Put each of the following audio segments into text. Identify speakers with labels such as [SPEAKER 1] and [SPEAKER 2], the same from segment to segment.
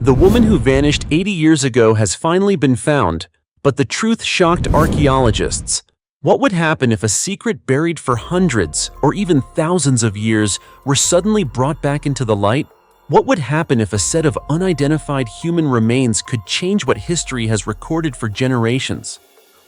[SPEAKER 1] The woman who vanished 80 years ago has finally been found, but the truth shocked archaeologists. What would happen if a secret buried for hundreds or even thousands of years were suddenly brought back into the light? What would happen if a set of unidentified human remains could change what history has recorded for generations?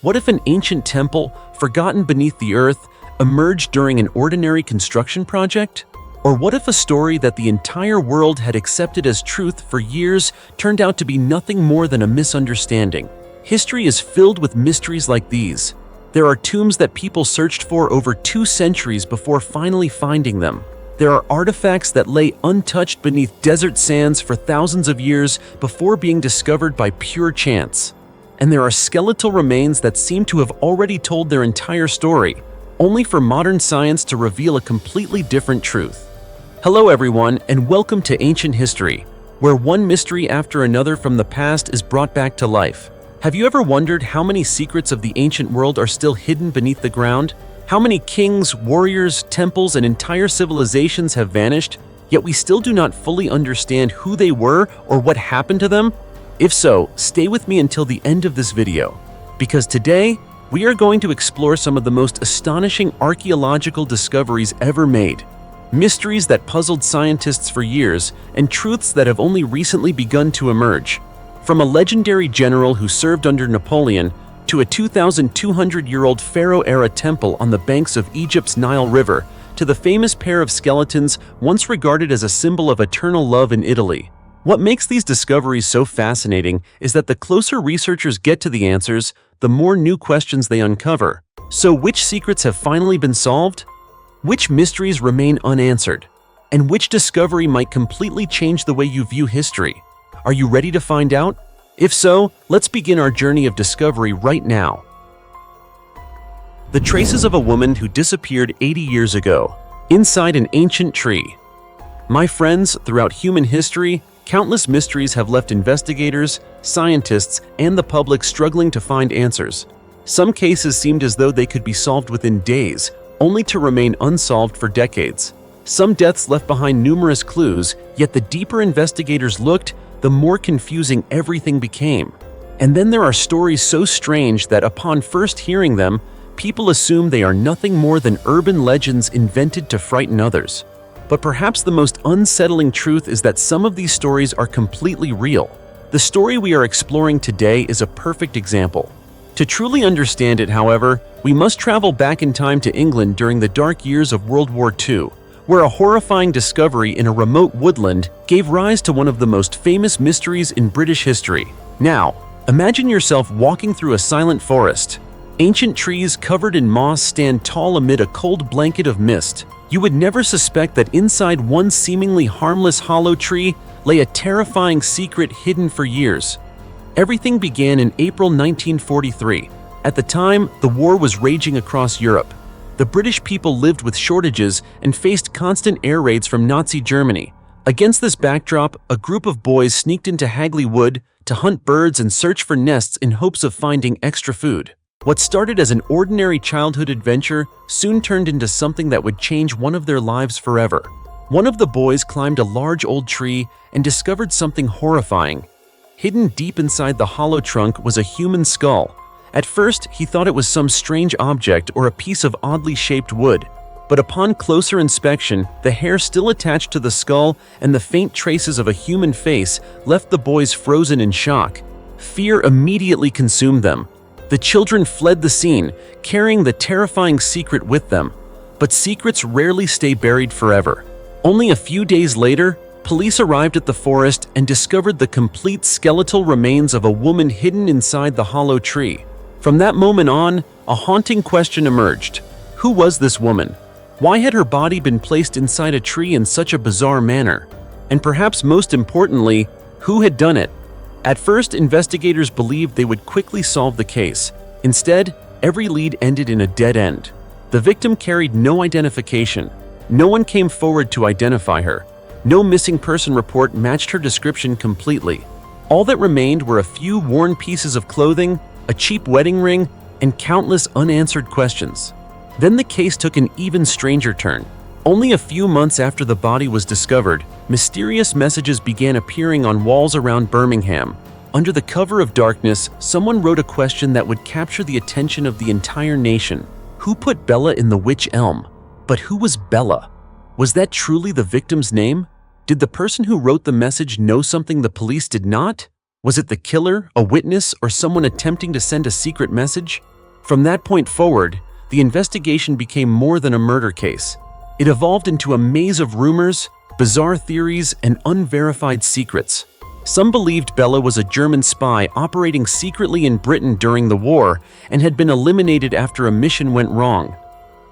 [SPEAKER 1] What if an ancient temple, forgotten beneath the earth, emerged during an ordinary construction project? Or what if a story that the entire world had accepted as truth for years turned out to be nothing more than a misunderstanding? History is filled with mysteries like these. There are tombs that people searched for over 2 centuries before finally finding them. There are artifacts that lay untouched beneath desert sands for thousands of years before being discovered by pure chance. And there are skeletal remains that seem to have already told their entire story, only for modern science to reveal a completely different truth. Hello everyone, and welcome to Ancient History, where one mystery after another from the past is brought back to life. Have you ever wondered how many secrets of the ancient world are still hidden beneath the ground? How many kings, warriors, temples, and entire civilizations have vanished, yet we still do not fully understand who they were or what happened to them? If so, stay with me until the end of this video, because today, we are going to explore some of the most astonishing archaeological discoveries ever made. Mysteries that puzzled scientists for years, and truths that have only recently begun to emerge. From a legendary general who served under Napoleon, to a 2,200-year-old pharaoh-era temple on the banks of Egypt's Nile River, to the famous pair of skeletons once regarded as a symbol of eternal love in Italy. What makes these discoveries so fascinating is that the closer researchers get to the answers, the more new questions they uncover. So which secrets have finally been solved? Which mysteries remain unanswered? And which discovery might completely change the way you view history? Are you ready to find out? If so, let's begin our journey of discovery right now. The traces of a woman who disappeared 80 years ago, inside an ancient tree. My friends, throughout human history, countless mysteries have left investigators, scientists, and the public struggling to find answers. Some cases seemed as though they could be solved within days, only to remain unsolved for decades. Some deaths left behind numerous clues, yet the deeper investigators looked, the more confusing everything became. And then there are stories so strange that upon first hearing them, people assume they are nothing more than urban legends invented to frighten others. But perhaps the most unsettling truth is that some of these stories are completely real. The story we are exploring today is a perfect example. To truly understand it, however, we must travel back in time to England during the dark years of World War II, where a horrifying discovery in a remote woodland gave rise to one of the most famous mysteries in British history. Now, imagine yourself walking through a silent forest. Ancient trees covered in moss stand tall amid a cold blanket of mist. You would never suspect that inside one seemingly harmless hollow tree lay a terrifying secret hidden for years. Everything began in April 1943. At the time, the war was raging across Europe. The British people lived with shortages and faced constant air raids from Nazi Germany. Against this backdrop, a group of boys sneaked into Hagley Wood to hunt birds and search for nests in hopes of finding extra food. What started as an ordinary childhood adventure soon turned into something that would change one of their lives forever. One of the boys climbed a large old tree and discovered something horrifying. Hidden deep inside the hollow trunk was a human skull. At first, he thought it was some strange object or a piece of oddly shaped wood. But upon closer inspection, the hair still attached to the skull and the faint traces of a human face left the boys frozen in shock. Fear immediately consumed them. The children fled the scene, carrying the terrifying secret with them. But secrets rarely stay buried forever. Only a few days later, police arrived at the forest and discovered the complete skeletal remains of a woman hidden inside the hollow tree. From that moment on, a haunting question emerged. Who was this woman? Why had her body been placed inside a tree in such a bizarre manner? And perhaps most importantly, who had done it? At first, investigators believed they would quickly solve the case. Instead, every lead ended in a dead end. The victim carried no identification. No one came forward to identify her. No missing person report matched her description completely. All that remained were a few worn pieces of clothing, a cheap wedding ring, and countless unanswered questions. Then the case took an even stranger turn. Only a few months after the body was discovered, mysterious messages began appearing on walls around Birmingham. Under the cover of darkness, someone wrote a question that would capture the attention of the entire nation. Who put Bella in the witch elm? But who was Bella? Was that truly the victim's name? Did the person who wrote the message know something the police did not? Was it the killer, a witness, or someone attempting to send a secret message? From that point forward, the investigation became more than a murder case. It evolved into a maze of rumors, bizarre theories, and unverified secrets. Some believed Bella was a German spy operating secretly in Britain during the war and had been eliminated after a mission went wrong.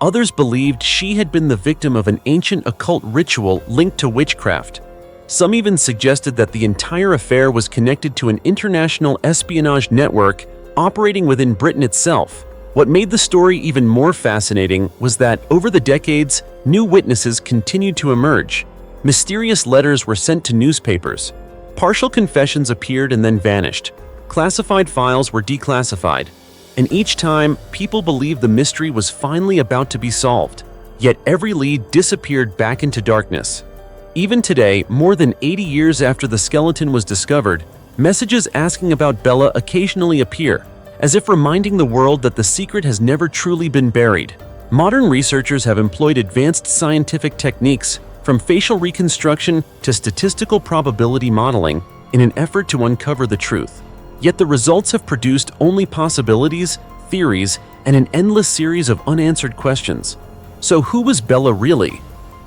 [SPEAKER 1] Others believed she had been the victim of an ancient occult ritual linked to witchcraft. Some even suggested that the entire affair was connected to an international espionage network operating within Britain itself. What made the story even more fascinating was that, over the decades, new witnesses continued to emerge. Mysterious letters were sent to newspapers. Partial confessions appeared and then vanished. Classified files were declassified. And each time, people believed the mystery was finally about to be solved. Yet every lead disappeared back into darkness. Even today, more than 80 years after the skeleton was discovered, messages asking about Bella occasionally appear, as if reminding the world that the secret has never truly been buried. Modern researchers have employed advanced scientific techniques, from facial reconstruction to statistical probability modeling, in an effort to uncover the truth. Yet the results have produced only possibilities, theories, and an endless series of unanswered questions. So who was Bella really?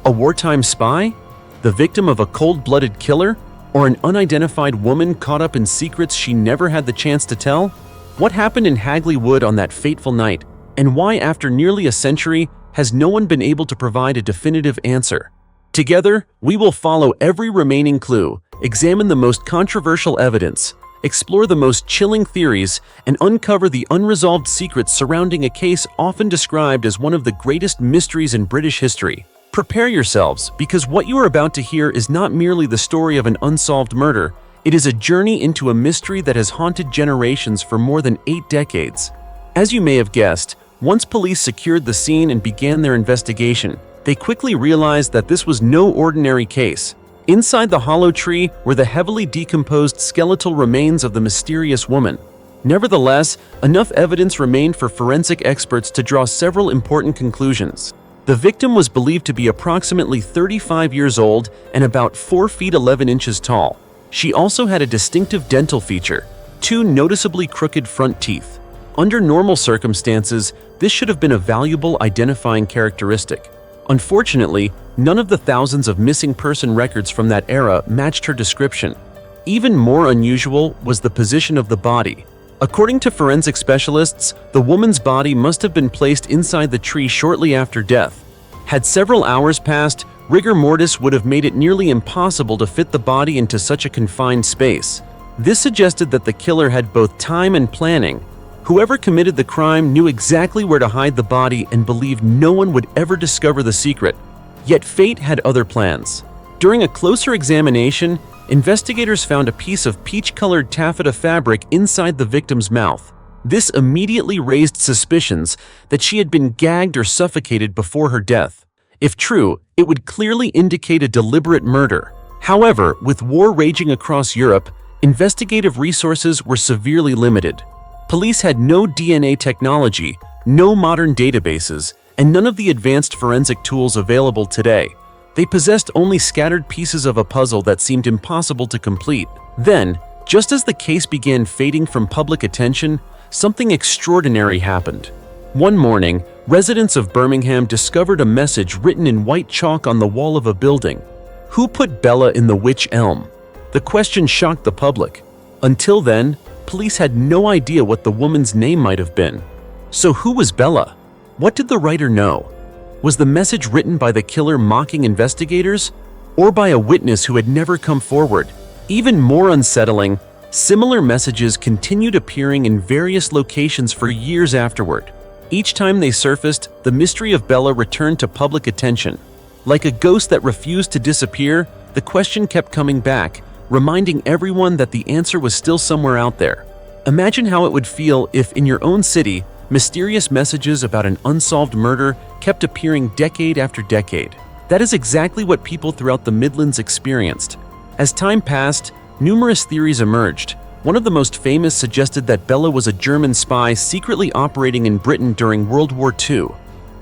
[SPEAKER 1] A wartime spy? The victim of a cold-blooded killer? Or an unidentified woman caught up in secrets she never had the chance to tell? What happened in Hagley Wood on that fateful night? And why, after nearly a century, has no one been able to provide a definitive answer? Together, we will follow every remaining clue, examine the most controversial evidence, explore the most chilling theories, and uncover the unresolved secrets surrounding a case often described as one of the greatest mysteries in British history. Prepare yourselves, because what you are about to hear is not merely the story of an unsolved murder, it is a journey into a mystery that has haunted generations for more than 8 decades. As you may have guessed, once police secured the scene and began their investigation, they quickly realized that this was no ordinary case. Inside the hollow tree were the heavily decomposed skeletal remains of the mysterious woman. Nevertheless, enough evidence remained for forensic experts to draw several important conclusions. The victim was believed to be approximately 35 years old and about 4 feet 11 inches tall. She also had a distinctive dental feature, 2 noticeably crooked front teeth. Under normal circumstances, this should have been a valuable identifying characteristic. Unfortunately, none of the thousands of missing person records from that era matched her description. Even more unusual was the position of the body. According to forensic specialists, the woman's body must have been placed inside the tree shortly after death. Had several hours passed, rigor mortis would have made it nearly impossible to fit the body into such a confined space. This suggested that the killer had both time and planning. Whoever committed the crime knew exactly where to hide the body and believed no one would ever discover the secret. Yet fate had other plans. During a closer examination, investigators found a piece of peach-colored taffeta fabric inside the victim's mouth. This immediately raised suspicions that she had been gagged or suffocated before her death. If true, it would clearly indicate a deliberate murder. However, with war raging across Europe, investigative resources were severely limited. Police had no DNA technology, no modern databases, and none of the advanced forensic tools available today. They possessed only scattered pieces of a puzzle that seemed impossible to complete. Then, just as the case began fading from public attention, something extraordinary happened. One morning, residents of Birmingham discovered a message written in white chalk on the wall of a building. Who put Bella in the witch elm? The question shocked the public. Until then, police had no idea what the woman's name might have been. So who was Bella? What did the writer know? Was the message written by the killer mocking investigators, or by a witness who had never come forward? Even more unsettling, similar messages continued appearing in various locations for years afterward. Each time they surfaced, the mystery of Bella returned to public attention. Like a ghost that refused to disappear, the question kept coming back, reminding everyone that the answer was still somewhere out there. Imagine how it would feel if, in your own city, mysterious messages about an unsolved murder kept appearing decade after decade. That is exactly what people throughout the Midlands experienced. As time passed, numerous theories emerged. One of the most famous suggested that Bella was a German spy secretly operating in Britain during World War II.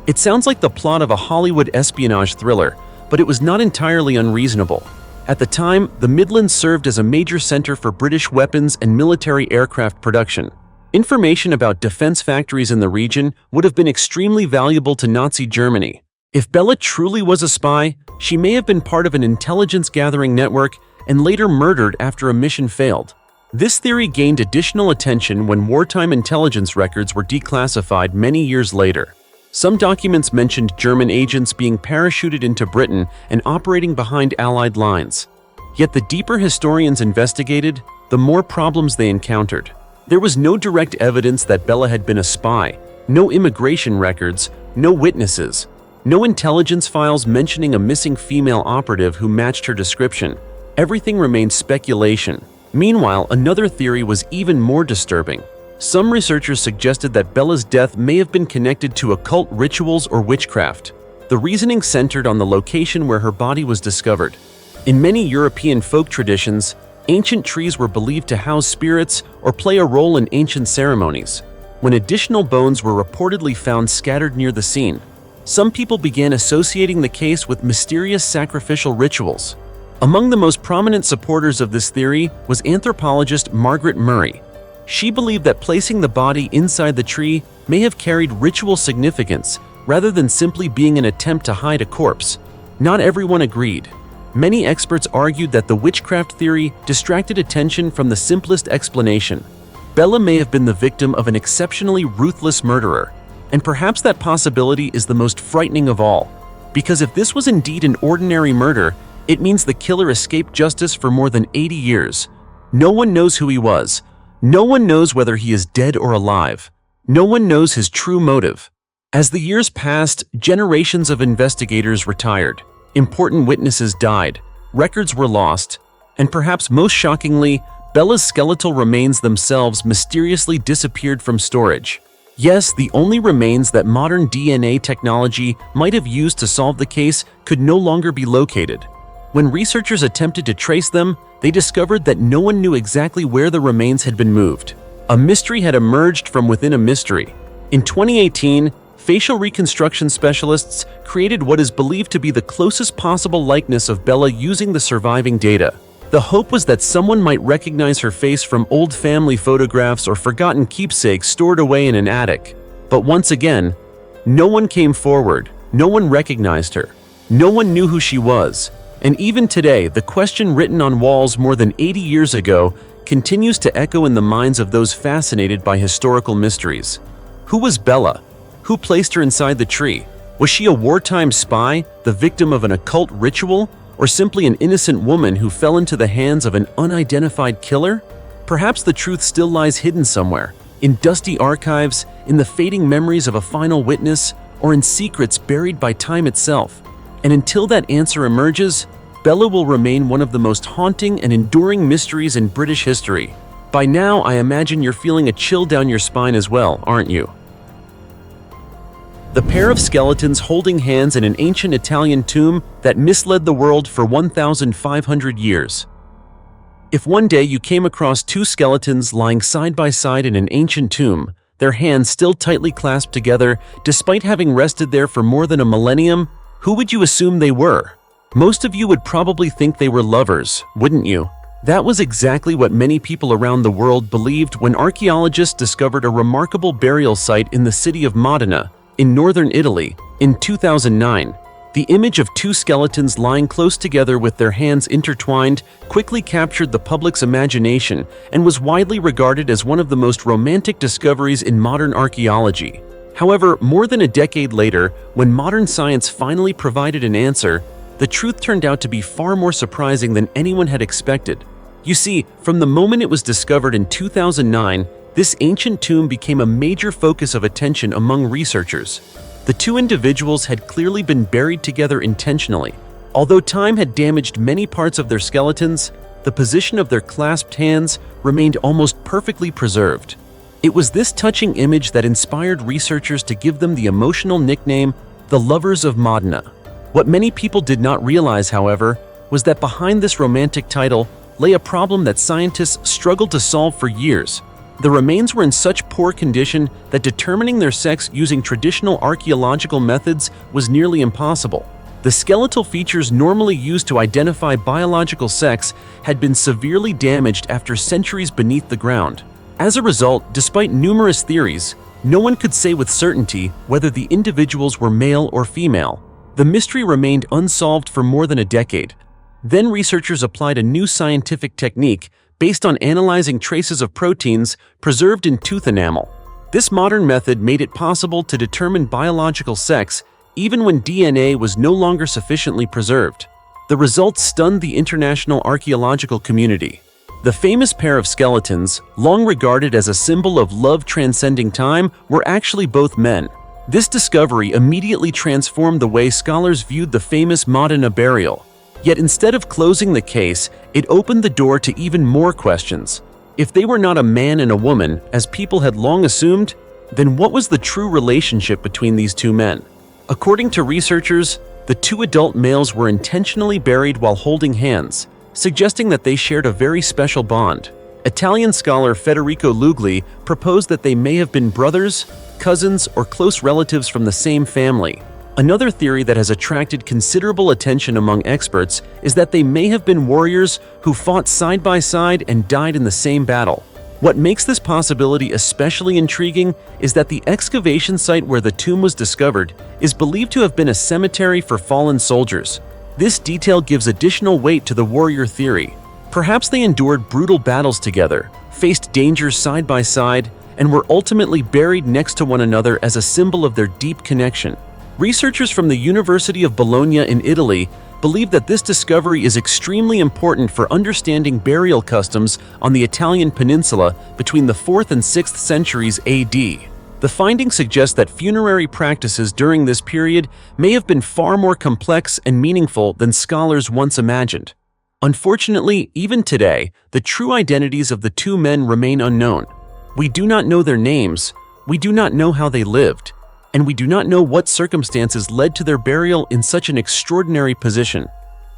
[SPEAKER 1] It sounds like the plot of a Hollywood espionage thriller, but it was not entirely unreasonable. At the time, the Midlands served as a major center for British weapons and military aircraft production. Information about defense factories in the region would have been extremely valuable to Nazi Germany. If Bella truly was a spy, she may have been part of an intelligence-gathering network and later murdered after a mission failed. This theory gained additional attention when wartime intelligence records were declassified many years later. Some documents mentioned German agents being parachuted into Britain and operating behind Allied lines. Yet the deeper historians investigated, the more problems they encountered. There was no direct evidence that Bella had been a spy, no immigration records, no witnesses, no intelligence files mentioning a missing female operative who matched her description. Everything remained speculation. Meanwhile, another theory was even more disturbing. Some researchers suggested that Bella's death may have been connected to occult rituals or witchcraft. The reasoning centered on the location where her body was discovered. In many European folk traditions, ancient trees were believed to house spirits or play a role in ancient ceremonies. When additional bones were reportedly found scattered near the scene, some people began associating the case with mysterious sacrificial rituals. Among the most prominent supporters of this theory was anthropologist Margaret Murray. She believed that placing the body inside the tree may have carried ritual significance rather than simply being an attempt to hide a corpse. Not everyone agreed. Many experts argued that the witchcraft theory distracted attention from the simplest explanation. Bella may have been the victim of an exceptionally ruthless murderer, and perhaps that possibility is the most frightening of all. Because if this was indeed an ordinary murder, it means the killer escaped justice for more than 80 years. No one knows who he was. No one knows whether he is dead or alive. No one knows his true motive. As the years passed, generations of investigators retired. Important witnesses died. Records were lost. And perhaps most shockingly, Bella's skeletal remains themselves mysteriously disappeared from storage. Yes, the only remains that modern DNA technology might have used to solve the case could no longer be located. When researchers attempted to trace them, they discovered that no one knew exactly where the remains had been moved. A mystery had emerged from within a mystery. In 2018, facial reconstruction specialists created what is believed to be the closest possible likeness of Bella using the surviving data. The hope was that someone might recognize her face from old family photographs or forgotten keepsakes stored away in an attic. But once again, no one came forward. No one recognized her. No one knew who she was. And even today, the question written on walls more than 80 years ago continues to echo in the minds of those fascinated by historical mysteries. Who was Bella? Who placed her inside the tree? Was she a wartime spy, the victim of an occult ritual, or simply an innocent woman who fell into the hands of an unidentified killer? Perhaps the truth still lies hidden somewhere, in dusty archives, in the fading memories of a final witness, or in secrets buried by time itself. And until that answer emerges, Bella will remain one of the most haunting and enduring mysteries in British history. By now, I imagine you're feeling a chill down your spine as well, aren't you? The pair of skeletons holding hands in an ancient Italian tomb that misled the world for 1,500 years. If one day you came across two skeletons lying side by side in an ancient tomb, their hands still tightly clasped together, despite having rested there for more than a millennium, who would you assume they were? Most of you would probably think they were lovers, wouldn't you? That was exactly what many people around the world believed when archaeologists discovered a remarkable burial site in the city of Modena, in northern Italy, in 2009. The image of two skeletons lying close together with their hands intertwined quickly captured the public's imagination and was widely regarded as one of the most romantic discoveries in modern archaeology. However, more than a decade later, when modern science finally provided an answer, the truth turned out to be far more surprising than anyone had expected. You see, from the moment it was discovered in 2009, this ancient tomb became a major focus of attention among researchers. The two individuals had clearly been buried together intentionally. Although time had damaged many parts of their skeletons, the position of their clasped hands remained almost perfectly preserved. It was this touching image that inspired researchers to give them the emotional nickname, the Lovers of Modena. What many people did not realize, however, was that behind this romantic title lay a problem that scientists struggled to solve for years. The remains were in such poor condition that determining their sex using traditional archaeological methods was nearly impossible. The skeletal features normally used to identify biological sex had been severely damaged after centuries beneath the ground. As a result, despite numerous theories, no one could say with certainty whether the individuals were male or female. The mystery remained unsolved for more than a decade. Then researchers applied a new scientific technique based on analyzing traces of proteins preserved in tooth enamel. This modern method made it possible to determine biological sex even when DNA was no longer sufficiently preserved. The results stunned the international archaeological community. The famous pair of skeletons, long regarded as a symbol of love transcending time, were actually both men. This discovery immediately transformed the way scholars viewed the famous Modena burial. Yet instead of closing the case, it opened the door to even more questions. If they were not a man and a woman, as people had long assumed, then what was the true relationship between these two men? According to researchers, the two adult males were intentionally buried while holding hands, suggesting that they shared a very special bond. Italian scholar Federico Lugli proposed that they may have been brothers, cousins, or close relatives from the same family. Another theory that has attracted considerable attention among experts is that they may have been warriors who fought side by side and died in the same battle. What makes this possibility especially intriguing is that the excavation site where the tomb was discovered is believed to have been a cemetery for fallen soldiers. This detail gives additional weight to the warrior theory. Perhaps they endured brutal battles together, faced dangers side by side, and were ultimately buried next to one another as a symbol of their deep connection. Researchers from the University of Bologna in Italy believe that this discovery is extremely important for understanding burial customs on the Italian peninsula between the 4th and 6th centuries AD. The findings suggest that funerary practices during this period may have been far more complex and meaningful than scholars once imagined. Unfortunately, even today, the true identities of the two men remain unknown. We do not know their names, we do not know how they lived, and we do not know what circumstances led to their burial in such an extraordinary position.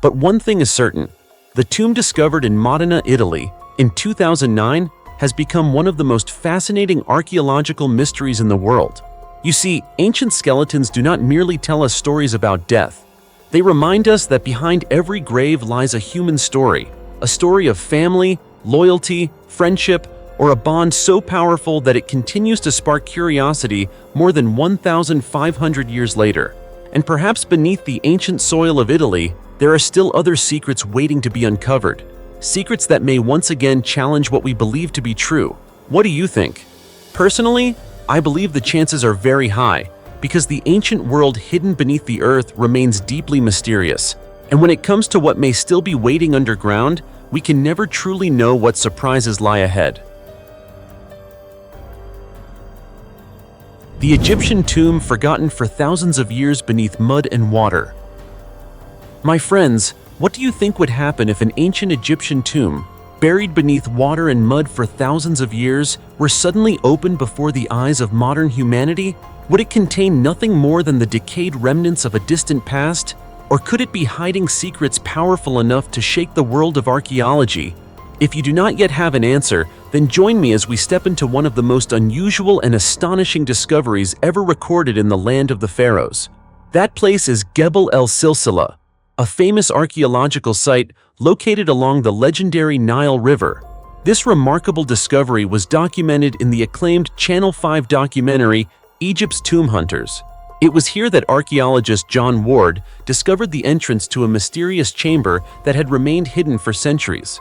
[SPEAKER 1] But one thing is certain: the tomb discovered in Modena, Italy, in 2009 has become one of the most fascinating archaeological mysteries in the world. You see, ancient skeletons do not merely tell us stories about death. They remind us that behind every grave lies a human story, a story of family, loyalty, friendship, or a bond so powerful that it continues to spark curiosity more than 1,500 years later. And perhaps beneath the ancient soil of Italy, there are still other secrets waiting to be uncovered. Secrets that may once again challenge what we believe to be true. What do you think? Personally, I believe the chances are very high, because the ancient world hidden beneath the earth remains deeply mysterious. And when it comes to what may still be waiting underground, we can never truly know what surprises lie ahead. The Egyptian tomb forgotten for thousands of years beneath mud and water. My friends, what do you think would happen if an ancient Egyptian tomb, buried beneath water and mud for thousands of years, were suddenly opened before the eyes of modern humanity? Would it contain nothing more than the decayed remnants of a distant past? Or could it be hiding secrets powerful enough to shake the world of archaeology? If you do not yet have an answer, then join me as we step into one of the most unusual and astonishing discoveries ever recorded in the land of the pharaohs. That place is Gebel el-Silsila, a famous archaeological site located along the legendary Nile River. This remarkable discovery was documented in the acclaimed Channel 5 documentary, Egypt's Tomb Hunters. It was here that archaeologist John Ward discovered the entrance to a mysterious chamber that had remained hidden for centuries.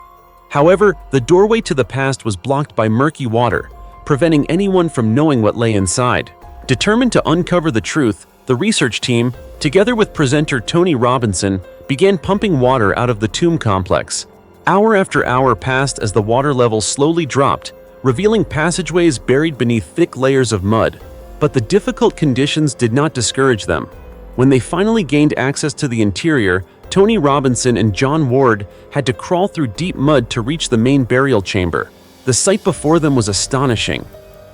[SPEAKER 1] However, the doorway to the past was blocked by murky water, preventing anyone from knowing what lay inside. Determined to uncover the truth, the research team, together with presenter Tony Robinson, began pumping water out of the tomb complex. Hour after hour passed as the water level slowly dropped, revealing passageways buried beneath thick layers of mud. But the difficult conditions did not discourage them. When they finally gained access to the interior, Tony Robinson and John Ward had to crawl through deep mud to reach the main burial chamber. The sight before them was astonishing.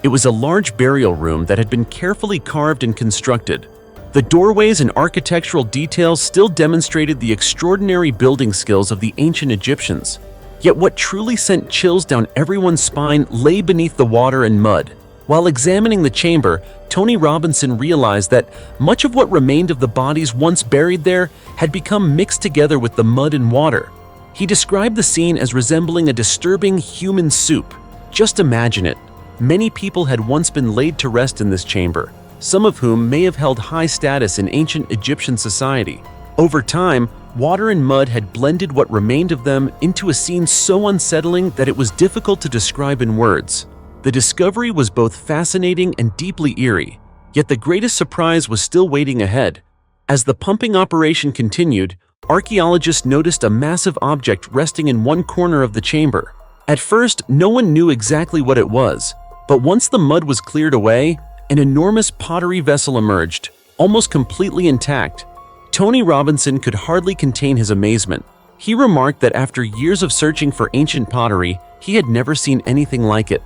[SPEAKER 1] It was a large burial room that had been carefully carved and constructed. The doorways and architectural details still demonstrated the extraordinary building skills of the ancient Egyptians. Yet what truly sent chills down everyone's spine lay beneath the water and mud. While examining the chamber, Tony Robinson realized that much of what remained of the bodies once buried there had become mixed together with the mud and water. He described the scene as resembling a disturbing human soup. Just imagine it. Many people had once been laid to rest in this chamber, some of whom may have held high status in ancient Egyptian society. Over time, water and mud had blended what remained of them into a scene so unsettling that it was difficult to describe in words. The discovery was both fascinating and deeply eerie, yet the greatest surprise was still waiting ahead. As the pumping operation continued, archaeologists noticed a massive object resting in one corner of the chamber. At first, no one knew exactly what it was, but once the mud was cleared away, an enormous pottery vessel emerged, almost completely intact. Tony Robinson could hardly contain his amazement. He remarked that after years of searching for ancient pottery, he had never seen anything like it.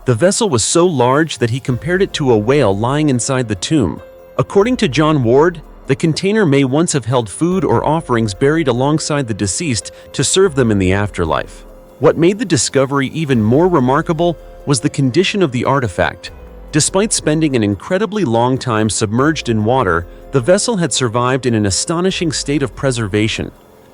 [SPEAKER 1] The vessel was so large that he compared it to a whale lying inside the tomb. According to John Ward, the container may once have held food or offerings buried alongside the deceased to serve them in the afterlife. What made the discovery even more remarkable was the condition of the artifact. Despite spending an incredibly long time submerged in water, the vessel had survived in an astonishing state of preservation.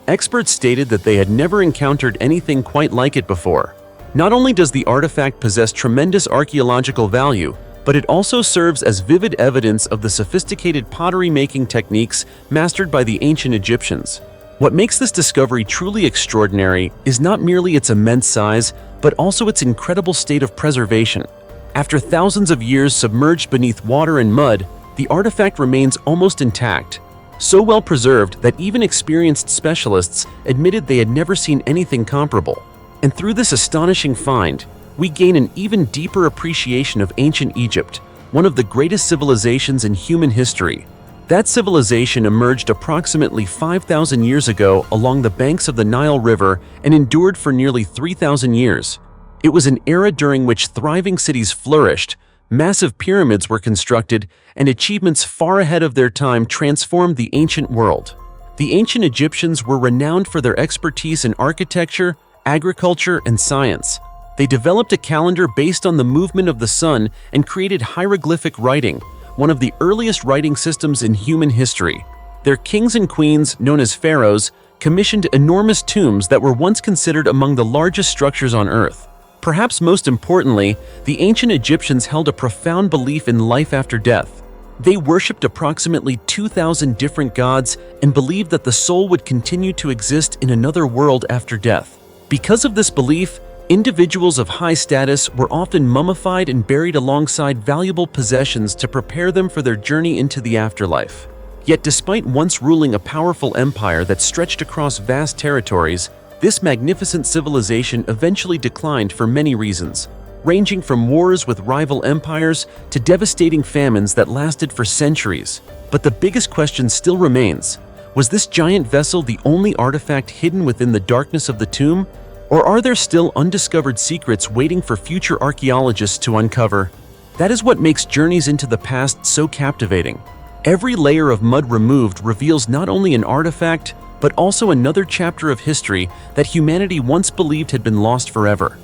[SPEAKER 1] Experts stated that they had never encountered anything quite like it before. Not only does the artifact possess tremendous archaeological value, but it also serves as vivid evidence of the sophisticated pottery-making techniques mastered by the ancient Egyptians. What makes this discovery truly extraordinary is not merely its immense size, but also its incredible state of preservation. After thousands of years submerged beneath water and mud, the artifact remains almost intact, so well preserved that even experienced specialists admitted they had never seen anything comparable. And through this astonishing find, we gain an even deeper appreciation of ancient Egypt, one of the greatest civilizations in human history. That civilization emerged approximately 5,000 years ago along the banks of the Nile River and endured for nearly 3,000 years. It was an era during which thriving cities flourished, massive pyramids were constructed, and achievements far ahead of their time transformed the ancient world. The ancient Egyptians were renowned for their expertise in architecture, agriculture, and science. They developed a calendar based on the movement of the sun and created hieroglyphic writing, one of the earliest writing systems in human history. Their kings and queens, known as pharaohs, commissioned enormous tombs that were once considered among the largest structures on Earth. Perhaps most importantly, the ancient Egyptians held a profound belief in life after death. They worshipped approximately 2,000 different gods and believed that the soul would continue to exist in another world after death. Because of this belief, individuals of high status were often mummified and buried alongside valuable possessions to prepare them for their journey into the afterlife. Yet despite once ruling a powerful empire that stretched across vast territories, this magnificent civilization eventually declined for many reasons, ranging from wars with rival empires to devastating famines that lasted for centuries. But the biggest question still remains: was this giant vessel the only artifact hidden within the darkness of the tomb? Or are there still undiscovered secrets waiting for future archaeologists to uncover? That is what makes journeys into the past so captivating. Every layer of mud removed reveals not only an artifact, but also another chapter of history that humanity once believed had been lost forever.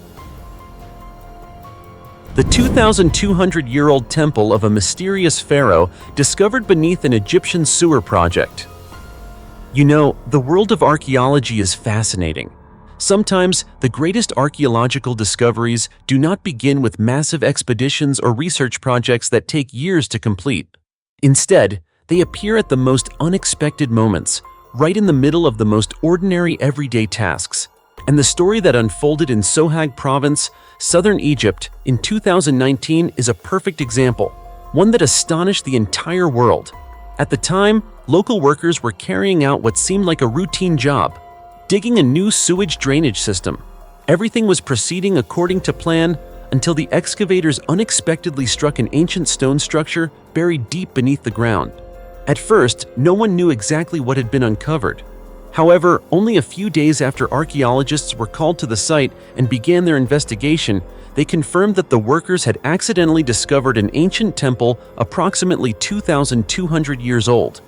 [SPEAKER 1] The 2,200-year-old temple of a mysterious pharaoh discovered beneath an Egyptian sewer project. You know, the world of archaeology is fascinating. Sometimes, the greatest archaeological discoveries do not begin with massive expeditions or research projects that take years to complete. Instead, they appear at the most unexpected moments, right in the middle of the most ordinary everyday tasks. And the story that unfolded in Sohag Province, southern Egypt, in 2019 is a perfect example, one that astonished the entire world. At the time, local workers were carrying out what seemed like a routine job, digging a new sewage drainage system. Everything was proceeding according to plan until the excavators unexpectedly struck an ancient stone structure buried deep beneath the ground. At first, no one knew exactly what had been uncovered. However, only a few days after archaeologists were called to the site and began their investigation, they confirmed that the workers had accidentally discovered an ancient temple approximately 2,200 years old.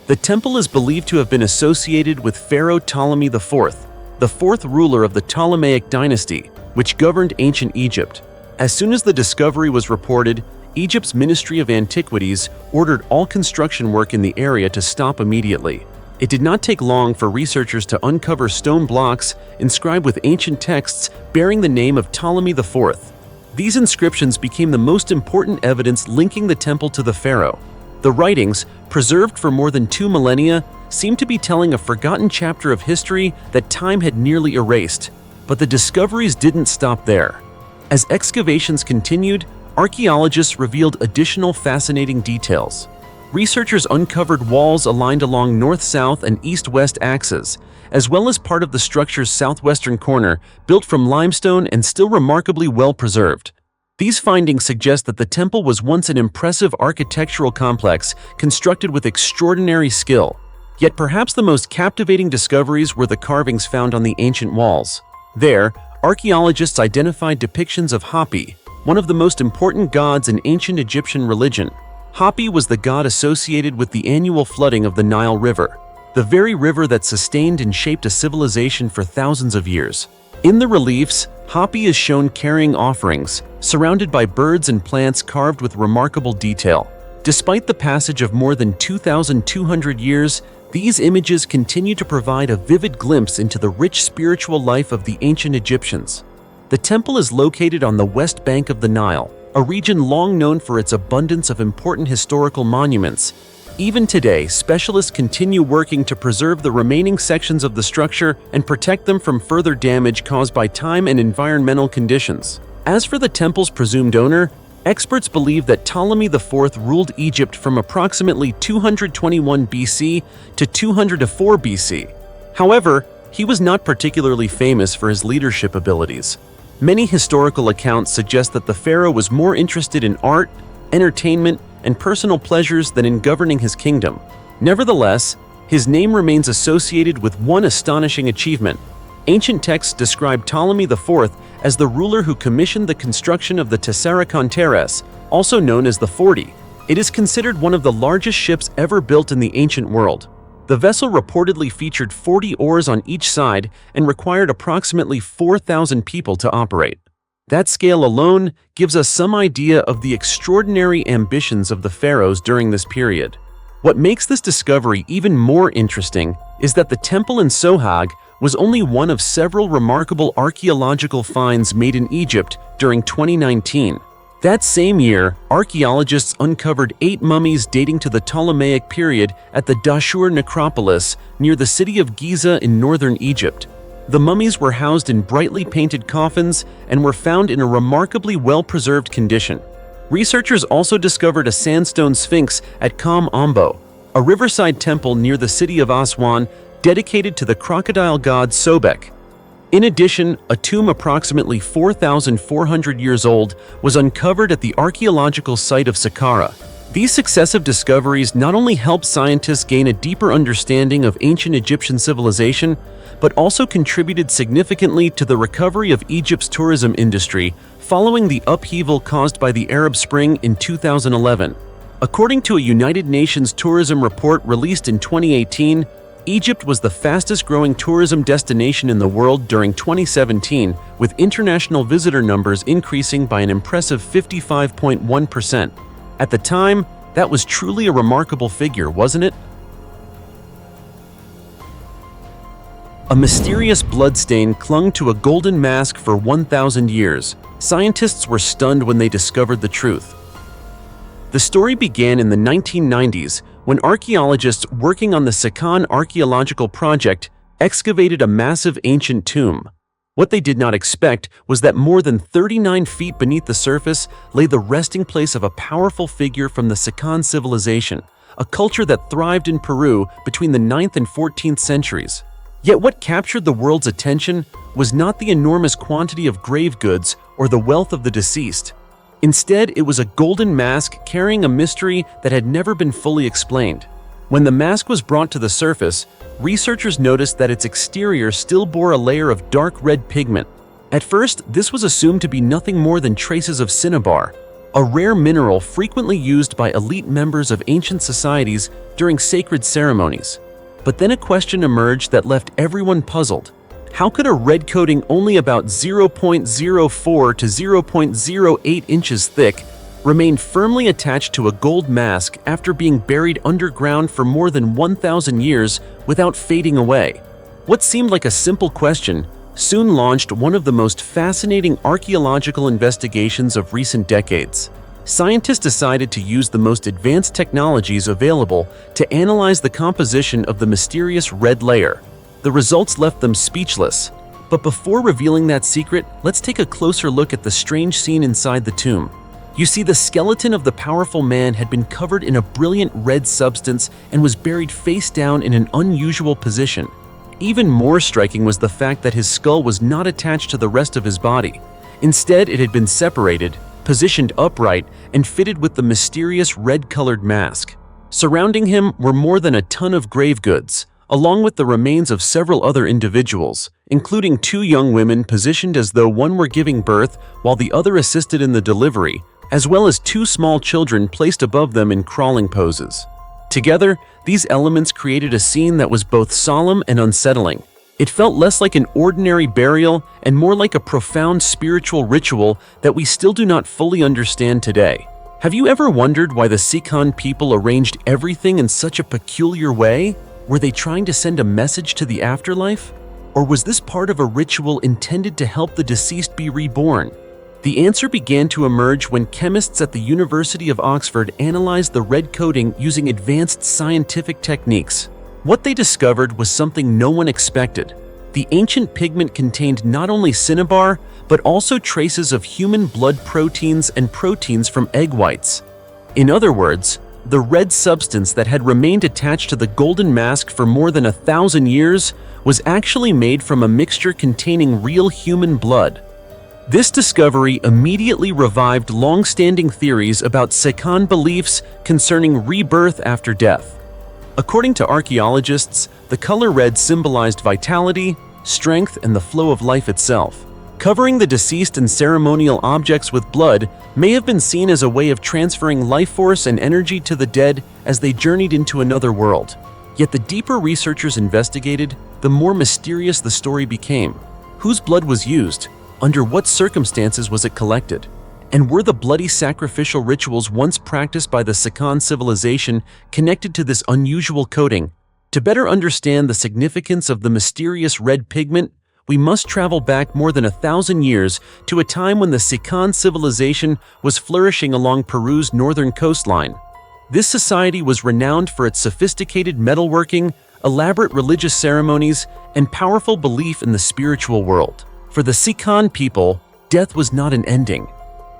[SPEAKER 1] The temple is believed to have been associated with Pharaoh Ptolemy IV, the fourth ruler of the Ptolemaic dynasty, which governed ancient Egypt. As soon as the discovery was reported, Egypt's Ministry of Antiquities ordered all construction work in the area to stop immediately. It did not take long for researchers to uncover stone blocks inscribed with ancient texts bearing the name of Ptolemy IV. These inscriptions became the most important evidence linking the temple to the pharaoh. The writings, preserved for more than 2 millennia, seemed to be telling a forgotten chapter of history that time had nearly erased. But the discoveries didn't stop there. As excavations continued, archaeologists revealed additional fascinating details. Researchers uncovered walls aligned along north-south and east-west axes, as well as part of the structure's southwestern corner, built from limestone and still remarkably well preserved. These findings suggest that the temple was once an impressive architectural complex constructed with extraordinary skill. Yet perhaps the most captivating discoveries were the carvings found on the ancient walls. There, archaeologists identified depictions of Hapi, one of the most important gods in ancient Egyptian religion. Hapi was the god associated with the annual flooding of the Nile River, the very river that sustained and shaped a civilization for thousands of years. In the reliefs, Hapi is shown carrying offerings, surrounded by birds and plants carved with remarkable detail. Despite the passage of more than 2,200 years, these images continue to provide a vivid glimpse into the rich spiritual life of the ancient Egyptians. The temple is located on the west bank of the Nile, a region long known for its abundance of important historical monuments. Even today, specialists continue working to preserve the remaining sections of the structure and protect them from further damage caused by time and environmental conditions. As for the temple's presumed owner, experts believe that Ptolemy IV ruled Egypt from approximately 221 BC to 204 BC. However, he was not particularly famous for his leadership abilities. Many historical accounts suggest that the pharaoh was more interested in art, entertainment, and personal pleasures than in governing his kingdom. Nevertheless, his name remains associated with one astonishing achievement. Ancient texts describe Ptolemy IV as the ruler who commissioned the construction of the Taklamakan terrace, also known as the 40. It is considered one of the largest ships ever built in the ancient world. The vessel reportedly featured 40 oars on each side and required approximately 4,000 people to operate. That scale alone gives us some idea of the extraordinary ambitions of the pharaohs during this period. What makes this discovery even more interesting is that the temple in Sohag was only one of several remarkable archaeological finds made in Egypt during 2019. That same year, archaeologists uncovered 8 mummies dating to the Ptolemaic period at the Dashur necropolis near the city of Giza in northern Egypt. The mummies were housed in brightly painted coffins and were found in a remarkably well-preserved condition. Researchers also discovered a sandstone sphinx at Kam Ombo, a riverside temple near the city of Aswan dedicated to the crocodile god Sobek. In addition, a tomb approximately 4,400 years old was uncovered at the archaeological site of Saqqara. These successive discoveries not only helped scientists gain a deeper understanding of ancient Egyptian civilization, but also contributed significantly to the recovery of Egypt's tourism industry following the upheaval caused by the Arab Spring in 2011. According to a United Nations tourism report released in 2018, Egypt was the fastest-growing tourism destination in the world during 2017, with international visitor numbers increasing by an impressive 55.1%. At the time, that was truly a remarkable figure, wasn't it? A mysterious bloodstain clung to a golden mask for 1,000 years. Scientists were stunned when they discovered the truth. The story began in the 1990s when archaeologists working on the Sunken archaeological project excavated a massive ancient tomb. What they did not expect was that more than 39 feet beneath the surface lay the resting place of a powerful figure from the Sunken civilization, a culture that thrived in Peru between the 9th and 14th centuries. Yet what captured the world's attention was not the enormous quantity of grave goods or the wealth of the deceased. Instead, it was a golden mask carrying a mystery that had never been fully explained. When the mask was brought to the surface, researchers noticed that its exterior still bore a layer of dark red pigment. At first, this was assumed to be nothing more than traces of cinnabar, a rare mineral frequently used by elite members of ancient societies during sacred ceremonies. But then a question emerged that left everyone puzzled. How could a red coating only about 0.04 to 0.08 inches thick remain firmly attached to a gold mask after being buried underground for more than 1,000 years without fading away? What seemed like a simple question soon launched one of the most fascinating archaeological investigations of recent decades. Scientists decided to use the most advanced technologies available to analyze the composition of the mysterious red layer. The results left them speechless. But before revealing that secret, let's take a closer look at the strange scene inside the tomb. You see, the skeleton of the powerful man had been covered in a brilliant red substance and was buried face down in an unusual position. Even more striking was the fact that his skull was not attached to the rest of his body. Instead, it had been separated, positioned upright, and fitted with the mysterious red-colored mask. Surrounding him were more than a ton of grave goods, along with the remains of several other individuals, including 2 young women positioned as though one were giving birth while the other assisted in the delivery, as well as 2 small children placed above them in crawling poses. Together, these elements created a scene that was both solemn and unsettling. It felt less like an ordinary burial and more like a profound spiritual ritual that we still do not fully understand today. Have you ever wondered why the Sunken people arranged everything in such a peculiar way? Were they trying to send a message to the afterlife? Or was this part of a ritual intended to help the deceased be reborn? The answer began to emerge when chemists at the University of Oxford analyzed the red coating using advanced scientific techniques. What they discovered was something no one expected. The ancient pigment contained not only cinnabar, but also traces of human blood proteins and proteins from egg whites. In other words, the red substance that had remained attached to the golden mask for more than 1,000 years was actually made from a mixture containing real human blood. This discovery immediately revived long-standing theories about Sunken beliefs concerning rebirth after death. According to archaeologists, the color red symbolized vitality, strength, and the flow of life itself. Covering the deceased and ceremonial objects with blood may have been seen as a way of transferring life force and energy to the dead as they journeyed into another world. Yet the deeper researchers investigated, the more mysterious the story became. Whose blood was used? Under what circumstances was it collected? And were the bloody sacrificial rituals once practiced by the Sunken civilization connected to this unusual coating? To better understand the significance of the mysterious red pigment, we must travel back more than 1,000 years to a time when the Sunken civilization was flourishing along Peru's northern coastline. This society was renowned for its sophisticated metalworking, elaborate religious ceremonies, and powerful belief in the spiritual world. For the Sunken people, death was not an ending.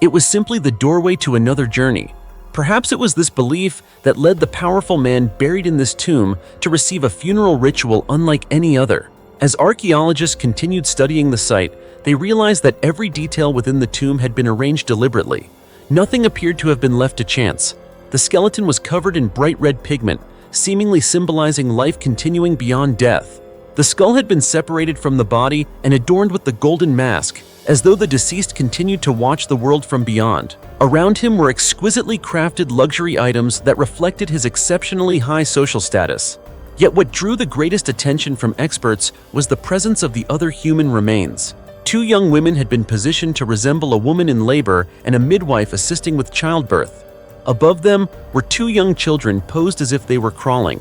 [SPEAKER 1] It was simply the doorway to another journey. Perhaps it was this belief that led the powerful man buried in this tomb to receive a funeral ritual unlike any other. As archaeologists continued studying the site, they realized that every detail within the tomb had been arranged deliberately. Nothing appeared to have been left to chance. The skeleton was covered in bright red pigment, seemingly symbolizing life continuing beyond death. The skull had been separated from the body and adorned with the golden mask, as though the deceased continued to watch the world from beyond. Around him were exquisitely crafted luxury items that reflected his exceptionally high social status. Yet what drew the greatest attention from experts was the presence of the other human remains. 2 young women had been positioned to resemble a woman in labor and a midwife assisting with childbirth. Above them were 2 young children posed as if they were crawling.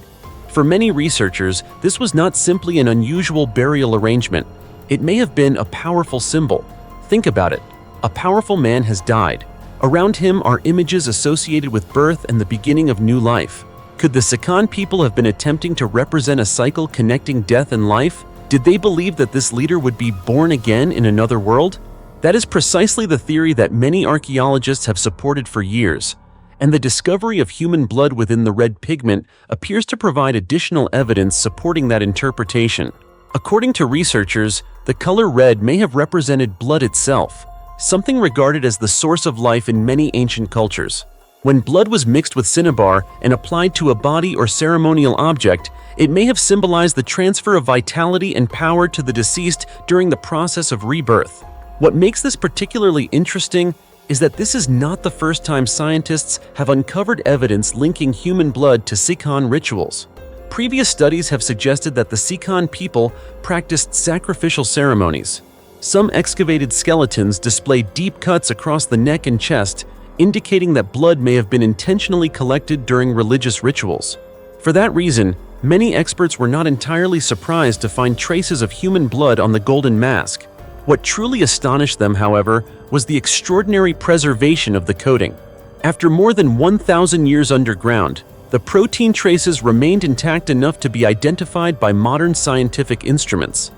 [SPEAKER 1] For many researchers, this was not simply an unusual burial arrangement. It may have been a powerful symbol. Think about it. A powerful man has died. Around him are images associated with birth and the beginning of new life. Could the Sunken people have been attempting to represent a cycle connecting death and life? Did they believe that this leader would be born again in another world? That is precisely the theory that many archaeologists have supported for years. And the discovery of human blood within the red pigment appears to provide additional evidence supporting that interpretation. According to researchers, the color red may have represented blood itself, something regarded as the source of life in many ancient cultures. When blood was mixed with cinnabar and applied to a body or ceremonial object, it may have symbolized the transfer of vitality and power to the deceased during the process of rebirth. What makes this particularly interesting is that this is not the first time scientists have uncovered evidence linking human blood to Sikan rituals. Previous studies have suggested that the Sikan people practiced sacrificial ceremonies. Some excavated skeletons display deep cuts across the neck and chest, indicating that blood may have been intentionally collected during religious rituals. For that reason, many experts were not entirely surprised to find traces of human blood on the golden mask. What truly astonished them, however, was the extraordinary preservation of the coating. After more than 1,000 years underground, the protein traces remained intact enough to be identified by modern scientific instruments.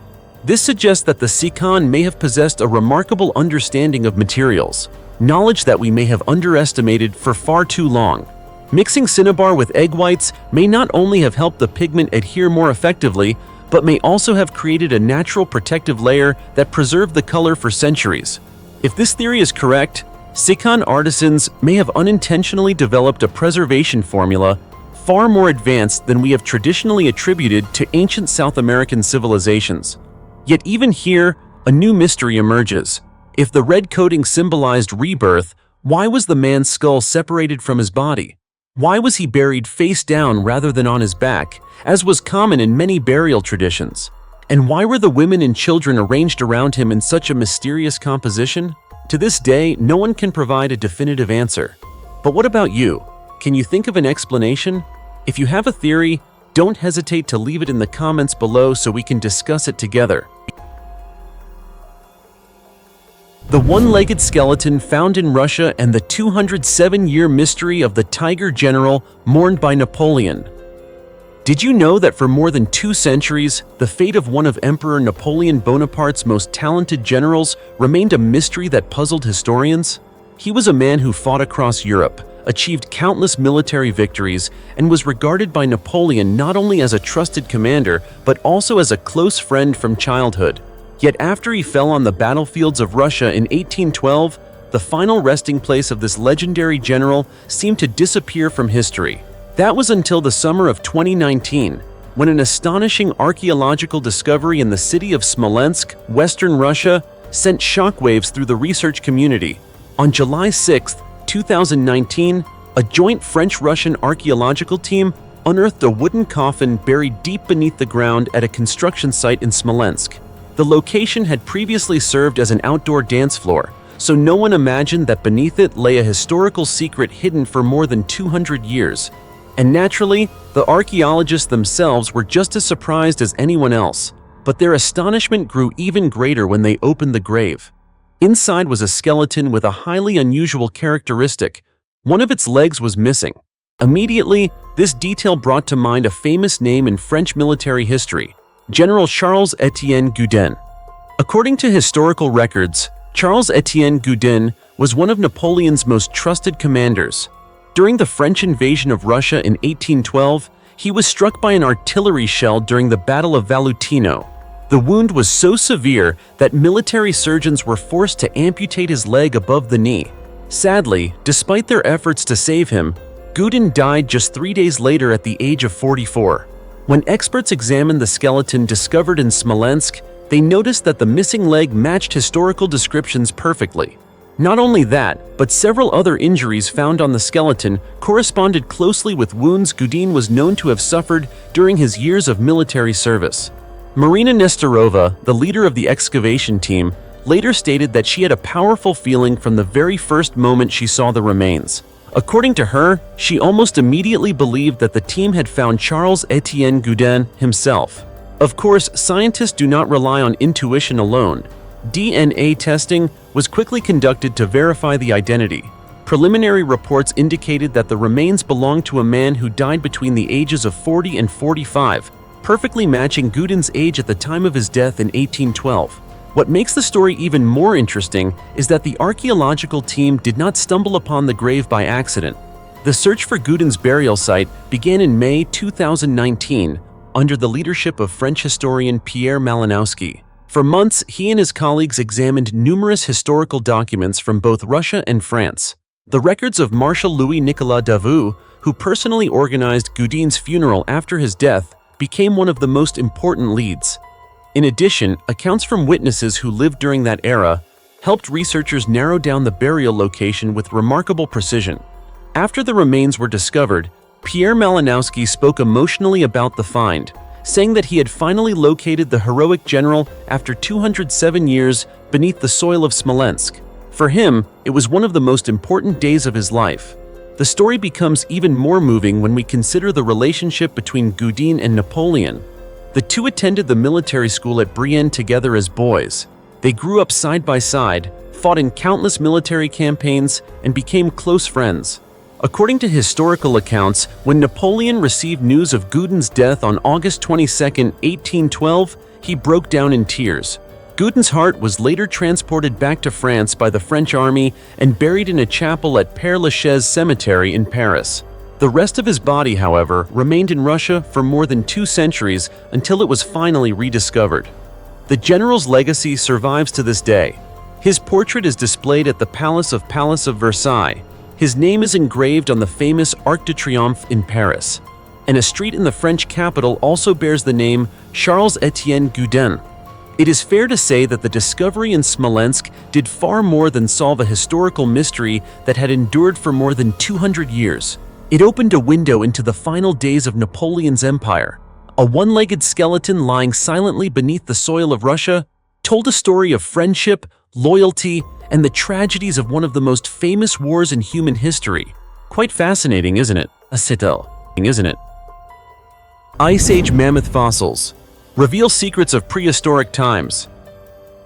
[SPEAKER 1] This suggests that the Sikan may have possessed a remarkable understanding of materials, knowledge that we may have underestimated for far too long. Mixing cinnabar with egg whites may not only have helped the pigment adhere more effectively, but may also have created a natural protective layer that preserved the color for centuries. If this theory is correct, Sikan artisans may have unintentionally developed a preservation formula far more advanced than we have traditionally attributed to ancient South American civilizations. Yet even here, a new mystery emerges. If the red coating symbolized rebirth, why was the man's skull separated from his body? Why was he buried face down rather than on his back, as was common in many burial traditions? And why were the women and children arranged around him in such a mysterious composition? To this day, no one can provide a definitive answer. But what about you? Can you think of an explanation? If you have a theory, don't hesitate to leave it in the comments below so we can discuss it together. The one-legged skeleton found in Russia and the 207-year mystery of the tiger general mourned by Napoleon. Did you know that for more than 2 centuries, the fate of one of Emperor Napoleon Bonaparte's most talented generals remained a mystery that puzzled historians? He was a man who fought across Europe, achieved countless military victories, and was regarded by Napoleon not only as a trusted commander, but also as a close friend from childhood. Yet after he fell on the battlefields of Russia in 1812, the final resting place of this legendary general seemed to disappear from history. That was until the summer of 2019, when an astonishing archaeological discovery in the city of Smolensk, Western Russia, sent shockwaves through the research community. On July 6, 2019, a joint French-Russian archaeological team unearthed a wooden coffin buried deep beneath the ground at a construction site in Smolensk. The location had previously served as an outdoor dance floor, so no one imagined that beneath it lay a historical secret hidden for more than 200 years. And naturally, the archaeologists themselves were just as surprised as anyone else, but their astonishment grew even greater when they opened the grave. Inside was a skeleton with a highly unusual characteristic. One of its legs was missing. Immediately, this detail brought to mind a famous name in French military history: General Charles-Étienne Gudin. According to historical records, Charles-Étienne Gudin was one of Napoleon's most trusted commanders. During the French invasion of Russia in 1812, he was struck by an artillery shell during the Battle of Valutino. The wound was so severe that military surgeons were forced to amputate his leg above the knee. Sadly, despite their efforts to save him, Gudin died just 3 days later at the age of 44. When experts examined the skeleton discovered in Smolensk, they noticed that the missing leg matched historical descriptions perfectly. Not only that, but several other injuries found on the skeleton corresponded closely with wounds Gudin was known to have suffered during his years of military service. Marina Nestorova, the leader of the excavation team, later stated that she had a powerful feeling from the very first moment she saw the remains. According to her, she almost immediately believed that the team had found Charles-Étienne Gudin himself. Of course, scientists do not rely on intuition alone. DNA testing was quickly conducted to verify the identity. Preliminary reports indicated that the remains belonged to a man who died between the ages of 40 and 45, perfectly matching Gudin's age at the time of his death in 1812. What makes the story even more interesting is that the archaeological team did not stumble upon the grave by accident. The search for Gudin's burial site began in May 2019 under the leadership of French historian Pierre Malinowski. For months, he and his colleagues examined numerous historical documents from both Russia and France. The records of Marshal Louis-Nicolas Davout, who personally organized Gaudin's funeral after his death, became one of the most important leads. In addition, accounts from witnesses who lived during that era helped researchers narrow down the burial location with remarkable precision. After the remains were discovered, Pierre Malinowski spoke emotionally about the find, saying that he had finally located the heroic general after 207 years beneath the soil of Smolensk. For him, it was one of the most important days of his life. The story becomes even more moving when we consider the relationship between Gaudin and Napoleon. The two attended the military school at Brienne together as boys. They grew up side by side, fought in countless military campaigns, and became close friends. According to historical accounts, when Napoleon received news of Gaudin's death on August 22, 1812, he broke down in tears. Gaudin's heart was later transported back to France by the French army and buried in a chapel at Père Lachaise Cemetery in Paris. The rest of his body, however, remained in Russia for more than 2 centuries until it was finally rediscovered. The general's legacy survives to this day. His portrait is displayed at the Palace of Versailles. His name is engraved on the famous Arc de Triomphe in Paris. And a street in the French capital also bears the name Charles-Étienne Gaudin. It is fair to say that the discovery in Smolensk did far more than solve a historical mystery that had endured for more than 200 years. It opened a window into the final days of Napoleon's empire. A one-legged skeleton lying silently beneath the soil of Russia told a story of friendship, loyalty, and the tragedies of one of the most famous wars in human history. Quite fascinating, isn't it? Isn't it? Ice Age mammoth fossils reveal secrets of prehistoric times.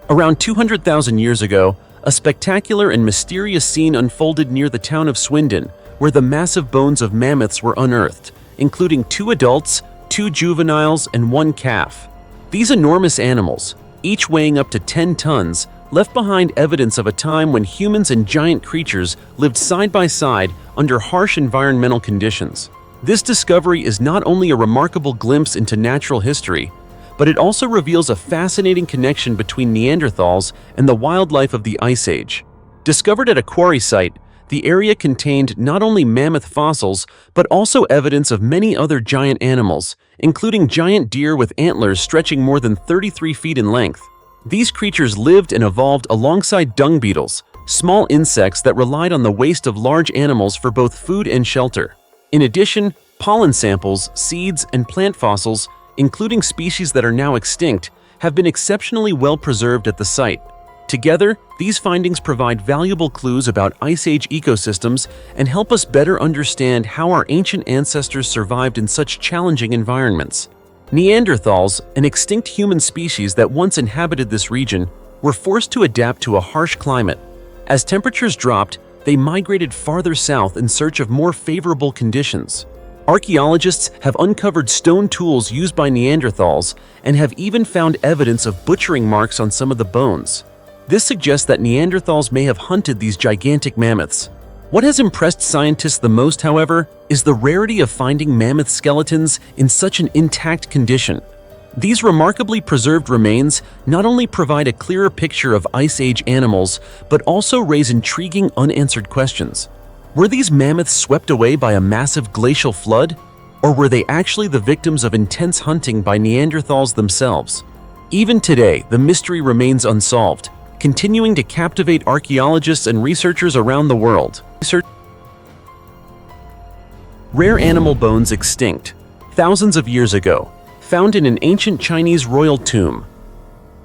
[SPEAKER 1] Around 200,000 years ago, a spectacular and mysterious scene unfolded near the town of Swindon, where the massive bones of mammoths were unearthed, including 2 adults, 2 juveniles, and 1 calf. These enormous animals, each weighing up to 10 tons, left behind evidence of a time when humans and giant creatures lived side by side under harsh environmental conditions. This discovery is not only a remarkable glimpse into natural history, but it also reveals a fascinating connection between Neanderthals and the wildlife of the Ice Age. Discovered at a quarry site, the area contained not only mammoth fossils, but also evidence of many other giant animals, including giant deer with antlers stretching more than 33 feet in length. These creatures lived and evolved alongside dung beetles, small insects that relied on the waste of large animals for both food and shelter. In addition, pollen samples, seeds, and plant fossils, including species that are now extinct, have been exceptionally well preserved at the site. Together, these findings provide valuable clues about Ice Age ecosystems and help us better understand how our ancient ancestors survived in such challenging environments. Neanderthals, an extinct human species that once inhabited this region, were forced to adapt to a harsh climate. As temperatures dropped, they migrated farther south in search of more favorable conditions. Archaeologists have uncovered stone tools used by Neanderthals and have even found evidence of butchering marks on some of the bones. This suggests that Neanderthals may have hunted these gigantic mammoths. What has impressed scientists the most, however, is the rarity of finding mammoth skeletons in such an intact condition. These remarkably preserved remains not only provide a clearer picture of Ice Age animals, but also raise intriguing unanswered questions. Were these mammoths swept away by a massive glacial flood? Or were they actually the victims of intense hunting by Neanderthals themselves? Even today, the mystery remains unsolved, continuing to captivate archaeologists and researchers around the world. Rare animal bones extinct, thousands of years ago, found in an ancient Chinese royal tomb.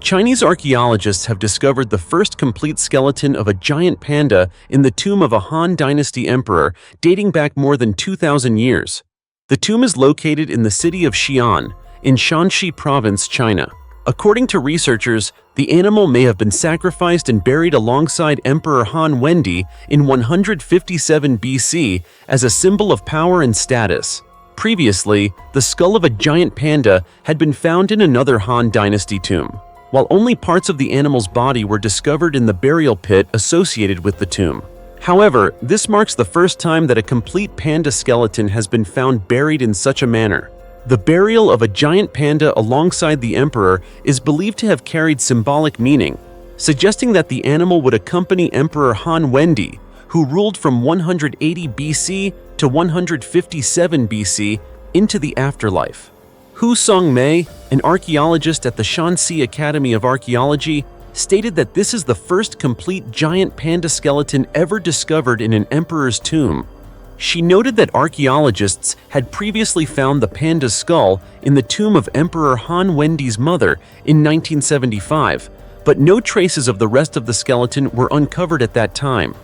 [SPEAKER 1] Chinese archaeologists have discovered the first complete skeleton of a giant panda in the tomb of a Han Dynasty emperor dating back more than 2,000 years. The tomb is located in the city of Xi'an, in Shanxi Province, China. According to researchers, the animal may have been sacrificed and buried alongside Emperor Han Wendi in 157 BC as a symbol of power and status. Previously, the skull of a giant panda had been found in another Han Dynasty tomb, while only parts of the animal's body were discovered in the burial pit associated with the tomb. However, this marks the first time that a complete panda skeleton has been found buried in such a manner. The burial of a giant panda alongside the emperor is believed to have carried symbolic meaning, suggesting that the animal would accompany Emperor Han Wendi, who ruled from 180 BC to 157 BC into the afterlife. Hu Song-mei, an archaeologist at the Shanxi Academy of Archaeology, stated that this is the first complete giant panda skeleton ever discovered in an emperor's tomb. She noted that archaeologists had previously found the panda's skull in the tomb of Emperor Han Wendi's mother in 1975, but no traces of the rest of the skeleton were uncovered at that time.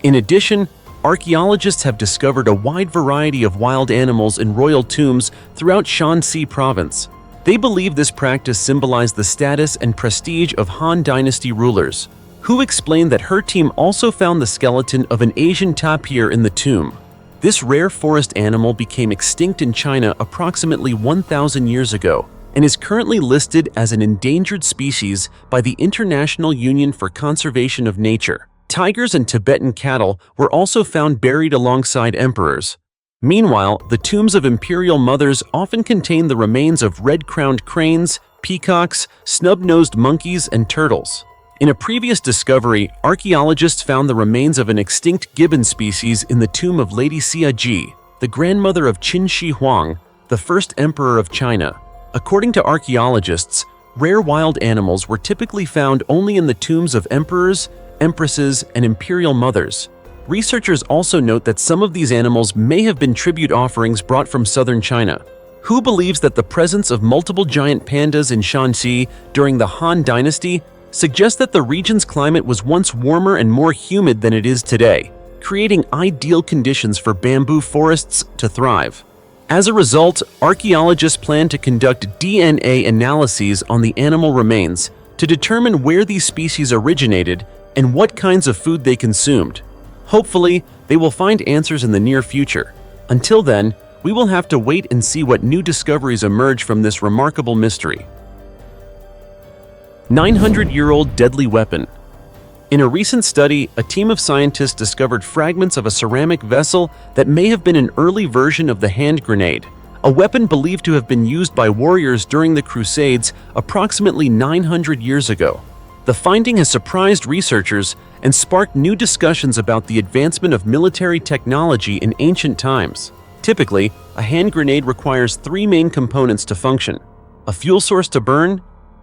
[SPEAKER 1] In addition, archaeologists have discovered a wide variety of wild animals in royal tombs throughout Shanxi province. They believe this practice symbolized the status and prestige of Han Dynasty rulers. Hu explained that her team also found the skeleton of an Asian tapir in the tomb. This rare forest animal became extinct in China approximately 1,000 years ago and is currently listed as an endangered species by the International Union for Conservation of Nature. Tigers and Tibetan cattle were also found buried alongside emperors. Meanwhile, the tombs of imperial mothers often contain the remains of red-crowned cranes, peacocks, snub-nosed monkeys, and turtles. In a previous discovery, archaeologists found the remains of an extinct gibbon species in the tomb of Lady Xia Ji, the grandmother of Qin Shi Huang, the first emperor of China. According to archaeologists, rare wild animals were typically found only in the tombs of emperors, empresses, and imperial mothers. Researchers also note that some of these animals may have been tribute offerings brought from southern China. Hu believes that the presence of multiple giant pandas in Shanxi during the Han Dynasty suggests that the region's climate was once warmer and more humid than it is today, creating ideal conditions for bamboo forests to thrive. As a result, archaeologists plan to conduct DNA analyses on the animal remains to determine where these species originated and what kinds of food they consumed. Hopefully, they will find answers in the near future. Until then, we will have to wait and see what new discoveries emerge from this remarkable mystery. 900-year-old deadly weapon. In a recent study, a team of scientists discovered fragments of a ceramic vessel that may have been an early version of the hand grenade, a weapon believed to have been used by warriors during the Crusades approximately 900 years ago. The finding has surprised researchers and sparked new discussions about the advancement of military technology in ancient times. Typically, a hand grenade requires three main components to function: a fuel source to burn,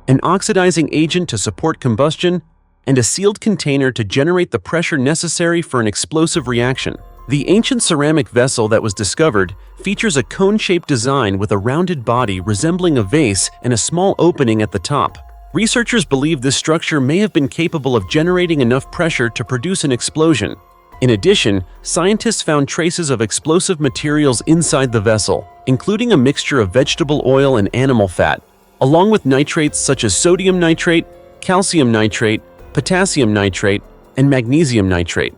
[SPEAKER 1] an oxidizing agent to support combustion, and a sealed container to generate the pressure necessary for an explosive reaction. The ancient ceramic vessel that was discovered features a cone-shaped design with a rounded body resembling a vase and a small opening at the top. Researchers believe this structure may have been capable of generating enough pressure to produce an explosion. In addition, scientists found traces of explosive materials inside the vessel, including a mixture of vegetable oil and animal fat, along with nitrates such as sodium nitrate, calcium nitrate, potassium nitrate, and magnesium nitrate.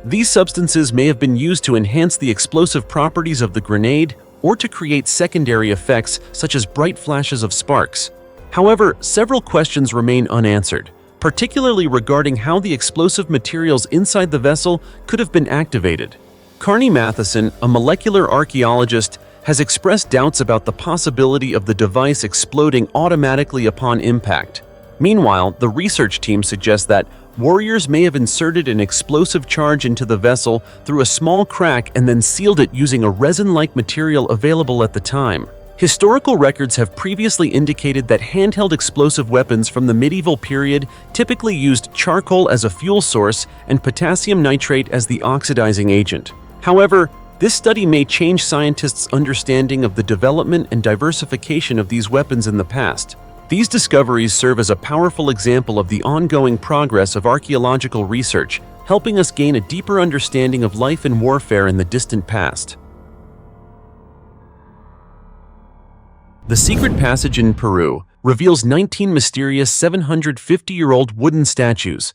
[SPEAKER 1] These substances may have been used to enhance the explosive properties of the grenade or to create secondary effects such as bright flashes of sparks. However, several questions remain unanswered, particularly regarding how the explosive materials inside the vessel could have been activated. Carney Matheson, a molecular archaeologist, has expressed doubts about the possibility of the device exploding automatically upon impact. Meanwhile, the research team suggests that warriors may have inserted an explosive charge into the vessel through a small crack and then sealed it using a resin-like material available at the time. Historical records have previously indicated that handheld explosive weapons from the medieval period typically used charcoal as a fuel source and potassium nitrate as the oxidizing agent. However, this study may change scientists' understanding of the development and diversification of these weapons in the past. These discoveries serve as a powerful example of the ongoing progress of archaeological research, helping us gain a deeper understanding of life and warfare in the distant past. The secret passage in Peru reveals 19 mysterious 750-year-old wooden statues.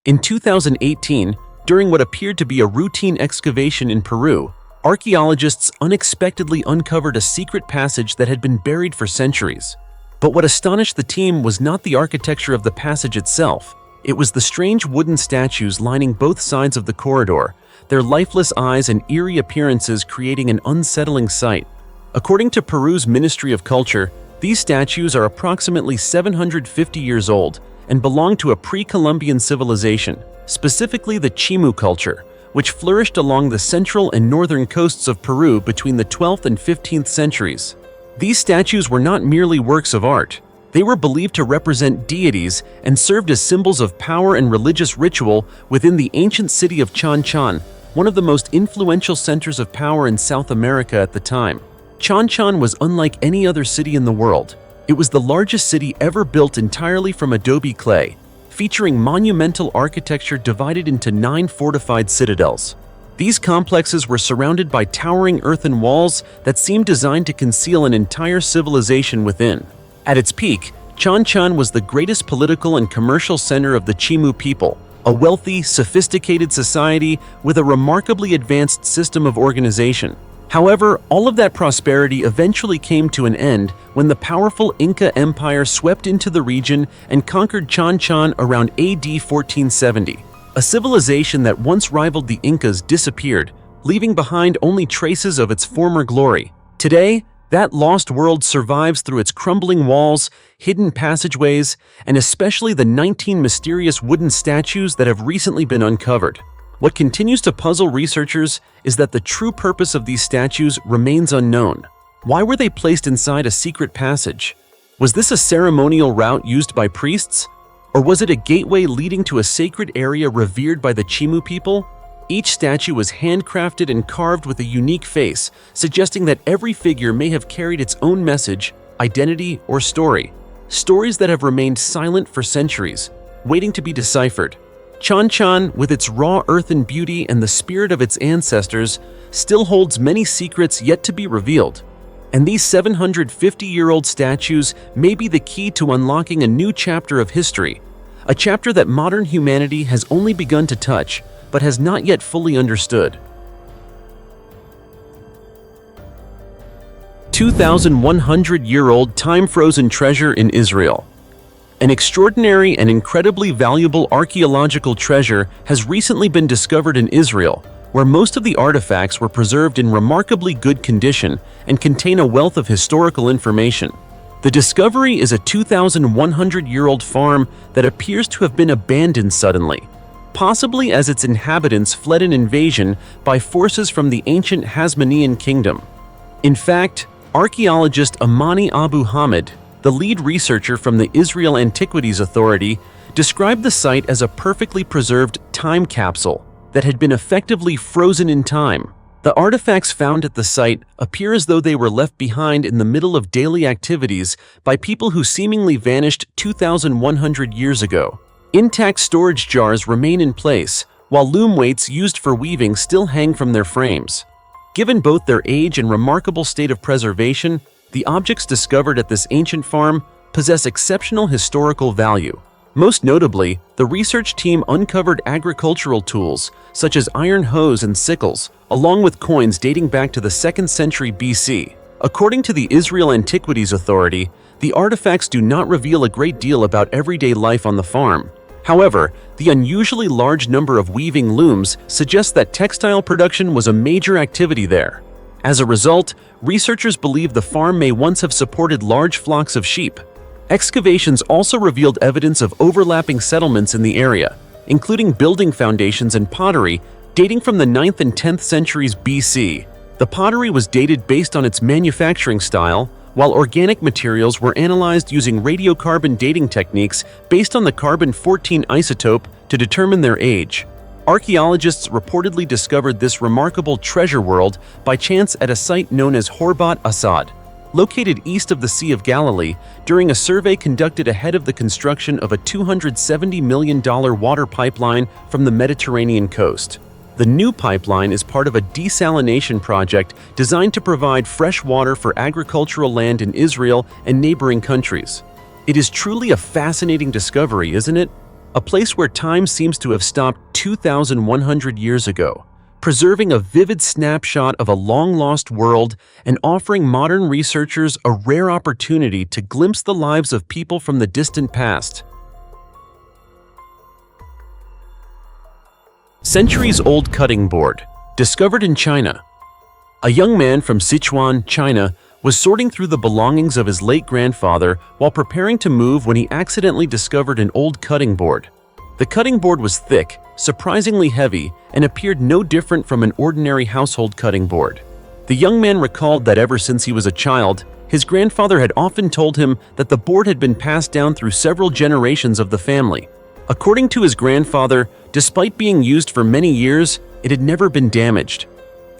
[SPEAKER 1] In 2018, during what appeared to be a routine excavation in Peru, archaeologists unexpectedly uncovered a secret passage that had been buried for centuries. But what astonished the team was not the architecture of the passage itself. It was the strange wooden statues lining both sides of the corridor, their lifeless eyes and eerie appearances creating an unsettling sight. According to Peru's Ministry of Culture, these statues are approximately 750 years old and belonged to a pre-Columbian civilization, specifically the Chimu culture, which flourished along the central and northern coasts of Peru between the 12th and 15th centuries. These statues were not merely works of art. They were believed to represent deities and served as symbols of power and religious ritual within the ancient city of Chan, one of the most influential centers of power in South America at the time. Chan was unlike any other city in the world. It was the largest city ever built entirely from adobe clay, featuring monumental architecture divided into 9 fortified citadels. These complexes were surrounded by towering earthen walls that seemed designed to conceal an entire civilization within. At its peak, Chan was the greatest political and commercial center of the Chimu people, a wealthy, sophisticated society with a remarkably advanced system of organization. However, all of that prosperity eventually came to an end when the powerful Inca Empire swept into the region and conquered Chan around AD 1470. A civilization that once rivaled the Incas disappeared, leaving behind only traces of its former glory. Today, that lost world survives through its crumbling walls, hidden passageways, and especially the 19 mysterious wooden statues that have recently been uncovered. What continues to puzzle researchers is that the true purpose of these statues remains unknown. Why were they placed inside a secret passage? Was this a ceremonial route used by priests? Or was it a gateway leading to a sacred area revered by the Chimu people? Each statue was handcrafted and carved with a unique face, suggesting that every figure may have carried its own message, identity, or story. Stories that have remained silent for centuries, waiting to be deciphered. Chan, with its raw earthen beauty and the spirit of its ancestors, still holds many secrets yet to be revealed. And these 750-year-old statues may be the key to unlocking a new chapter of history, a chapter that modern humanity has only begun to touch, but has not yet fully understood. 2,100-year-old time-frozen treasure in Israel. An extraordinary and incredibly valuable archaeological treasure has recently been discovered in Israel, where most of the artifacts were preserved in remarkably good condition and contain a wealth of historical information. The discovery is a 2,100-year-old farm that appears to have been abandoned suddenly, possibly as its inhabitants fled an invasion by forces from the ancient Hasmonean kingdom. In fact, archaeologist Amani Abu Hamid, the lead researcher from the Israel Antiquities Authority, described the site as a perfectly preserved time capsule that had been effectively frozen in time. The artifacts found at the site appear as though they were left behind in the middle of daily activities by people who seemingly vanished 2,100 years ago. Intact storage jars remain in place, while loom weights used for weaving still hang from their frames. Given both their age and remarkable state of preservation, the objects discovered at this ancient farm possess exceptional historical value. Most notably, the research team uncovered agricultural tools such as iron hoes and sickles, along with coins dating back to the 2nd century BC. According to the Israel Antiquities Authority, the artifacts do not reveal a great deal about everyday life on the farm. However, the unusually large number of weaving looms suggests that textile production was a major activity there. As a result, researchers believe the farm may once have supported large flocks of sheep. Excavations also revealed evidence of overlapping settlements in the area, including building foundations and pottery dating from the 9th and 10th centuries BC. The pottery was dated based on its manufacturing style, while organic materials were analyzed using radiocarbon dating techniques based on the carbon-14 isotope to determine their age. Archaeologists reportedly discovered this remarkable treasure world by chance at a site known as Horbat Assad, located east of the Sea of Galilee, during a survey conducted ahead of the construction of a $270 million water pipeline from the Mediterranean coast. The new pipeline is part of a desalination project designed to provide fresh water for agricultural land in Israel and neighboring countries. It is truly a fascinating discovery, isn't it? A place where time seems to have stopped 2,100 years ago, preserving a vivid snapshot of a long-lost world and offering modern researchers a rare opportunity to glimpse the lives of people from the distant past. Centuries-old cutting board, discovered in China. A young man from Sichuan, China, was sorting through the belongings of his late grandfather while preparing to move when he accidentally discovered an old cutting board. The cutting board was thick, surprisingly heavy, and appeared no different from an ordinary household cutting board. The young man recalled that ever since he was a child, his grandfather had often told him that the board had been passed down through several generations of the family. According to his grandfather, despite being used for many years, it had never been damaged.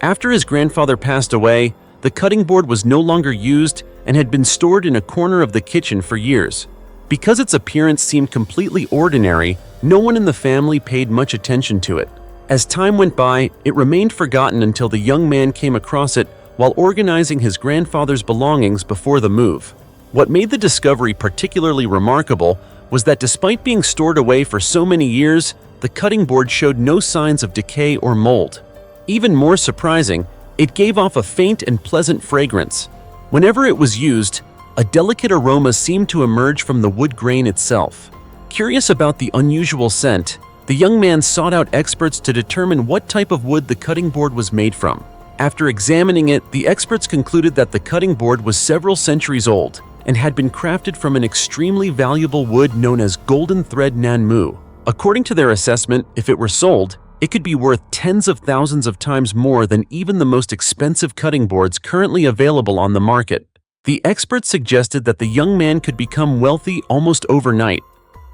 [SPEAKER 1] After his grandfather passed away, the cutting board was no longer used and had been stored in a corner of the kitchen for years. Because its appearance seemed completely ordinary, no one in the family paid much attention to it. As time went by, it remained forgotten until the young man came across it while organizing his grandfather's belongings before the move. What made the discovery particularly remarkable was that despite being stored away for so many years, the cutting board showed no signs of decay or mold. Even more surprising, it gave off a faint and pleasant fragrance. Whenever it was used, a delicate aroma seemed to emerge from the wood grain itself. Curious about the unusual scent, the young man sought out experts to determine what type of wood the cutting board was made from. After examining it, the experts concluded that the cutting board was several centuries old and had been crafted from an extremely valuable wood known as golden thread nanmu. According to their assessment, if it were sold, it could be worth tens of thousands of times more than even the most expensive cutting boards currently available on the market. The experts suggested that the young man could become wealthy almost overnight.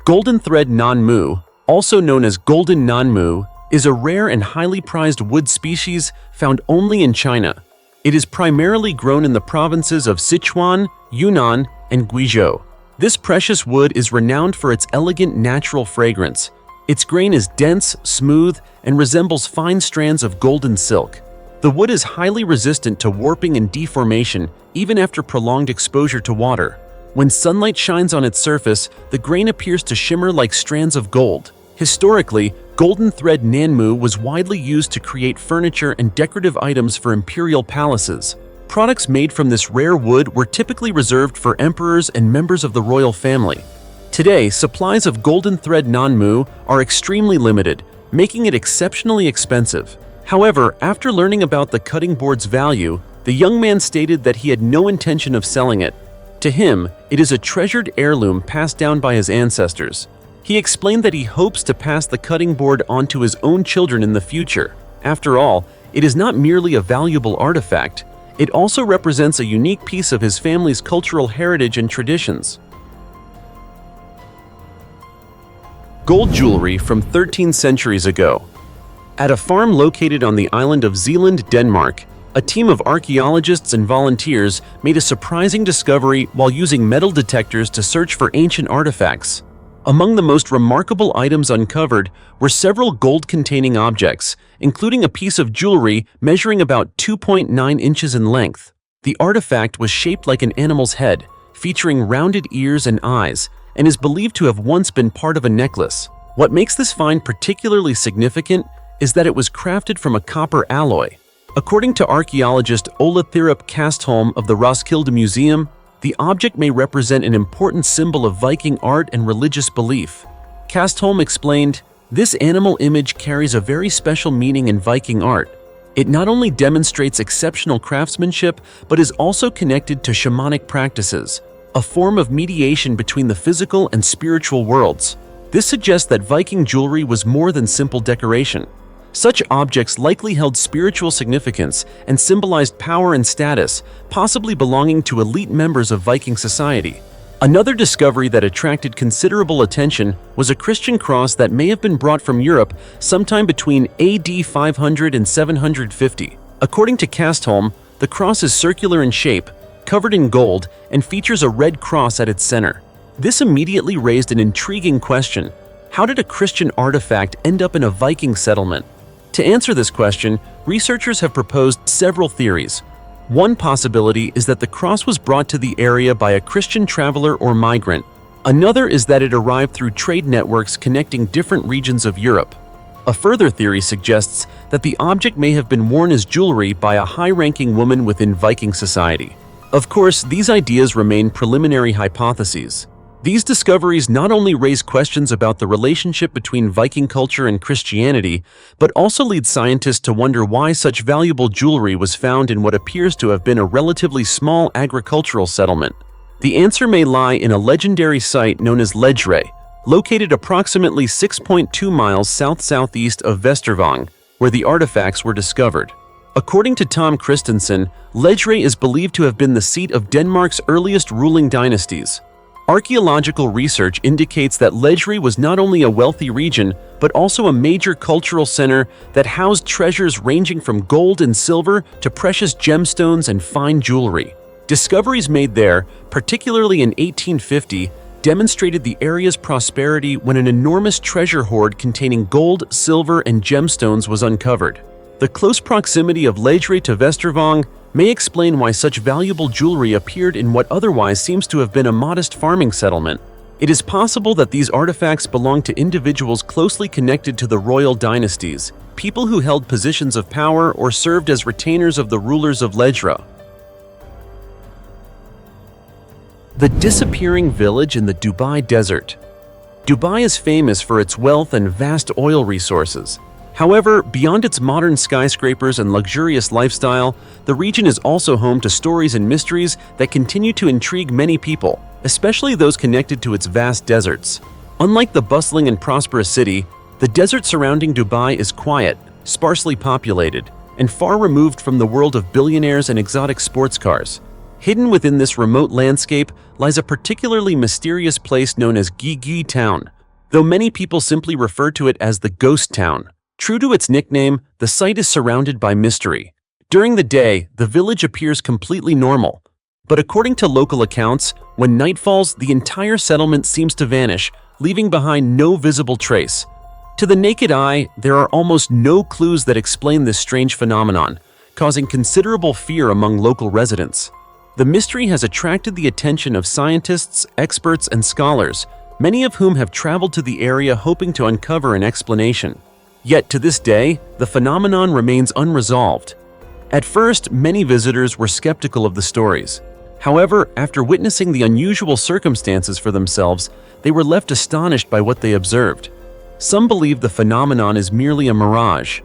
[SPEAKER 1] Golden thread nanmu, also known as golden nanmu, is a rare and highly prized wood species found only in China. It is primarily grown in the provinces of Sichuan, Yunnan, and Guizhou. This precious wood is renowned for its elegant natural fragrance. Its grain is dense, smooth, and resembles fine strands of golden silk. The wood is highly resistant to warping and deformation, even after prolonged exposure to water. When sunlight shines on its surface, the grain appears to shimmer like strands of gold. Historically, golden thread nanmu was widely used to create furniture and decorative items for imperial palaces. Products made from this rare wood were typically reserved for emperors and members of the royal family. Today, supplies of golden thread nanmu are extremely limited, making it exceptionally expensive. However, after learning about the cutting board's value, the young man stated that he had no intention of selling it. To him, it is a treasured heirloom passed down by his ancestors. He explained that he hopes to pass the cutting board on to his own children in the future. After all, it is not merely a valuable artifact, it also represents a unique piece of his family's cultural heritage and traditions. Gold jewelry from 13 centuries ago. At a farm located on the island of Zealand, Denmark, a team of archaeologists and volunteers made a surprising discovery while using metal detectors to search for ancient artifacts. Among the most remarkable items uncovered were several gold-containing objects, including a piece of jewelry measuring about 2.9 inches in length. The artifact was shaped like an animal's head, featuring rounded ears and eyes, and is believed to have once been part of a necklace. What makes this find particularly significant is that it was crafted from a copper alloy. According to archaeologist Ola Thirup Kastholm of the Roskilde Museum, the object may represent an important symbol of Viking art and religious belief. Kastholm explained, "This animal image carries a very special meaning in Viking art. It not only demonstrates exceptional craftsmanship, but is also connected to shamanic practices, a form of mediation between the physical and spiritual worlds. This suggests that Viking jewelry was more than simple decoration. Such objects likely held spiritual significance and symbolized power and status, possibly belonging to elite members of Viking society." Another discovery that attracted considerable attention was a Christian cross that may have been brought from Europe sometime between AD 500 and 750. According to Kastholm, the cross is circular in shape, covered in gold, and features a red cross at its center. This immediately raised an intriguing question. How did a Christian artifact end up in a Viking settlement? To answer this question, researchers have proposed several theories. One possibility is that the cross was brought to the area by a Christian traveler or migrant. Another is that it arrived through trade networks connecting different regions of Europe. A further theory suggests that the object may have been worn as jewelry by a high-ranking woman within Viking society. Of course, these ideas remain preliminary hypotheses. These discoveries not only raise questions about the relationship between Viking culture and Christianity, but also lead scientists to wonder why such valuable jewelry was found in what appears to have been a relatively small agricultural settlement. The answer may lie in a legendary site known as Ledre, located approximately 6.2 miles south-southeast of Vestervang, where the artifacts were discovered. According to Tom Christensen, Ledre is believed to have been the seat of Denmark's earliest ruling dynasties. Archaeological research indicates that Ledre was not only a wealthy region, but also a major cultural center that housed treasures ranging from gold and silver to precious gemstones and fine jewelry. Discoveries made there, particularly in 1850, demonstrated the area's prosperity when an enormous treasure hoard containing gold, silver, and gemstones was uncovered. The close proximity of Ledre to Vestervang may explain why such valuable jewelry appeared in what otherwise seems to have been a modest farming settlement. It is possible that these artifacts belong to individuals closely connected to the royal dynasties, people who held positions of power or served as retainers of the rulers of Ledre. The disappearing village in the Dubai Desert. Dubai is famous for its wealth and vast oil resources. However, beyond its modern skyscrapers and luxurious lifestyle, the region is also home to stories and mysteries that continue to intrigue many people, especially those connected to its vast deserts. Unlike the bustling and prosperous city, the desert surrounding Dubai is quiet, sparsely populated, and far removed from the world of billionaires and exotic sports cars. Hidden within this remote landscape lies a particularly mysterious place known as Gigi Town, though many people simply refer to it as the Ghost Town. True to its nickname, the site is surrounded by mystery. During the day, the village appears completely normal. But according to local accounts, when night falls, the entire settlement seems to vanish, leaving behind no visible trace. To the naked eye, there are almost no clues that explain this strange phenomenon, causing considerable fear among local residents. The mystery has attracted the attention of scientists, experts, and scholars, many of whom have traveled to the area hoping to uncover an explanation. Yet to this day, the phenomenon remains unresolved. At first, many visitors were skeptical of the stories. However, after witnessing the unusual circumstances for themselves, they were left astonished by what they observed. Some believe the phenomenon is merely a mirage.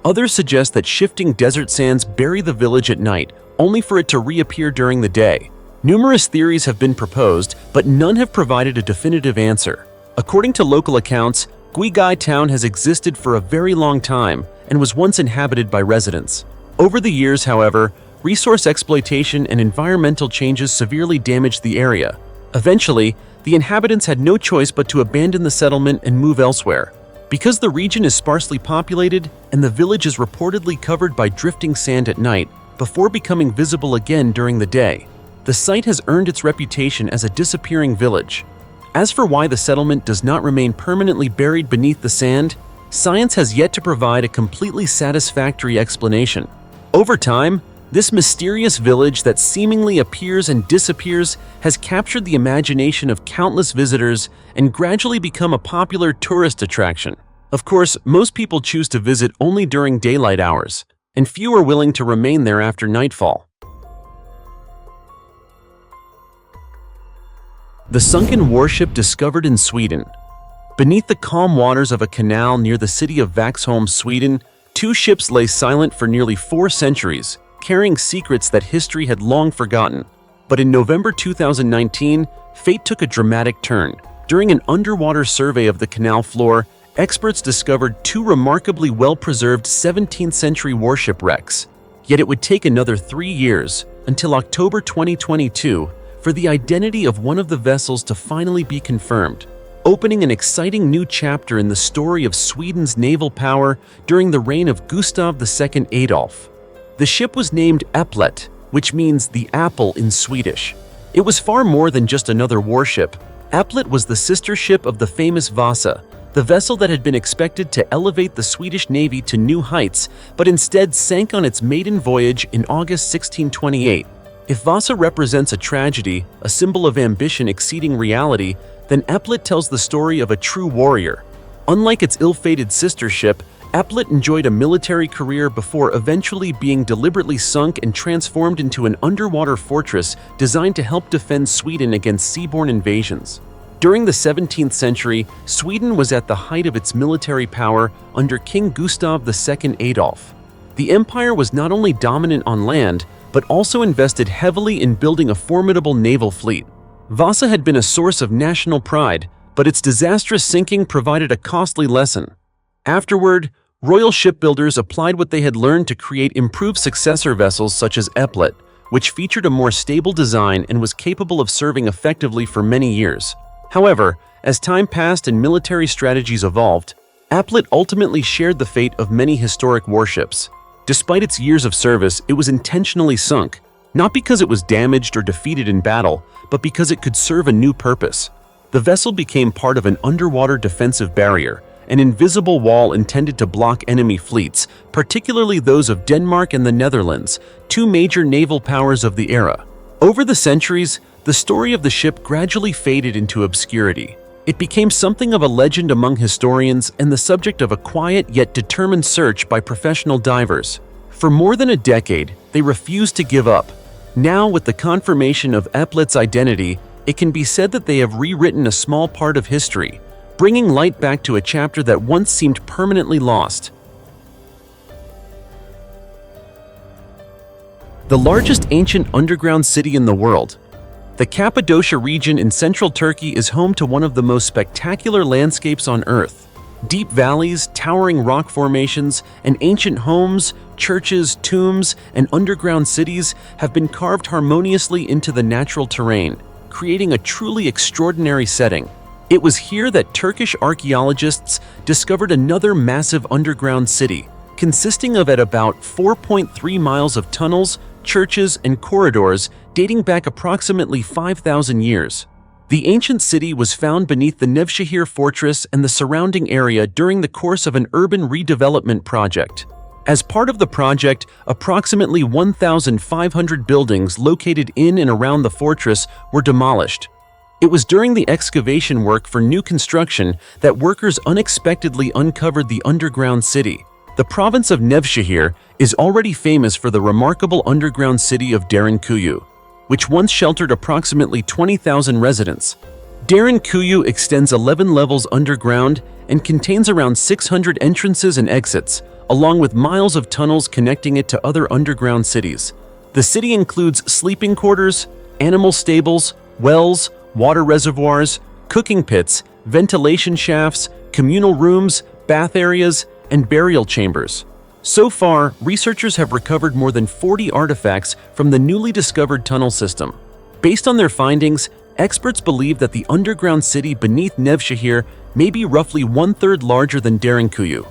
[SPEAKER 1] Others suggest that shifting desert sands bury the village at night, only for it to reappear during the day. Numerous theories have been proposed, but none have provided a definitive answer. According to local accounts, Gigi Town has existed for a very long time and was once inhabited by residents. Over the years, however, resource exploitation and environmental changes severely damaged the area. Eventually, the inhabitants had no choice but to abandon the settlement and move elsewhere. Because the region is sparsely populated and the village is reportedly covered by drifting sand at night before becoming visible again during the day, the site has earned its reputation as a disappearing village. As for why the settlement does not remain permanently buried beneath the sand, science has yet to provide a completely satisfactory explanation. Over time, this mysterious village that seemingly appears and disappears has captured the imagination of countless visitors and gradually become a popular tourist attraction. Of course, most people choose to visit only during daylight hours, and few are willing to remain there after nightfall. The sunken warship discovered in Sweden. Beneath the calm waters of a canal near the city of Vaxholm, Sweden, two ships lay silent for nearly 4 centuries, carrying secrets that history had long forgotten. But in November 2019, fate took a dramatic turn. During an underwater survey of the canal floor, experts discovered 2 remarkably well-preserved 17th-century warship wrecks. Yet it would take another 3 years, until October 2022, for the identity of one of the vessels to finally be confirmed, opening an exciting new chapter in the story of Sweden's naval power during the reign of Gustav II Adolf. The ship was named Äpplet, which means the apple in Swedish. It was far more than just another warship. Äpplet was the sister ship of the famous Vasa, the vessel that had been expected to elevate the Swedish Navy to new heights, but instead sank on its maiden voyage in August 1628. If Vasa represents a tragedy, a symbol of ambition exceeding reality, then Äpplet tells the story of a true warrior. Unlike its ill-fated sister ship, Äpplet enjoyed a military career before eventually being deliberately sunk and transformed into an underwater fortress designed to help defend Sweden against seaborne invasions. During the 17th century, Sweden was at the height of its military power under King Gustav II Adolf. The empire was not only dominant on land, but also invested heavily in building a formidable naval fleet. Vasa had been a source of national pride, but its disastrous sinking provided a costly lesson. Afterward, royal shipbuilders applied what they had learned to create improved successor vessels such as Eplet, which featured a more stable design and was capable of serving effectively for many years. However, as time passed and military strategies evolved, Eplet ultimately shared the fate of many historic warships. Despite its years of service, it was intentionally sunk, not because it was damaged or defeated in battle, but because it could serve a new purpose. The vessel became part of an underwater defensive barrier, an invisible wall intended to block enemy fleets, particularly those of Denmark and the Netherlands, two major naval powers of the era. Over the centuries, the story of the ship gradually faded into obscurity. It became something of a legend among historians and the subject of a quiet yet determined search by professional divers. For more than a decade, they refused to give up. Now, with the confirmation of Eplet's identity, it can be said that they have rewritten a small part of history, bringing light back to a chapter that once seemed permanently lost. The largest ancient underground city in the world. The Cappadocia region in central Turkey is home to one of the most spectacular landscapes on Earth. Deep valleys, towering rock formations, and ancient homes, churches, tombs, and underground cities have been carved harmoniously into the natural terrain, creating a truly extraordinary setting. It was here that Turkish archaeologists discovered another massive underground city, consisting of at about 4.3 miles of tunnels, churches, and corridors dating back approximately 5,000 years. The ancient city was found beneath the Nevşehir fortress and the surrounding area during the course of an urban redevelopment project. As part of the project, approximately 1,500 buildings located in and around the fortress were demolished. It was during the excavation work for new construction that workers unexpectedly uncovered the underground city. The province of Nevşehir is already famous for the remarkable underground city of Derinkuyu, which once sheltered approximately 20,000 residents. Derinkuyu extends 11 levels underground and contains around 600 entrances and exits, along with miles of tunnels connecting it to other underground cities. The city includes sleeping quarters, animal stables, wells, water reservoirs, cooking pits, ventilation shafts, communal rooms, bath areas, and burial chambers. So far, researchers have recovered more than 40 artifacts from the newly discovered tunnel system. Based on their findings, experts believe that the underground city beneath Nevşehir may be roughly one-third larger than Derinkuyu.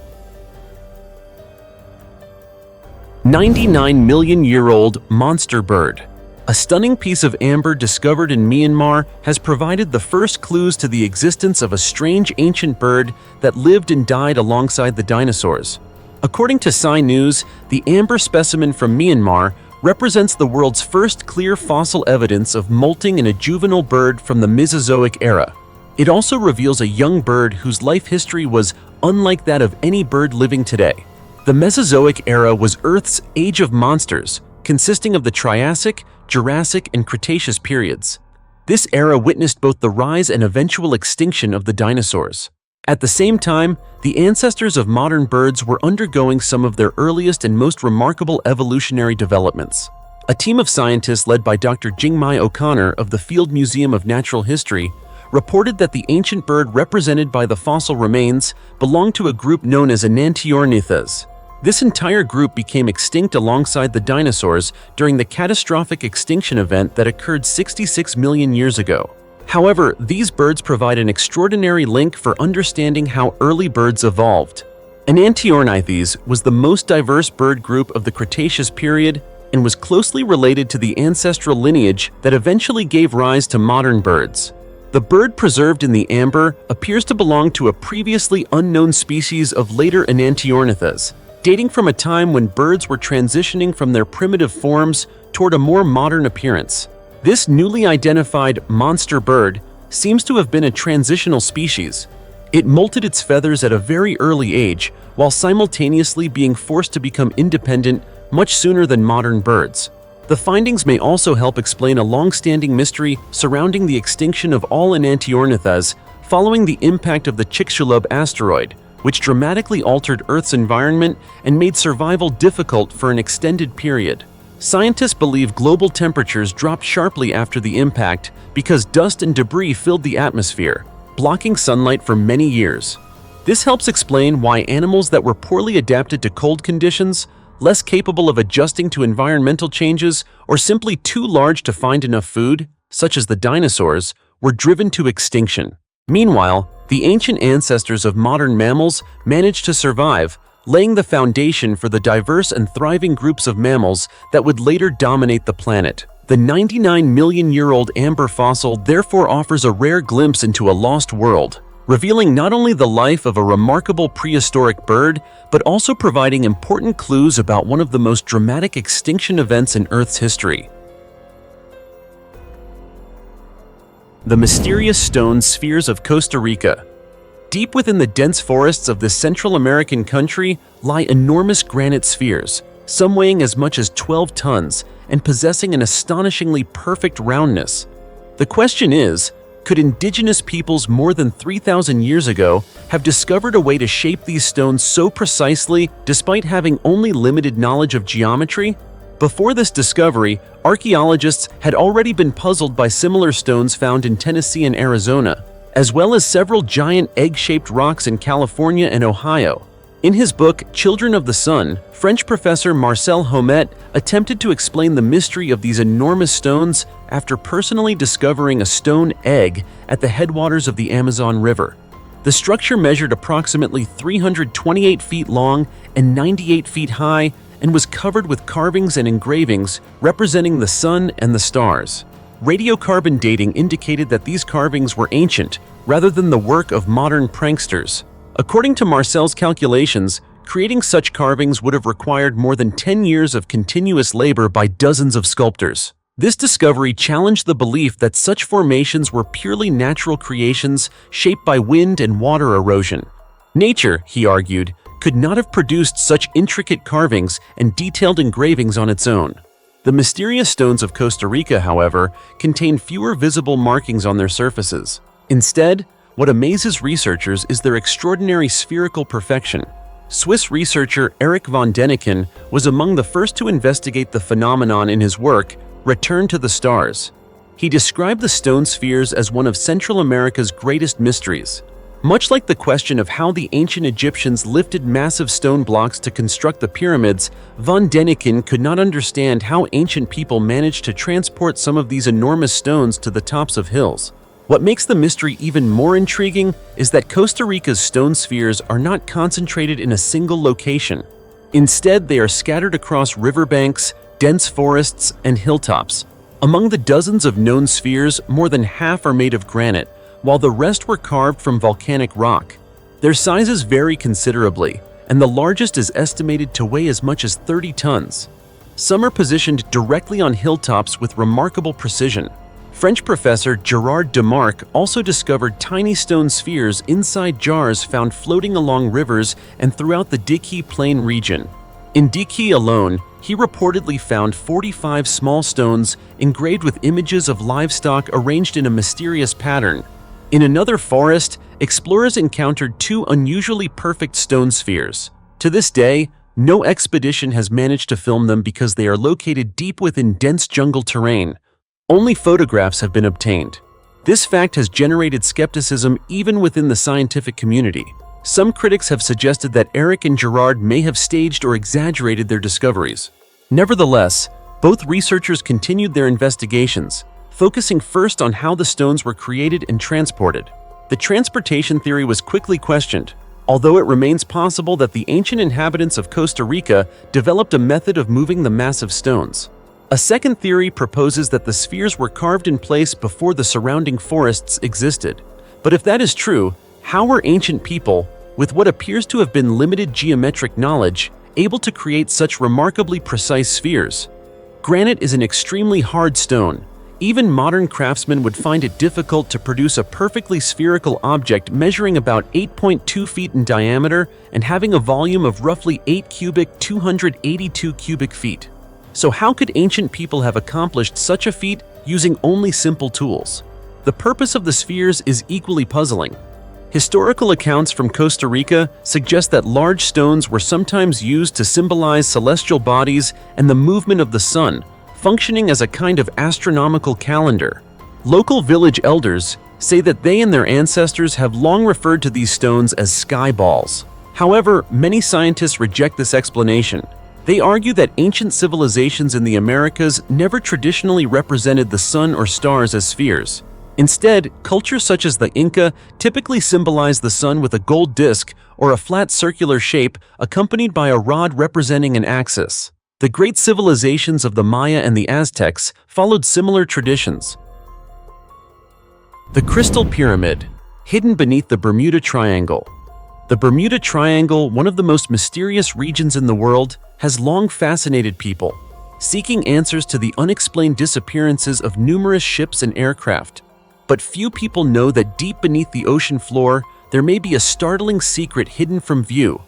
[SPEAKER 1] 99-million-year-old monster bird. A stunning piece of amber discovered in Myanmar has provided the first clues to the existence of a strange ancient bird that lived and died alongside the dinosaurs. According to Sci News, the amber specimen from Myanmar represents the world's first clear fossil evidence of molting in a juvenile bird from the Mesozoic era. It also reveals a young bird whose life history was unlike that of any bird living today. The Mesozoic era was Earth's age of monsters, consisting of the Triassic, Jurassic, and Cretaceous periods. This era witnessed both the rise and eventual extinction of the dinosaurs. At the same time, the ancestors of modern birds were undergoing some of their earliest and most remarkable evolutionary developments. A team of scientists led by Dr. Jingmai O'Connor of the Field Museum of Natural History reported that the ancient bird represented by the fossil remains belonged to a group known as Enantiorniths. This entire group became extinct alongside the dinosaurs during the catastrophic extinction event that occurred 66 million years ago. However, these birds provide an extraordinary link for understanding how early birds evolved. Enantiorniths was the most diverse bird group of the Cretaceous period and was closely related to the ancestral lineage that eventually gave rise to modern birds. The bird preserved in the amber appears to belong to a previously unknown species of later Enantiorniths, dating from a time when birds were transitioning from their primitive forms toward a more modern appearance. This newly identified monster bird seems to have been a transitional species. It molted its feathers at a very early age, while simultaneously being forced to become independent much sooner than modern birds. The findings may also help explain a long-standing mystery surrounding the extinction of all Enantiornithas following the impact of the Chicxulub asteroid, which dramatically altered Earth's environment and made survival difficult for an extended period. Scientists believe global temperatures dropped sharply after the impact because dust and debris filled the atmosphere, blocking sunlight for many years. This helps explain why animals that were poorly adapted to cold conditions, less capable of adjusting to environmental changes, or simply too large to find enough food, such as the dinosaurs, were driven to extinction. Meanwhile, the ancient ancestors of modern mammals managed to survive, laying the foundation for the diverse and thriving groups of mammals that would later dominate the planet. The 99-million-year-old amber fossil therefore offers a rare glimpse into a lost world, revealing not only the life of a remarkable prehistoric bird, but also providing important clues about one of the most dramatic extinction events in Earth's history. The mysterious stone spheres of Costa Rica. Deep within the dense forests of this Central American country lie enormous granite spheres, some weighing as much as 12 tons and possessing an astonishingly perfect roundness. The question is, could indigenous peoples more than 3,000 years ago have discovered a way to shape these stones so precisely despite having only limited knowledge of geometry? Before this discovery, archaeologists had already been puzzled by similar stones found in Tennessee and Arizona, as well as several giant egg-shaped rocks in California and Ohio. In his book, Children of the Sun, French professor Marcel Haumet attempted to explain the mystery of these enormous stones after personally discovering a stone egg at the headwaters of the Amazon River. The structure measured approximately 328 feet long and 98 feet high and was covered with carvings and engravings representing the sun and the stars. Radiocarbon dating indicated that these carvings were ancient rather than the work of modern pranksters. According to Marcel's calculations, creating such carvings would have required more than 10 years of continuous labor by dozens of sculptors. This discovery challenged the belief that such formations were purely natural creations shaped by wind and water erosion. Nature, he argued, could not have produced such intricate carvings and detailed engravings on its own. The mysterious stones of Costa Rica, however, contain fewer visible markings on their surfaces. Instead, what amazes researchers is their extraordinary spherical perfection. Swiss researcher Erich von Däniken was among the first to investigate the phenomenon in his work, Return to the Stars. He described the stone spheres as one of Central America's greatest mysteries. Much like the question of how the ancient Egyptians lifted massive stone blocks to construct the pyramids, von Däniken could not understand how ancient people managed to transport some of these enormous stones to the tops of hills. What makes the mystery even more intriguing is that Costa Rica's stone spheres are not concentrated in a single location. Instead, they are scattered across riverbanks, dense forests, and hilltops. Among the dozens of known spheres, more than half are made of granite, while the rest were carved from volcanic rock. Their sizes vary considerably, and the largest is estimated to weigh as much as 30 tons. Some are positioned directly on hilltops with remarkable precision. French professor Gerard Demarque also discovered tiny stone spheres inside jars found floating along rivers and throughout the Diki Plain region. In Diki alone, he reportedly found 45 small stones engraved with images of livestock arranged in a mysterious pattern. In another forest, explorers encountered two unusually perfect stone spheres. To this day, no expedition has managed to film them because they are located deep within dense jungle terrain. Only photographs have been obtained. This fact has generated skepticism even within the scientific community. Some critics have suggested that Eric and Gerard may have staged or exaggerated their discoveries. Nevertheless, both researchers continued their investigations, focusing first on how the stones were created and transported. The transportation theory was quickly questioned, although it remains possible that the ancient inhabitants of Costa Rica developed a method of moving the massive stones. A second theory proposes that the spheres were carved in place before the surrounding forests existed. But if that is true, how were ancient people, with what appears to have been limited geometric knowledge, able to create such remarkably precise spheres? Granite is an extremely hard stone. Even modern craftsmen would find it difficult to produce a perfectly spherical object measuring about 8.2 feet in diameter and having a volume of roughly 8 cubic 282 cubic feet. So how could ancient people have accomplished such a feat using only simple tools? The purpose of the spheres is equally puzzling. Historical accounts from Costa Rica suggest that large stones were sometimes used to symbolize celestial bodies and the movement of the sun, functioning as a kind of astronomical calendar. Local village elders say that they and their ancestors have long referred to these stones as sky balls. However, many scientists reject this explanation. They argue that ancient civilizations in the Americas never traditionally represented the sun or stars as spheres. Instead, cultures such as the Inca typically symbolize the sun with a gold disc or a flat circular shape accompanied by a rod representing an axis. The great civilizations of the Maya and the Aztecs followed similar traditions. The Crystal Pyramid, hidden beneath the Bermuda Triangle. The Bermuda Triangle, one of the most mysterious regions in the world, has long fascinated people, seeking answers to the unexplained disappearances of numerous ships and aircraft. But few people know that deep beneath the ocean floor, there may be a startling secret hidden from view: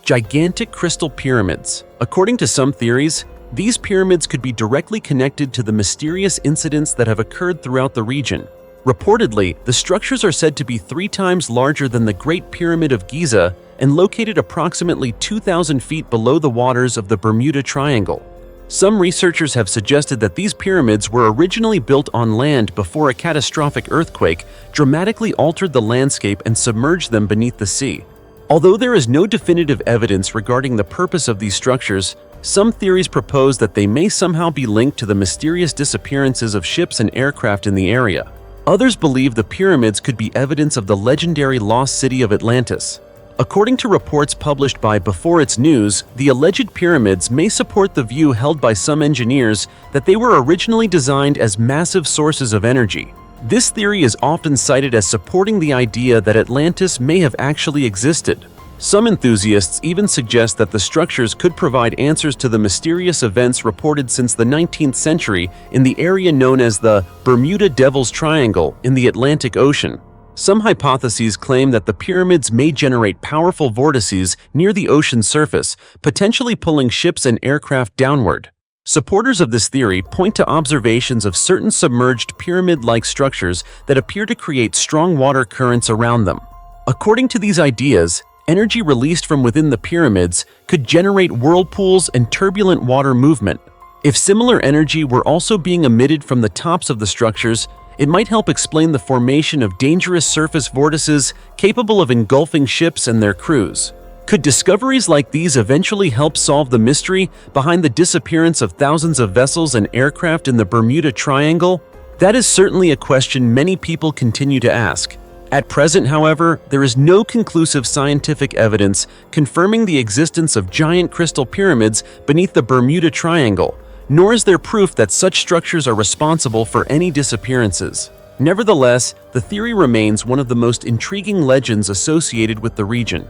[SPEAKER 1] gigantic crystal pyramids. According to some theories, these pyramids could be directly connected to the mysterious incidents that have occurred throughout the region. Reportedly, the structures are said to be 3 times larger than the Great Pyramid of Giza and located approximately 2,000 feet below the waters of the Bermuda Triangle. Some researchers have suggested that these pyramids were originally built on land before a catastrophic earthquake dramatically altered the landscape and submerged them beneath the sea. Although there is no definitive evidence regarding the purpose of these structures, some theories propose that they may somehow be linked to the mysterious disappearances of ships and aircraft in the area. Others believe the pyramids could be evidence of the legendary lost city of Atlantis. According to reports published by Before It's News, the alleged pyramids may support the view held by some engineers that they were originally designed as massive sources of energy. This theory is often cited as supporting the idea that Atlantis may have actually existed. Some enthusiasts even suggest that the structures could provide answers to the mysterious events reported since the 19th century in the area known as the Bermuda Devil's Triangle in the Atlantic Ocean. Some hypotheses claim that the pyramids may generate powerful vortices near the ocean's surface, potentially pulling ships and aircraft downward. Supporters of this theory point to observations of certain submerged pyramid-like structures that appear to create strong water currents around them. According to these ideas, energy released from within the pyramids could generate whirlpools and turbulent water movement. If similar energy were also being emitted from the tops of the structures, it might help explain the formation of dangerous surface vortices capable of engulfing ships and their crews. Could discoveries like these eventually help solve the mystery behind the disappearance of thousands of vessels and aircraft in the Bermuda Triangle? That is certainly a question many people continue to ask. At present, however, there is no conclusive scientific evidence confirming the existence of giant crystal pyramids beneath the Bermuda Triangle, nor is there proof that such structures are responsible for any disappearances. Nevertheless, the theory remains one of the most intriguing legends associated with the region.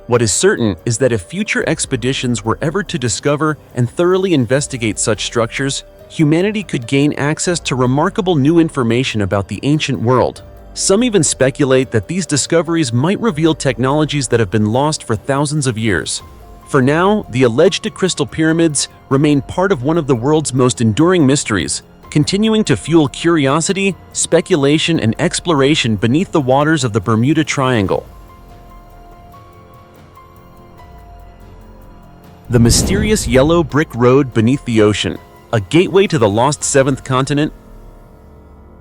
[SPEAKER 1] What is certain is that if future expeditions were ever to discover and thoroughly investigate such structures, humanity could gain access to remarkable new information about the ancient world. Some even speculate that these discoveries might reveal technologies that have been lost for thousands of years. For now, the alleged crystal pyramids remain part of one of the world's most enduring mysteries, continuing to fuel curiosity, speculation, and exploration beneath the waters of the Bermuda Triangle. The mysterious yellow brick road beneath the ocean, a gateway to the lost seventh continent.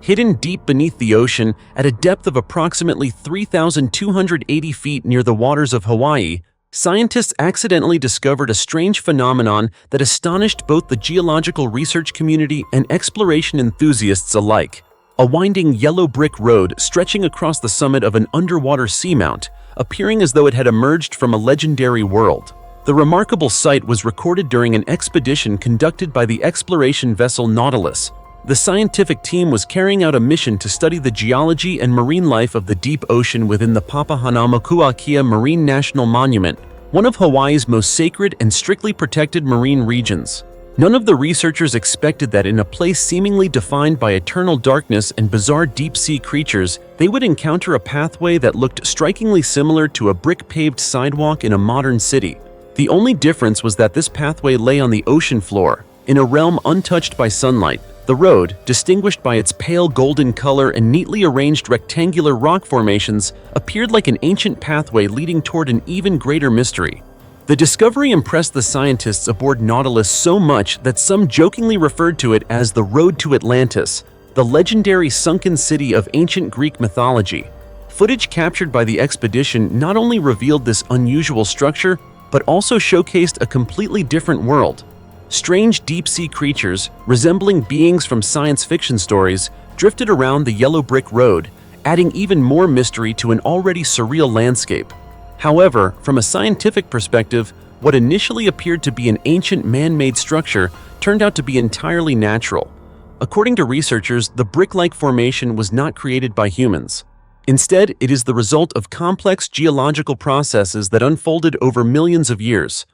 [SPEAKER 1] Hidden deep beneath the ocean at a depth of approximately 3,280 feet near the waters of Hawaii, scientists accidentally discovered a strange phenomenon that astonished both the geological research community and exploration enthusiasts alike. A winding yellow brick road stretching across the summit of an underwater seamount, appearing as though it had emerged from a legendary world. The remarkable sight was recorded during an expedition conducted by the exploration vessel Nautilus. The scientific team was carrying out a mission to study the geology and marine life of the deep ocean within the Papahanaumokuakea Marine National Monument, one of Hawaii's most sacred and strictly protected marine regions. None of the researchers expected that in a place seemingly defined by eternal darkness and bizarre deep-sea creatures, they would encounter a pathway that looked strikingly similar to a brick-paved sidewalk in a modern city. The only difference was that this pathway lay on the ocean floor, In a realm untouched by sunlight, the road, distinguished by its pale golden color and neatly arranged rectangular rock formations, appeared like an ancient pathway leading toward an even greater mystery. The discovery impressed the scientists aboard Nautilus so much that some jokingly referred to it as the Road to Atlantis, the legendary sunken city of ancient Greek mythology. Footage captured by the expedition not only revealed this unusual structure, but also showcased a completely different world. Strange deep-sea creatures, resembling beings from science fiction stories, drifted around the yellow brick road, adding even more mystery to an already surreal landscape. However, from a scientific perspective, what initially appeared to be an ancient man-made structure turned out to be entirely natural. According to researchers, the brick-like formation was not created by humans. Instead, it is the result of complex geological processes that unfolded over millions of years.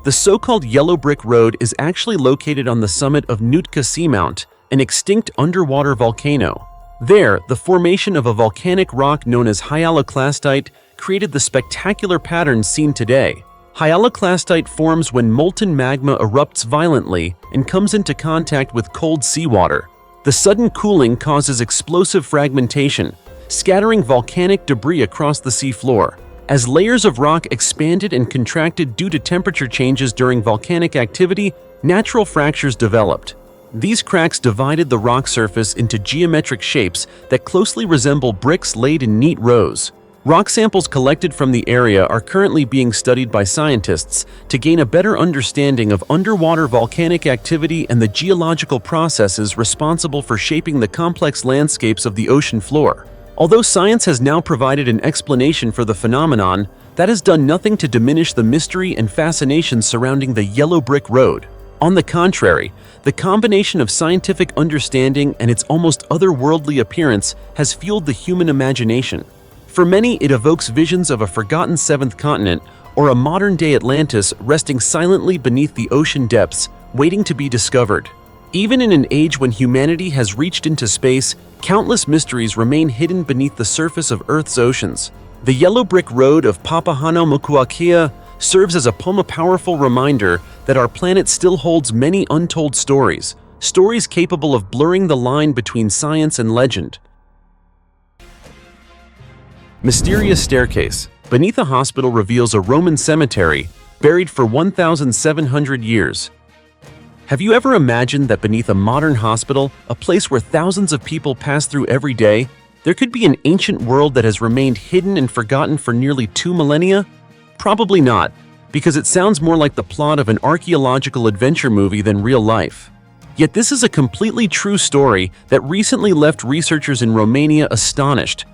[SPEAKER 1] The so-called Yellow Brick Road is actually located on the summit of Nootka Seamount, an extinct underwater volcano. There, the formation of a volcanic rock known as hyaloclastite created the spectacular pattern seen today. Hyaloclastite forms when molten magma erupts violently and comes into contact with cold seawater. The sudden cooling causes explosive fragmentation, scattering volcanic debris across the seafloor. As layers of rock expanded and contracted due to temperature changes during volcanic activity, natural fractures developed. These cracks divided the rock surface into geometric shapes that closely resemble bricks laid in neat rows. Rock samples collected from the area are currently being studied by scientists to gain a better understanding of underwater volcanic activity and the geological processes responsible for shaping the complex landscapes of the ocean floor. Although science has now provided an explanation for the phenomenon, that has done nothing to diminish the mystery and fascination surrounding the Yellow Brick Road. On the contrary, the combination of scientific understanding and its almost otherworldly appearance has fueled the human imagination. For many, it evokes visions of a forgotten seventh continent or a modern-day Atlantis resting silently beneath the ocean depths, waiting to be discovered. Even in an age when humanity has reached into space, countless mysteries remain hidden beneath the surface of Earth's oceans. The Yellow Brick Road of Papahānaumokuākea serves as a powerful reminder that our planet still holds many untold stories, stories capable of blurring the line between science and legend. Mysterious staircase beneath a hospital reveals a Roman cemetery buried for 1,700 years. Have you ever imagined that beneath a modern hospital, a place where thousands of people pass through every day, there could be an ancient world that has remained hidden and forgotten for nearly 2 millennia? Probably not, because it sounds more like the plot of an archaeological adventure movie than real life. Yet this is a completely true story that recently left researchers in Romania astonished.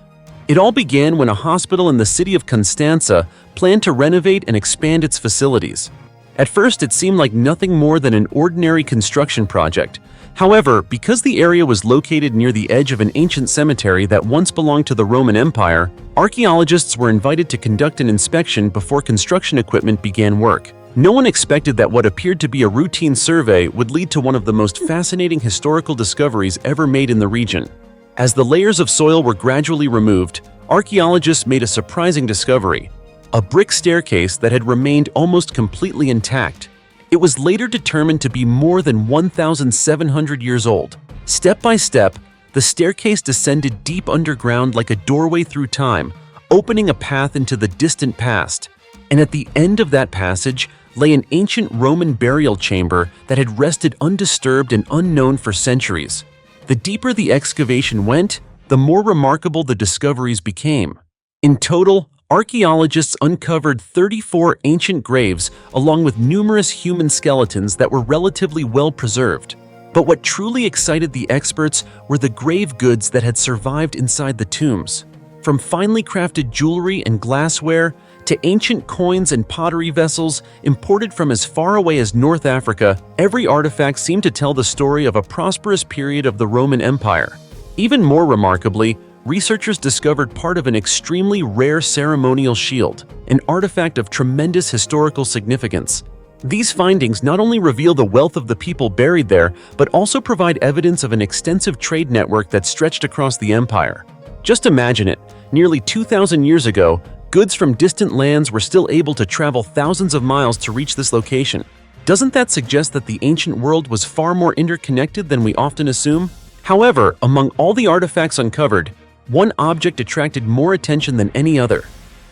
[SPEAKER 1] It all began when a hospital in the city of Constanța planned to renovate and expand its facilities. At first, it seemed like nothing more than an ordinary construction project. However, because the area was located near the edge of an ancient cemetery that once belonged to the Roman Empire, archaeologists were invited to conduct an inspection before construction equipment began work. No one expected that what appeared to be a routine survey would lead to one of the most fascinating historical discoveries ever made in the region. As the layers of soil were gradually removed, archaeologists made a surprising discovery: a brick staircase that had remained almost completely intact. It was later determined to be more than 1,700 years old. Step by step, the staircase descended deep underground like a doorway through time, opening a path into the distant past. And at the end of that passage lay an ancient Roman burial chamber that had rested undisturbed and unknown for centuries. The deeper the excavation went, the more remarkable the discoveries became. In total, archaeologists uncovered 34 ancient graves along with numerous human skeletons that were relatively well preserved. But what truly excited the experts were the grave goods that had survived inside the tombs. From finely crafted jewelry and glassware to ancient coins and pottery vessels imported from as far away as North Africa, every artifact seemed to tell the story of a prosperous period of the Roman Empire. Even more remarkably, researchers discovered part of an extremely rare ceremonial shield, an artifact of tremendous historical significance. These findings not only reveal the wealth of the people buried there, but also provide evidence of an extensive trade network that stretched across the empire. Just imagine it, nearly 2,000 years ago, goods from distant lands were still able to travel thousands of miles to reach this location. Doesn't that suggest that the ancient world was far more interconnected than we often assume? However, among all the artifacts uncovered, one object attracted more attention than any other.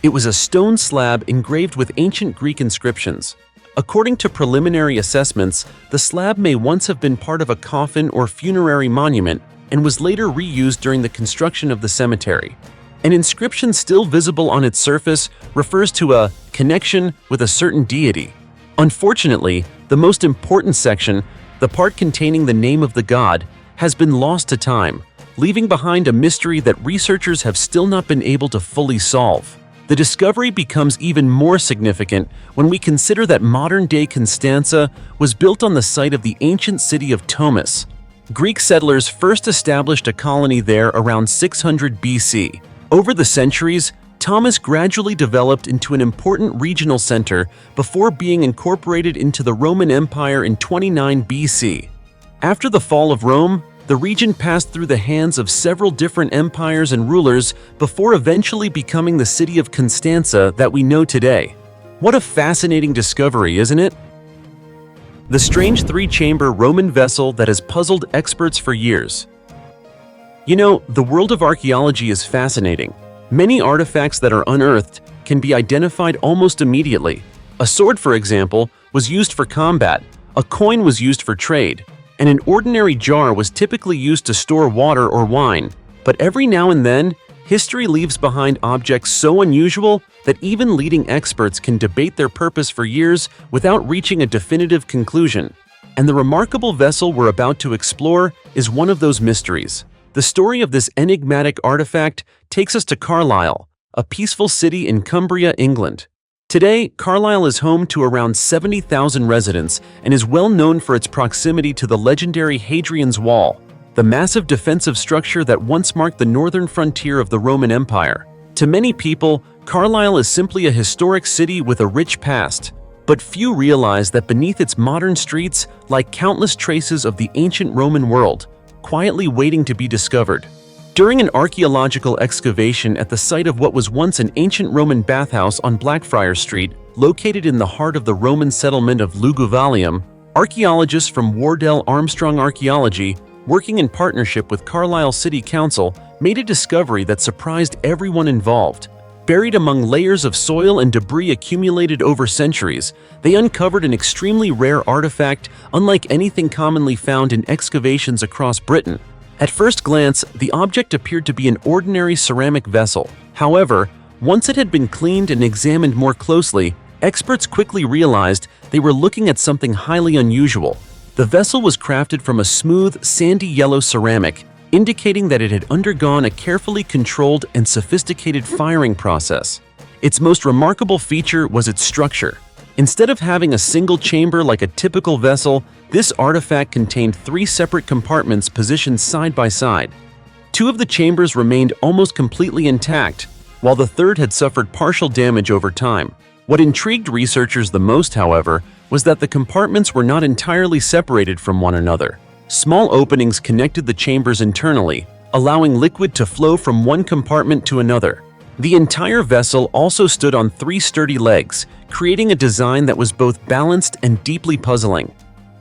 [SPEAKER 1] It was a stone slab engraved with ancient Greek inscriptions. According to preliminary assessments, the slab may once have been part of a coffin or funerary monument and was later reused during the construction of the cemetery. An inscription still visible on its surface refers to a connection with a certain deity. Unfortunately, the most important section, the part containing the name of the god, has been lost to time, leaving behind a mystery that researchers have still not been able to fully solve. The discovery becomes even more significant when we consider that modern-day Constanza was built on the site of the ancient city of Thomas. Greek settlers first established a colony there around 600 BC. Over the centuries, Thomas gradually developed into an important regional center before being incorporated into the Roman Empire in 29 BC. After the fall of Rome, the region passed through the hands of several different empires and rulers before eventually becoming the city of Constanza that we know today. What a fascinating discovery, isn't it? The strange three-chamber Roman vessel that has puzzled experts for years. You know, the world of archaeology is fascinating. Many artifacts that are unearthed can be identified almost immediately. A sword, for example, was used for combat, a coin was used for trade, and an ordinary jar was typically used to store water or wine. But every now and then, history leaves behind objects so unusual that even leading experts can debate their purpose for years without reaching a definitive conclusion. And the remarkable vessel we're about to explore is one of those mysteries. The story of this enigmatic artifact takes us to Carlisle, a peaceful city in Cumbria, England. Today, Carlisle is home to around 70,000 residents and is well known for its proximity to the legendary Hadrian's Wall, the massive defensive structure that once marked the northern frontier of the Roman Empire. To many people, Carlisle is simply a historic city with a rich past, but few realize that beneath its modern streets lie countless traces of the ancient Roman world, quietly waiting to be discovered. During an archaeological excavation at the site of what was once an ancient Roman bathhouse on Blackfriars Street, located in the heart of the Roman settlement of Luguvalium, archaeologists from Wardell Armstrong Archaeology, working in partnership with Carlisle City Council, made a discovery that surprised everyone involved. Buried among layers of soil and debris accumulated over centuries, they uncovered an extremely rare artifact unlike anything commonly found in excavations across Britain. At first glance, the object appeared to be an ordinary ceramic vessel. However, once it had been cleaned and examined more closely, experts quickly realized they were looking at something highly unusual. The vessel was crafted from a smooth, sandy yellow ceramic, indicating that it had undergone a carefully controlled and sophisticated firing process. Its most remarkable feature was its structure. Instead of having a single chamber like a typical vessel, this artifact contained 3 separate compartments positioned side by side. 2 of the chambers remained almost completely intact, while the third had suffered partial damage over time. What intrigued researchers the most, however, was that the compartments were not entirely separated from one another. Small openings connected the chambers internally, allowing liquid to flow from one compartment to another. The entire vessel also stood on 3 sturdy legs, creating a design that was both balanced and deeply puzzling.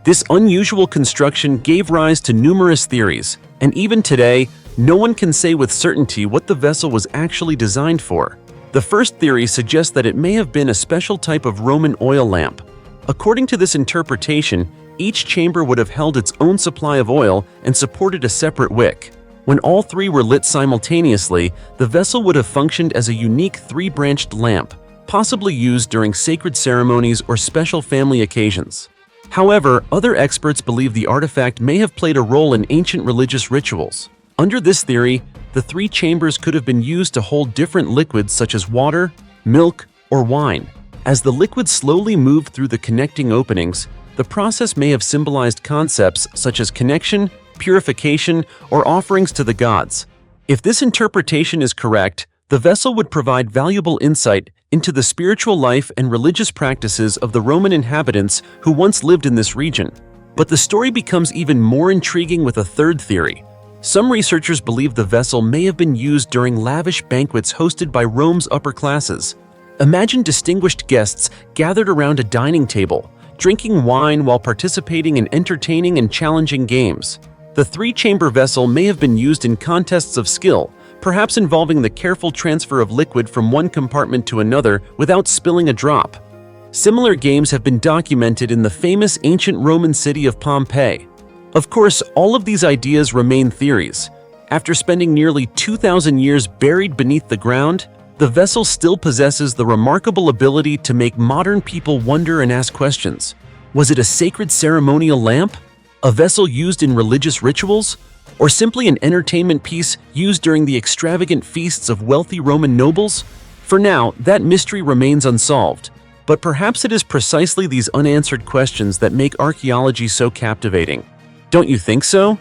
[SPEAKER 1] This unusual construction gave rise to numerous theories, and even today, no one can say with certainty what the vessel was actually designed for. The first theory suggests that it may have been a special type of Roman oil lamp. According to this interpretation, each chamber would have held its own supply of oil and supported a separate wick. When all 3 were lit simultaneously, the vessel would have functioned as a unique 3-branched lamp, possibly used during sacred ceremonies or special family occasions. However, other experts believe the artifact may have played a role in ancient religious rituals. Under this theory, the 3 chambers could have been used to hold different liquids such as water, milk, or wine. As the liquid slowly moved through the connecting openings, the process may have symbolized concepts such as connection, purification, or offerings to the gods. If this interpretation is correct, the vessel would provide valuable insight into the spiritual life and religious practices of the Roman inhabitants who once lived in this region. But the story becomes even more intriguing with a third theory. Some researchers believe the vessel may have been used during lavish banquets hosted by Rome's upper classes. Imagine distinguished guests gathered around a dining table, drinking wine while participating in entertaining and challenging games. The three-chamber vessel may have been used in contests of skill, perhaps involving the careful transfer of liquid from one compartment to another without spilling a drop. Similar games have been documented in the famous ancient Roman city of Pompeii. Of course, all of these ideas remain theories. After spending nearly 2,000 years buried beneath the ground, the vessel still possesses the remarkable ability to make modern people wonder and ask questions. Was it a sacred ceremonial lamp? A vessel used in religious rituals? Or simply an entertainment piece used during the extravagant feasts of wealthy Roman nobles? For now, that mystery remains unsolved. But perhaps it is precisely these unanswered questions that make archaeology so captivating. Don't you think so?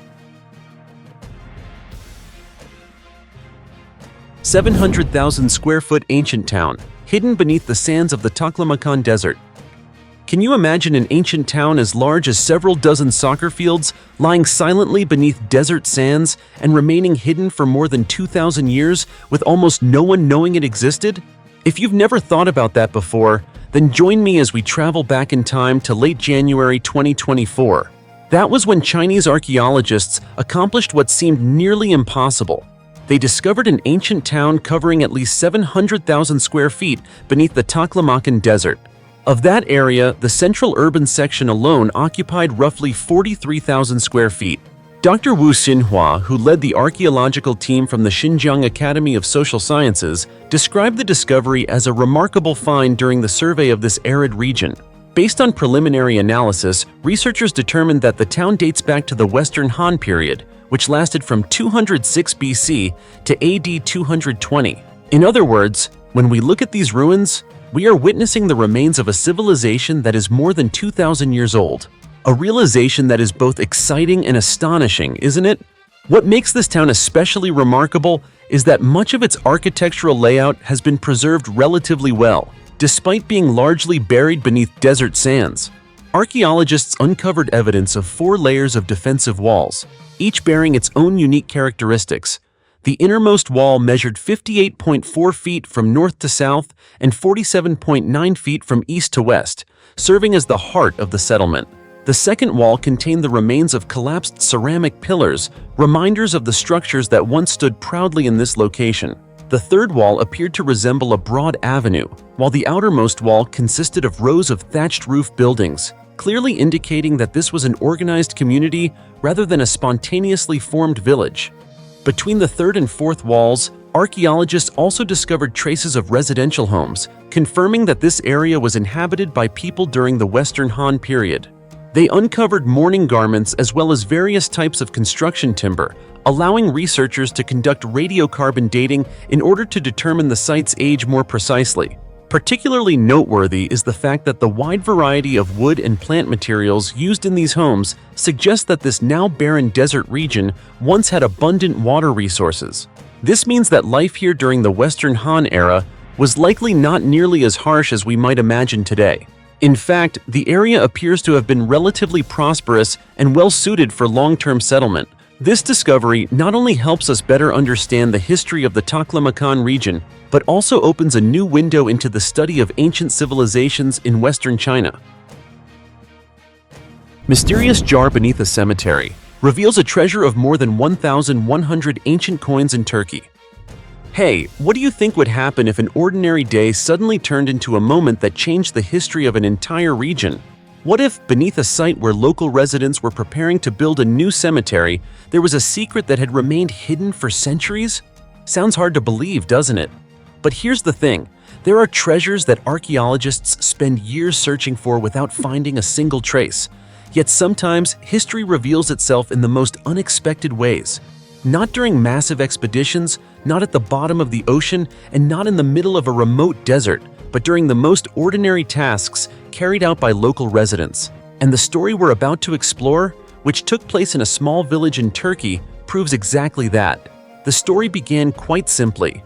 [SPEAKER 1] 700,000 square foot ancient town, hidden beneath the sands of the Taklamakan Desert. Can you imagine an ancient town as large as several dozen soccer fields, lying silently beneath desert sands and remaining hidden for more than 2,000 years with almost no one knowing it existed? If you've never thought about that before, then join me as we travel back in time to late January 2024. That was when Chinese archaeologists accomplished what seemed nearly impossible. They discovered an ancient town covering at least 700,000 square feet beneath the Taklamakan Desert. Of that area, the central urban section alone occupied roughly 43,000 square feet. Dr. Wu Xinhua, who led the archaeological team from the Xinjiang Academy of Social Sciences, described the discovery as a remarkable find during the survey of this arid region. Based on preliminary analysis, researchers determined that the town dates back to the Western Han period, which lasted from 206 BC to AD 220. In other words, when we look at these ruins, we are witnessing the remains of a civilization that is more than 2,000 years old. A realization that is both exciting and astonishing, isn't it? What makes this town especially remarkable is that much of its architectural layout has been preserved relatively well, despite being largely buried beneath desert sands. Archaeologists uncovered evidence of 4 layers of defensive walls, each bearing its own unique characteristics. The innermost wall measured 58.4 feet from north to south and 47.9 feet from east to west, serving as the heart of the settlement. The second wall contained the remains of collapsed ceramic pillars, reminders of the structures that once stood proudly in this location. The third wall appeared to resemble a broad avenue, while the outermost wall consisted of rows of thatched roof buildings, clearly indicating that this was an organized community rather than a spontaneously formed village. Between the third and fourth walls, archaeologists also discovered traces of residential homes, confirming that this area was inhabited by people during the Western Han period. They uncovered mourning garments as well as various types of construction timber, allowing researchers to conduct radiocarbon dating in order to determine the site's age more precisely. Particularly noteworthy is the fact that the wide variety of wood and plant materials used in these homes suggests that this now barren desert region once had abundant water resources. This means that life here during the Western Han era was likely not nearly as harsh as we might imagine today. In fact, the area appears to have been relatively prosperous and well-suited for long-term settlement. This discovery not only helps us better understand the history of the Taklamakan region, but also opens a new window into the study of ancient civilizations in Western China. Mysterious jar beneath a cemetery reveals a treasure of more than 1,100 ancient coins in Turkey. Hey, what do you think would happen if an ordinary day suddenly turned into a moment that changed the history of an entire region? What if, beneath a site where local residents were preparing to build a new cemetery, there was a secret that had remained hidden for centuries? Sounds hard to believe, doesn't it? But here's the thing. There are treasures that archaeologists spend years searching for without finding a single trace. Yet sometimes, history reveals itself in the most unexpected ways. Not during massive expeditions, not at the bottom of the ocean, and not in the middle of a remote desert, but during the most ordinary tasks carried out by local residents. And the story we're about to explore, which took place in a small village in Turkey, proves exactly that. The story began quite simply.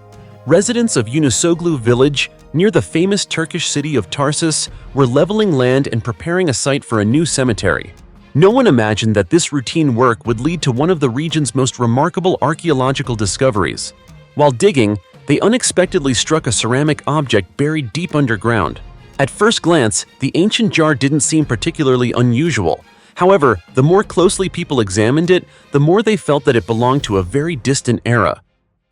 [SPEAKER 1] Residents of Yunusoglu village, near the famous Turkish city of Tarsus, were leveling land and preparing a site for a new cemetery. No one imagined that this routine work would lead to one of the region's most remarkable archaeological discoveries. While digging, they unexpectedly struck a ceramic object buried deep underground. At first glance, the ancient jar didn't seem particularly unusual. However, the more closely people examined it, the more they felt that it belonged to a very distant era.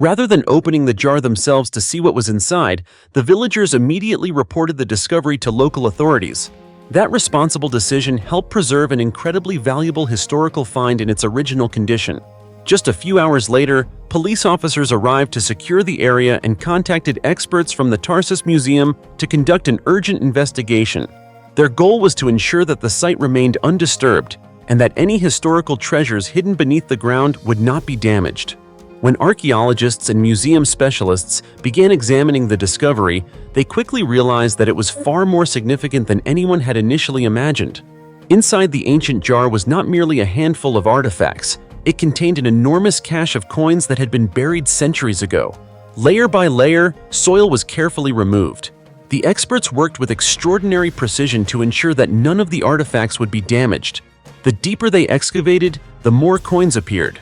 [SPEAKER 1] Rather than opening the jar themselves to see what was inside, the villagers immediately reported the discovery to local authorities. That responsible decision helped preserve an incredibly valuable historical find in its original condition. Just a few hours later, police officers arrived to secure the area and contacted experts from the Tarsus Museum to conduct an urgent investigation. Their goal was to ensure that the site remained undisturbed and that any historical treasures hidden beneath the ground would not be damaged. When archaeologists and museum specialists began examining the discovery, they quickly realized that it was far more significant than anyone had initially imagined. Inside the ancient jar was not merely a handful of artifacts. It contained an enormous cache of coins that had been buried centuries ago. Layer by layer, soil was carefully removed. The experts worked with extraordinary precision to ensure that none of the artifacts would be damaged. The deeper they excavated, the more coins appeared.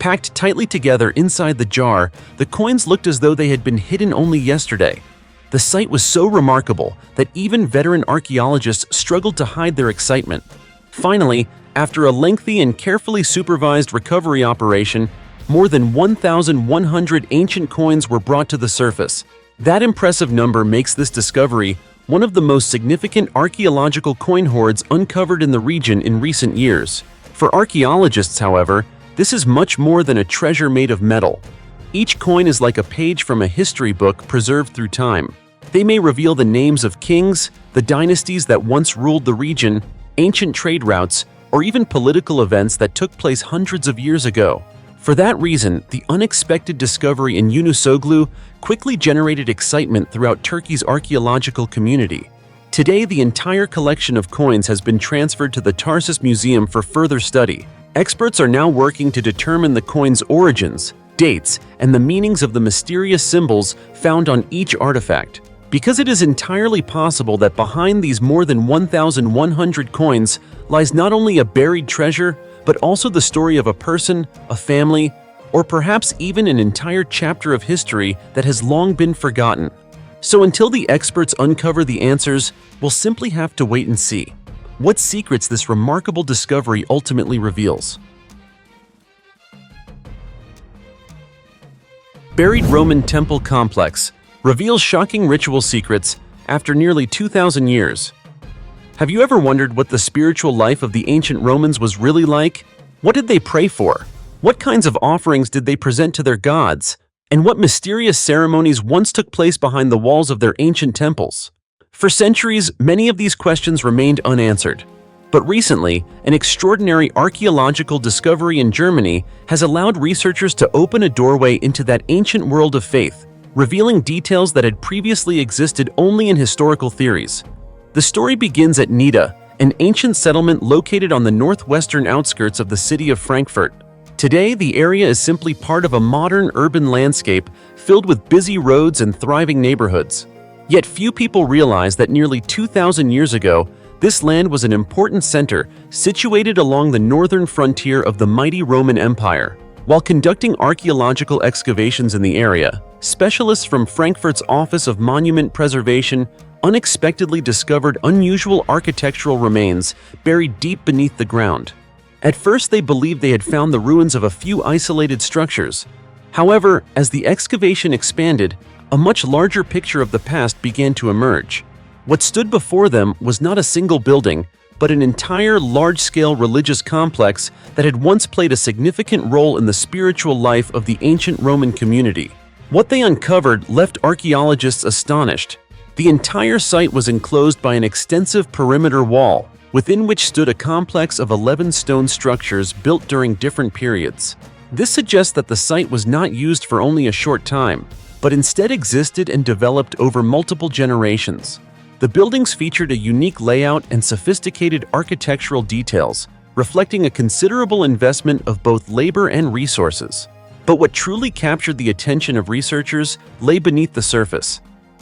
[SPEAKER 1] Packed tightly together inside the jar, the coins looked as though they had been hidden only yesterday. The sight was so remarkable that even veteran archaeologists struggled to hide their excitement. Finally, after a lengthy and carefully supervised recovery operation, more than 1,100 ancient coins were brought to the surface. That impressive number makes this discovery one of the most significant archaeological coin hoards uncovered in the region in recent years. For archaeologists, however, this is much more than a treasure made of metal. Each coin is like a page from a history book preserved through time. They may reveal the names of kings, the dynasties that once ruled the region, ancient trade routes, or even political events that took place hundreds of years ago. For that reason, the unexpected discovery in Yunusoglu quickly generated excitement throughout Turkey's archaeological community. Today, the entire collection of coins has been transferred to the Tarsus Museum for further study. Experts are now working to determine the coin's origins, dates, and the meanings of the mysterious symbols found on each artifact. Because it is entirely possible that behind these more than 1,100 coins lies not only a buried treasure, but also the story of a person, a family, or perhaps even an entire chapter of history that has long been forgotten. So until the experts uncover the answers, we'll simply have to wait and see what secrets this remarkable discovery ultimately reveals. Buried Roman Temple Complex reveals shocking ritual secrets after nearly 2,000 years. Have you ever wondered what the spiritual life of the ancient Romans was really like? What did they pray for? What kinds of offerings did they present to their gods? And what mysterious ceremonies once took place behind the walls of their ancient temples? For centuries, many of these questions remained unanswered. But recently, an extraordinary archaeological discovery in Germany has allowed researchers to open a doorway into that ancient world of faith, revealing details that had previously existed only in historical theories. The story begins at Nida, an ancient settlement located on the northwestern outskirts of the city of Frankfurt. Today, the area is simply part of a modern urban landscape filled with busy roads and thriving neighborhoods. Yet few people realize that nearly 2,000 years ago, this land was an important center situated along the northern frontier of the mighty Roman Empire. While conducting archaeological excavations in the area, specialists from Frankfurt's Office of Monument Preservation unexpectedly discovered unusual architectural remains buried deep beneath the ground. At first, they believed they had found the ruins of a few isolated structures. However, as the excavation expanded, a much larger picture of the past began to emerge. What stood before them was not a single building, but an entire large-scale religious complex that had once played a significant role in the spiritual life of the ancient Roman community. What they uncovered left archaeologists astonished. The entire site was enclosed by an extensive perimeter wall, within which stood a complex of 11 stone structures built during different periods. This suggests that the site was not used for only a short time, but instead existed and developed over multiple generations. The buildings featured a unique layout and sophisticated architectural details, reflecting a considerable investment of both labor and resources. But what truly captured the attention of researchers lay beneath the surface.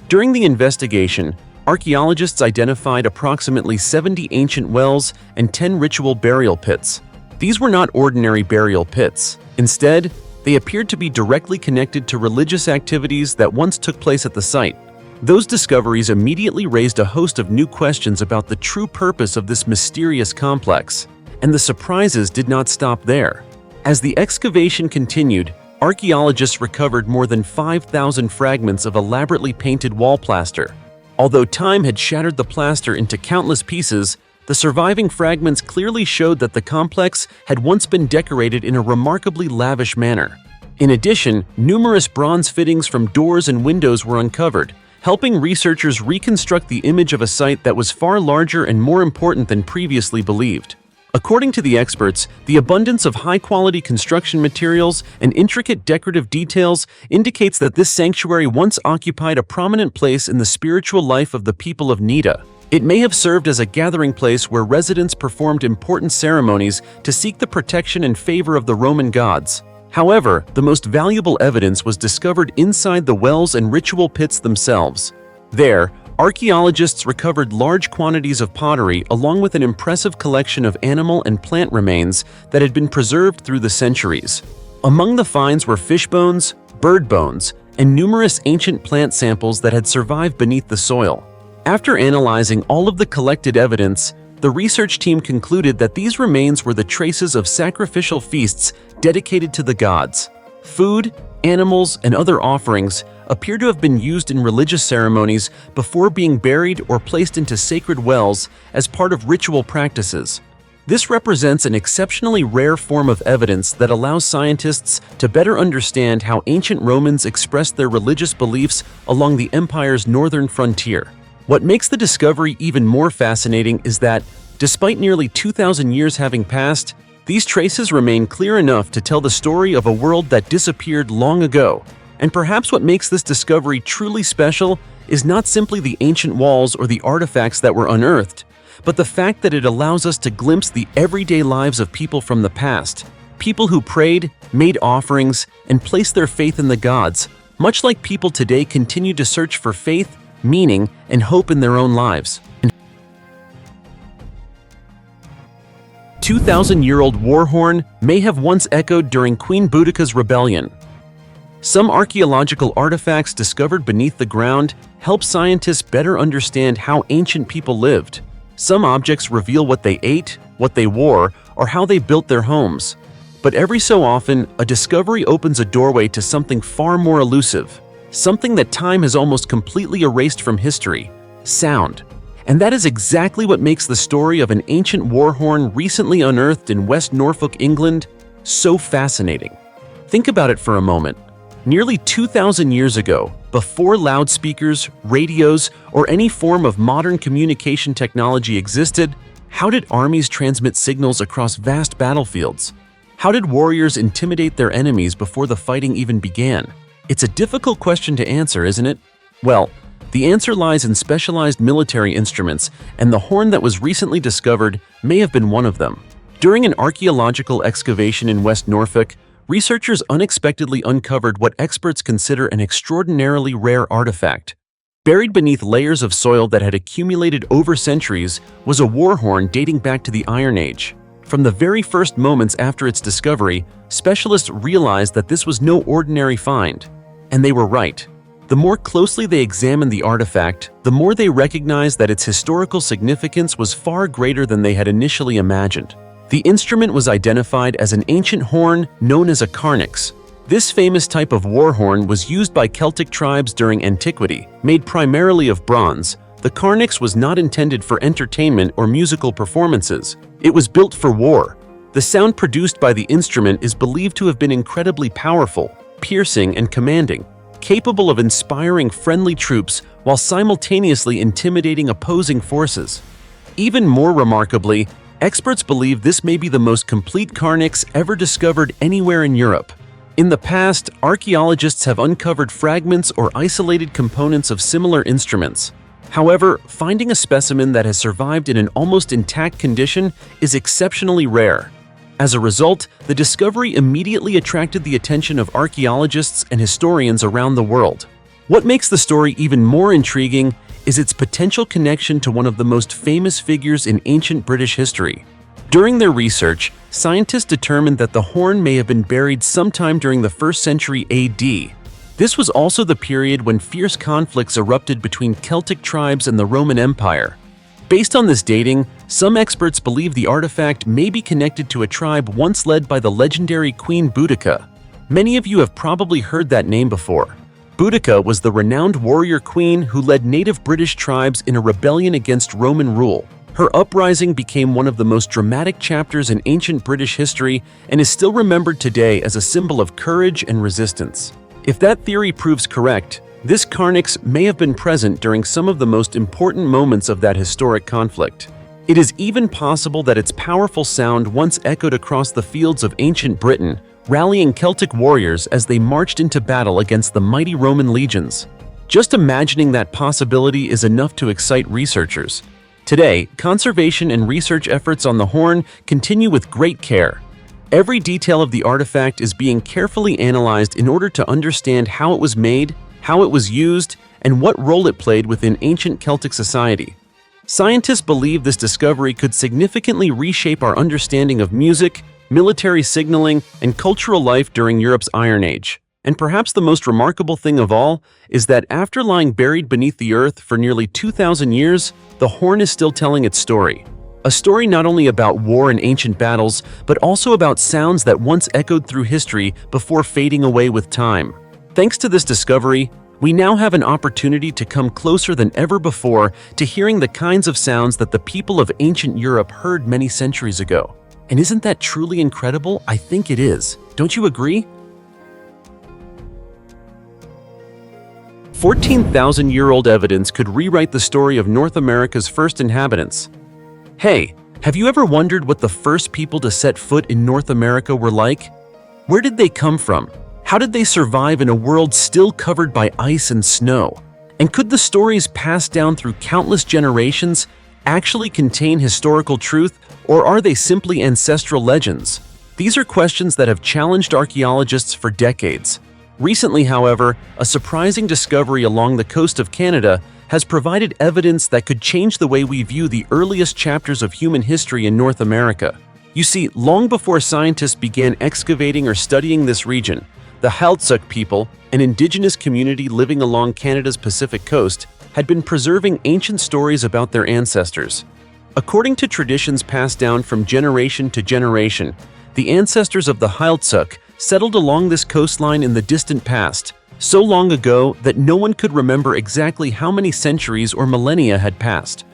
[SPEAKER 1] During the investigation, archaeologists identified approximately 70 ancient wells and 10 ritual burial pits. These were not ordinary burial pits. Instead, they appeared to be directly connected to religious activities that once took place at the site. Those discoveries immediately raised a host of new questions about the true purpose of this mysterious complex. And the surprises did not stop there. As the excavation continued, archaeologists recovered more than 5,000 fragments of elaborately painted wall plaster. Although time had shattered the plaster into countless pieces, the surviving fragments clearly showed that the complex had once been decorated in a remarkably lavish manner. In addition, numerous bronze fittings from doors and windows were uncovered, helping researchers reconstruct the image of a site that was far larger and more important than previously believed. According to the experts, the abundance of high-quality construction materials and intricate decorative details indicates that this sanctuary once occupied a prominent place in the spiritual life of the people of Nida. It may have served as a gathering place where residents performed important ceremonies to seek the protection and favor of the Roman gods. However, the most valuable evidence was discovered inside the wells and ritual pits themselves. There, archaeologists recovered large quantities of pottery along with an impressive collection of animal and plant remains that had been preserved through the centuries. Among the finds were fish bones, bird bones, and numerous ancient plant samples that had survived beneath the soil. After analyzing all of the collected evidence, the research team concluded that these remains were the traces of sacrificial feasts dedicated to the gods. Food, animals, and other offerings appear to have been used in religious ceremonies before being buried or placed into sacred wells as part of ritual practices. This represents an exceptionally rare form of evidence that allows scientists to better understand how ancient Romans expressed their religious beliefs along the empire's northern frontier. What makes the discovery even more fascinating is that, despite nearly 2,000 years having passed, these traces remain clear enough to tell the story of a world that disappeared long ago. And perhaps what makes this discovery truly special is not simply the ancient walls or the artifacts that were unearthed, but the fact that it allows us to glimpse the everyday lives of people from the past, people who prayed, made offerings, and placed their faith in the gods, much like people today continue to search for faith, meaning, and hope in their own lives. 2,000-year-old war horn may have once echoed during Queen Boudica's rebellion. Some archaeological artifacts discovered beneath the ground help scientists better understand how ancient people lived. Some objects reveal what they ate, what they wore, or how they built their homes. But every so often, a discovery opens a doorway to something far more elusive. Something that time has almost completely erased from history: sound. And that is exactly what makes the story of an ancient war horn recently unearthed in West Norfolk, England, so fascinating. Think about it for a moment. Nearly 2,000 years ago, before loudspeakers, radios, or any form of modern communication technology existed, how did armies transmit signals across vast battlefields? How did warriors intimidate their enemies before the fighting even began? It's a difficult question to answer, isn't it? Well, the answer lies in specialized military instruments, and the horn that was recently discovered may have been one of them. During an archaeological excavation in West Norfolk, researchers unexpectedly uncovered what experts consider an extraordinarily rare artifact. Buried beneath layers of soil that had accumulated over centuries was a war horn dating back to the Iron Age. From the very first moments after its discovery, specialists realized that this was no ordinary find. And they were right. The more closely they examined the artifact, the more they recognized that its historical significance was far greater than they had initially imagined. The instrument was identified as an ancient horn known as a carnyx. This famous type of war horn was used by Celtic tribes during antiquity. Made primarily of bronze, the carnyx was not intended for entertainment or musical performances. It was built for war. The sound produced by the instrument is believed to have been incredibly powerful, piercing, and commanding, capable of inspiring friendly troops while simultaneously intimidating opposing forces. Even more remarkably, experts believe this may be the most complete carnyx ever discovered anywhere in Europe. In the past, archaeologists have uncovered fragments or isolated components of similar instruments. However, finding a specimen that has survived in an almost intact condition is exceptionally rare. As a result, the discovery immediately attracted the attention of archaeologists and historians around the world. What makes the story even more intriguing is its potential connection to one of the most famous figures in ancient British history. During their research, scientists determined that the horn may have been buried sometime during the 1st century AD. This was also the period when fierce conflicts erupted between Celtic tribes and the Roman Empire. Based on this dating, some experts believe the artifact may be connected to a tribe once led by the legendary Queen Boudica. Many of you have probably heard that name before. Boudica was the renowned warrior queen who led native British tribes in a rebellion against Roman rule. Her uprising became one of the most dramatic chapters in ancient British history and is still remembered today as a symbol of courage and resistance. If that theory proves correct, this Carnix may have been present during some of the most important moments of that historic conflict. It is even possible that its powerful sound once echoed across the fields of ancient Britain, rallying Celtic warriors as they marched into battle against the mighty Roman legions. Just imagining that possibility is enough to excite researchers. Today, conservation and research efforts on the horn continue with great care. Every detail of the artifact is being carefully analyzed in order to understand how it was made, how it was used, and what role it played within ancient Celtic society. Scientists believe this discovery could significantly reshape our understanding of music, military signaling, and cultural life during Europe's Iron Age. And perhaps the most remarkable thing of all is that after lying buried beneath the earth for nearly 2,000 years, the horn is still telling its story. A story not only about war and ancient battles, but also about sounds that once echoed through history before fading away with time. Thanks to this discovery, we now have an opportunity to come closer than ever before to hearing the kinds of sounds that the people of ancient Europe heard many centuries ago. And isn't that truly incredible? I think it is. Don't you agree? 14,000-year-old evidence could rewrite the story of North America's first inhabitants. Hey, have you ever wondered what the first people to set foot in North America were like? Where did they come from? How did they survive in a world still covered by ice and snow? And could the stories passed down through countless generations actually contain historical truth, or are they simply ancestral legends? These are questions that have challenged archaeologists for decades. Recently, however, a surprising discovery along the coast of Canada has provided evidence that could change the way we view the earliest chapters of human history in North America. You see, long before scientists began excavating or studying this region, the Haltsuk people, an indigenous community living along Canada's Pacific coast, had been preserving ancient stories about their ancestors. According to traditions passed down from generation to generation, the ancestors of the Haltsuk settled along this coastline in the distant past, so long ago that no one could remember exactly how many centuries or millennia had passed.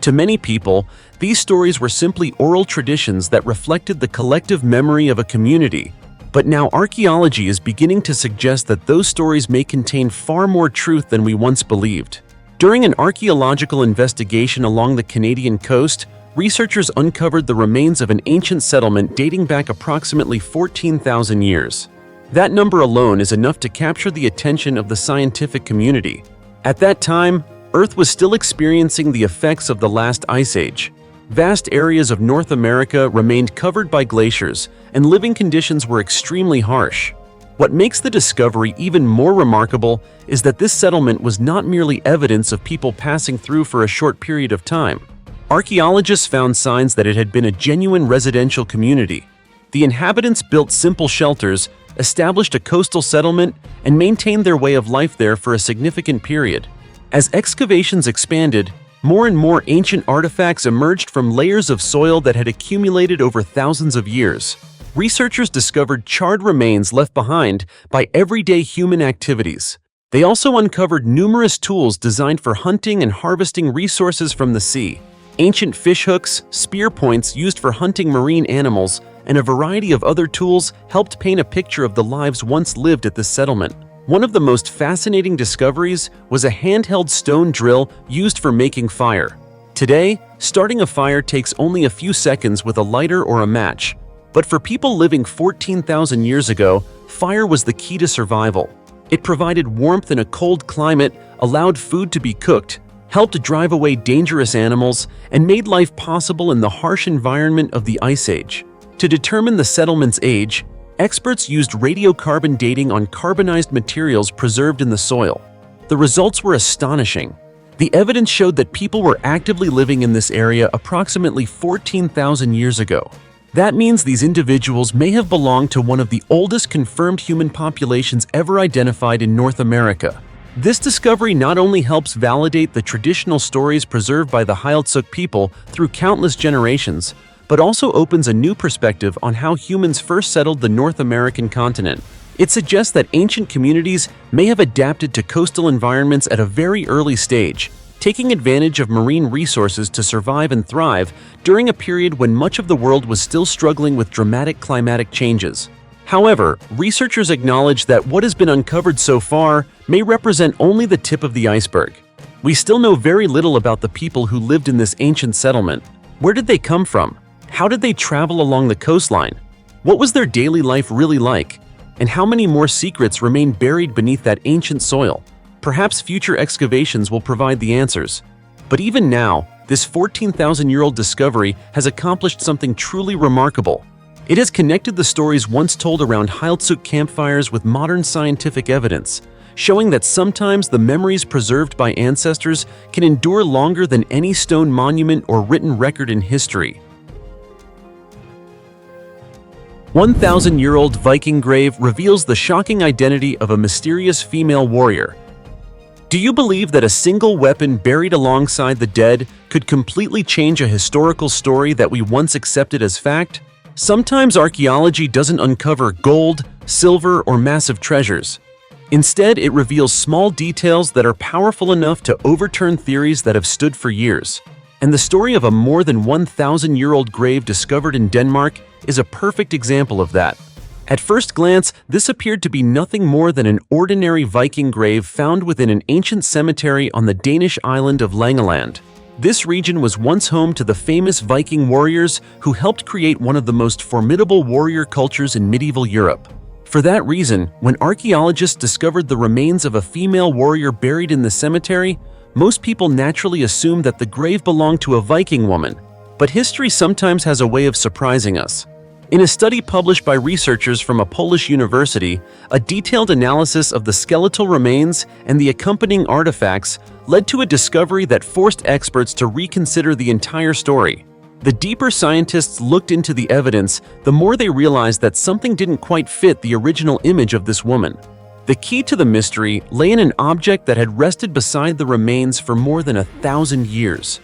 [SPEAKER 1] To many people, these stories were simply oral traditions that reflected the collective memory of a community. But now archaeology is beginning to suggest that those stories may contain far more truth than we once believed. During an archaeological investigation along the Canadian coast, researchers uncovered the remains of an ancient settlement dating back approximately 14,000 years. That number alone is enough to capture the attention of the scientific community. At that time, Earth was still experiencing the effects of the last ice age. Vast areas of North America remained covered by glaciers, and living conditions were extremely harsh. What makes the discovery even more remarkable is that this settlement was not merely evidence of people passing through for a short period of time. Archaeologists found signs that it had been a genuine residential community. The inhabitants built simple shelters, established a coastal settlement, and maintained their way of life there for a significant period. As excavations expanded, more and more ancient artifacts emerged from layers of soil that had accumulated over thousands of years. Researchers discovered charred remains left behind by everyday human activities. They also uncovered numerous tools designed for hunting and harvesting resources from the sea. Ancient fishhooks, spear points used for hunting marine animals, and a variety of other tools helped paint a picture of the lives once lived at this settlement. One of the most fascinating discoveries was a handheld stone drill used for making fire. Today, starting a fire takes only a few seconds with a lighter or a match. But for people living 14,000 years ago, fire was the key to survival. It provided warmth in a cold climate, allowed food to be cooked, helped drive away dangerous animals, and made life possible in the harsh environment of the Ice Age. To determine the settlement's age, experts used radiocarbon dating on carbonized materials preserved in the soil. The results were astonishing. The evidence showed that people were actively living in this area approximately 14,000 years ago. That means these individuals may have belonged to one of the oldest confirmed human populations ever identified in North America. This discovery not only helps validate the traditional stories preserved by the Heiltsuk people through countless generations, but also opens a new perspective on how humans first settled the North American continent. It suggests that ancient communities may have adapted to coastal environments at a very early stage, taking advantage of marine resources to survive and thrive during a period when much of the world was still struggling with dramatic climatic changes. However, researchers acknowledge that what has been uncovered so far may represent only the tip of the iceberg. We still know very little about the people who lived in this ancient settlement. Where did they come from? How did they travel along the coastline? What was their daily life really like? And how many more secrets remain buried beneath that ancient soil? Perhaps future excavations will provide the answers. But even now, this 14,000-year-old discovery has accomplished something truly remarkable. It has connected the stories once told around Heiltsuk campfires with modern scientific evidence, showing that sometimes the memories preserved by ancestors can endure longer than any stone monument or written record in history. 1,000-year-old Viking grave reveals the shocking identity of a mysterious female warrior. Do you believe that a single weapon buried alongside the dead could completely change a historical story that we once accepted as fact? Sometimes archaeology doesn't uncover gold, silver, or massive treasures. Instead, it reveals small details that are powerful enough to overturn theories that have stood for years. And the story of a more than 1,000-year-old grave discovered in Denmark is a perfect example of that. At first glance, this appeared to be nothing more than an ordinary Viking grave found within an ancient cemetery on the Danish island of Langeland. This region was once home to the famous Viking warriors who helped create one of the most formidable warrior cultures in medieval Europe. For that reason, when archaeologists discovered the remains of a female warrior buried in the cemetery, most people naturally assumed that the grave belonged to a Viking woman. But history sometimes has a way of surprising us. In a study published by researchers from a Polish university, a detailed analysis of the skeletal remains and the accompanying artifacts led to a discovery that forced experts to reconsider the entire story. The deeper scientists looked into the evidence, the more they realized that something didn't quite fit the original image of this woman. The key to the mystery lay in an object that had rested beside the remains for more than 1,000 years.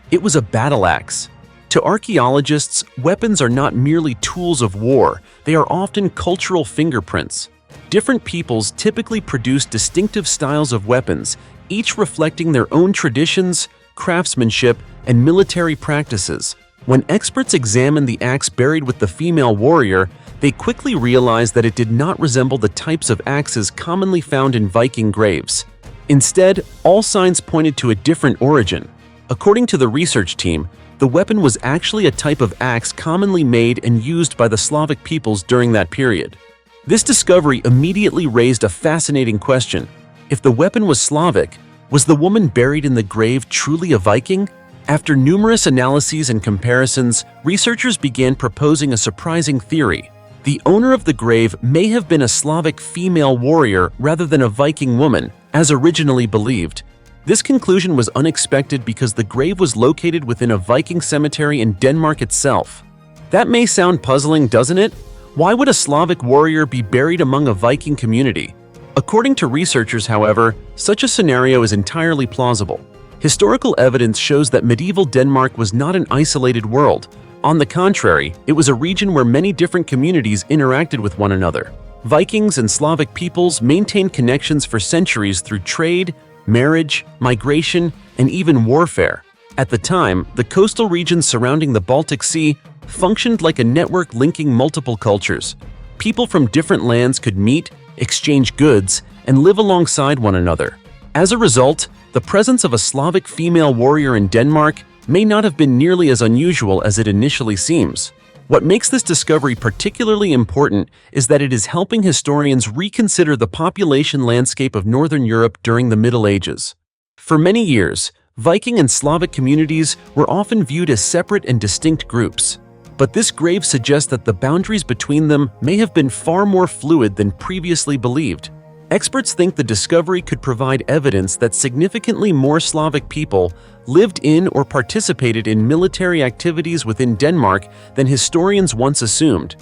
[SPEAKER 1] It was a battle axe. To archaeologists, weapons are not merely tools of war, they are often cultural fingerprints. Different peoples typically produce distinctive styles of weapons, each reflecting their own traditions, craftsmanship, and military practices. When experts examined the axe buried with the female warrior, they quickly realized that it did not resemble the types of axes commonly found in Viking graves. Instead, all signs pointed to a different origin. According to the research team, the weapon was actually a type of axe commonly made and used by the Slavic peoples during that period. This discovery immediately raised a fascinating question. If the weapon was Slavic, was the woman buried in the grave truly a Viking? After numerous analyses and comparisons, researchers began proposing a surprising theory. The owner of the grave may have been a Slavic female warrior rather than a Viking woman, as originally believed. This conclusion was unexpected because the grave was located within a Viking cemetery in Denmark itself. That may sound puzzling, doesn't it? Why would a Slavic warrior be buried among a Viking community? According to researchers, however, such a scenario is entirely plausible. Historical evidence shows that medieval Denmark was not an isolated world. On the contrary, it was a region where many different communities interacted with one another. Vikings and Slavic peoples maintained connections for centuries through trade, marriage, migration, and even warfare. At the time, the coastal regions surrounding the Baltic Sea functioned like a network linking multiple cultures. People from different lands could meet, exchange goods, and live alongside one another. As a result, the presence of a Slavic female warrior in Denmark may not have been nearly as unusual as it initially seems. What makes this discovery particularly important is that it is helping historians reconsider the population landscape of Northern Europe during the Middle Ages. For many years, Viking and Slavic communities were often viewed as separate and distinct groups. But this grave suggests that the boundaries between them may have been far more fluid than previously believed. Experts think the discovery could provide evidence that significantly more Slavic people lived in or participated in military activities within Denmark than historians once assumed.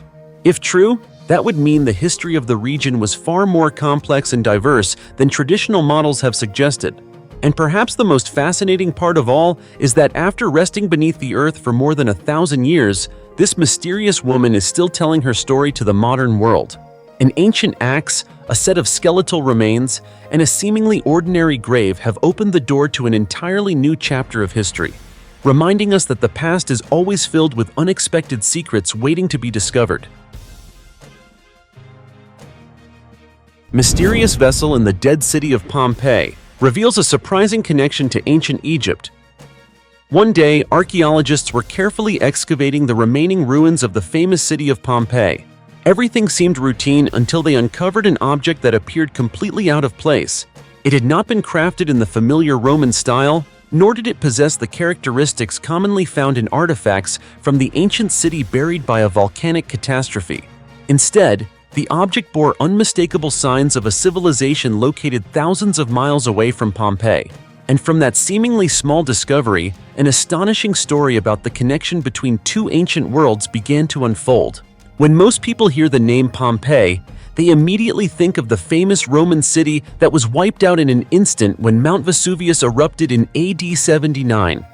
[SPEAKER 1] If true, that would mean the history of the region was far more complex and diverse than traditional models have suggested. And perhaps the most fascinating part of all is that after resting beneath the earth for more than 1,000 years, this mysterious woman is still telling her story to the modern world. An ancient axe, a set of skeletal remains, and a seemingly ordinary grave have opened the door to an entirely new chapter of history, reminding us that the past is always filled with unexpected secrets waiting to be discovered. Mysterious vessel in the dead city of Pompeii reveals a surprising connection to ancient Egypt. One day, archaeologists were carefully excavating the remaining ruins of the famous city of Pompeii. Everything seemed routine until they uncovered an object that appeared completely out of place. It had not been crafted in the familiar Roman style, nor did it possess the characteristics commonly found in artifacts from the ancient city buried by a volcanic catastrophe. Instead, the object bore unmistakable signs of a civilization located thousands of miles away from Pompeii. And from that seemingly small discovery, an astonishing story about the connection between two ancient worlds began to unfold. When most people hear the name Pompeii, they immediately think of the famous Roman city that was wiped out in an instant when Mount Vesuvius erupted in AD 79.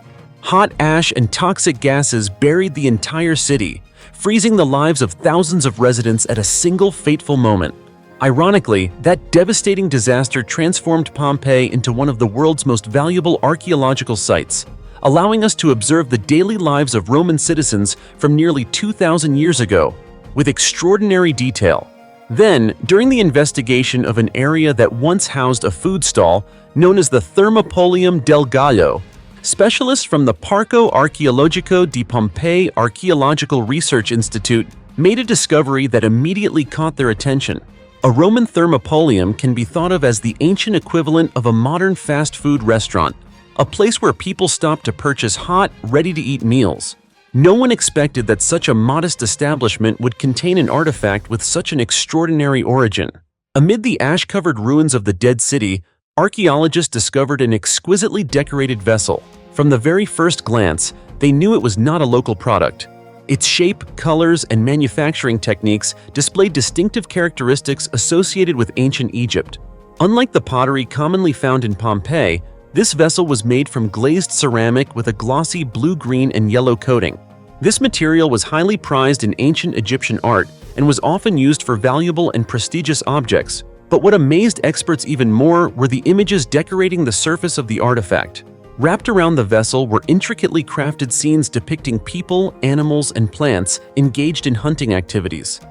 [SPEAKER 1] Hot ash and toxic gases buried the entire city, freezing the lives of thousands of residents at a single fateful moment. Ironically, that devastating disaster transformed Pompeii into one of the world's most valuable archaeological sites, allowing us to observe the daily lives of Roman citizens from nearly 2,000 years ago, with extraordinary detail. Then, during the investigation of an area that once housed a food stall known as the Thermopolium del Gallo, specialists from the Parco Archeologico di Pompei Archaeological Research Institute made a discovery that immediately caught their attention. A Roman thermopolium can be thought of as the ancient equivalent of a modern fast food restaurant, a place where people stop to purchase hot, ready-to-eat meals. No one expected that such a modest establishment would contain an artifact with such an extraordinary origin. Amid the ash-covered ruins of the dead city, archaeologists discovered an exquisitely decorated vessel. From the very first glance, they knew it was not a local product. Its shape, colors, and manufacturing techniques displayed distinctive characteristics associated with ancient Egypt. Unlike the pottery commonly found in Pompeii, this vessel was made from glazed ceramic with a glossy blue-green and yellow coating. This material was highly prized in ancient Egyptian art and was often used for valuable and prestigious objects. But what amazed experts even more were the images decorating the surface of the artifact. Wrapped around the vessel were intricately crafted scenes depicting people, animals, and plants engaged in hunting activities.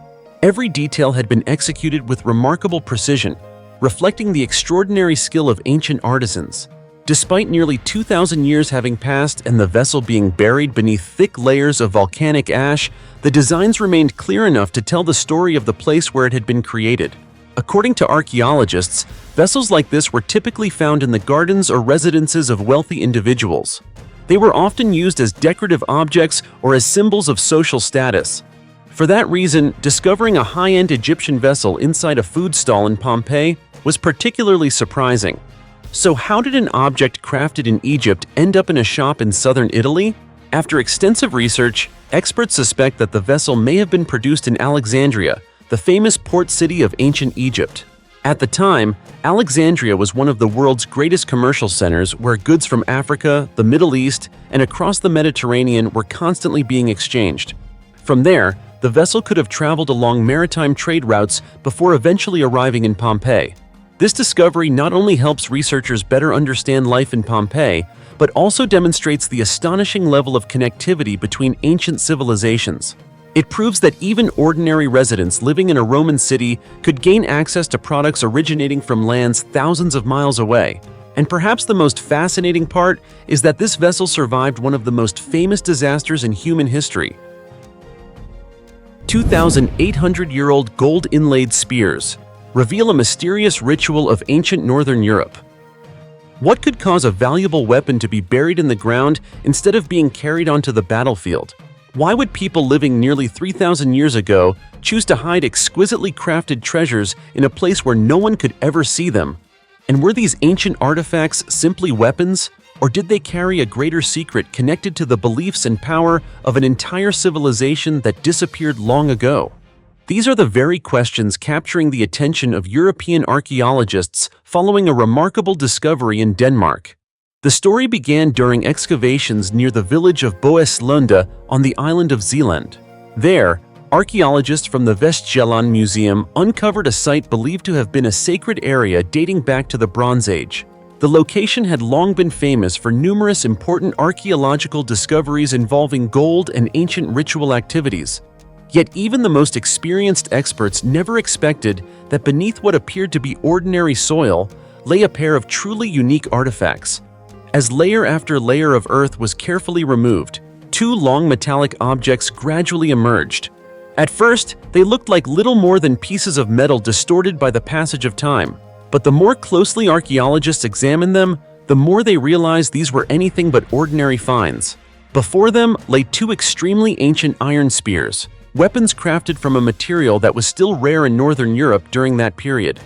[SPEAKER 1] Every detail had been executed with remarkable precision, reflecting the extraordinary skill of ancient artisans. Despite nearly 2,000 years having passed and the vessel being buried beneath thick layers of volcanic ash, the designs remained clear enough to tell the story of the place where it had been created. According to archaeologists, vessels like this were typically found in the gardens or residences of wealthy individuals. They were often used as decorative objects or as symbols of social status. For that reason, discovering a high-end Egyptian vessel inside a food stall in Pompeii was particularly surprising. So how did an object crafted in Egypt end up in a shop in southern Italy? After extensive research, experts suspect that the vessel may have been produced in Alexandria, the famous port city of ancient Egypt. At the time, Alexandria was one of the world's greatest commercial centers where goods from Africa, the Middle East, and across the Mediterranean were constantly being exchanged. From there, the vessel could have traveled along maritime trade routes before eventually arriving in Pompeii. This discovery not only helps researchers better understand life in Pompeii, but also demonstrates the astonishing level of connectivity between ancient civilizations. It proves that even ordinary residents living in a Roman city could gain access to products originating from lands thousands of miles away. And perhaps the most fascinating part is that this vessel survived one of the most famous disasters in human history. 2,800-year-old gold-inlaid spears reveal a mysterious ritual of ancient Northern Europe. What could cause a valuable weapon to be buried in the ground instead of being carried onto the battlefield? Why would people living nearly 3,000 years ago choose to hide exquisitely crafted treasures in a place where no one could ever see them? And were these ancient artifacts simply weapons, or did they carry a greater secret connected to the beliefs and power of an entire civilization that disappeared long ago? These are the very questions capturing the attention of European archaeologists following a remarkable discovery in Denmark. The story began during excavations near the village of Boeslunde on the island of Zealand. There, archaeologists from the Vestjylland Museum uncovered a site believed to have been a sacred area dating back to the Bronze Age. The location had long been famous for numerous important archaeological discoveries involving gold and ancient ritual activities. Yet even the most experienced experts never expected that beneath what appeared to be ordinary soil lay a pair of truly unique artifacts. As layer after layer of earth was carefully removed, two long metallic objects gradually emerged. At first, they looked like little more than pieces of metal distorted by the passage of time. But the more closely archaeologists examined them, the more they realized these were anything but ordinary finds. Before them lay two extremely ancient iron spears, weapons crafted from a material that was still rare in Northern Europe during that period.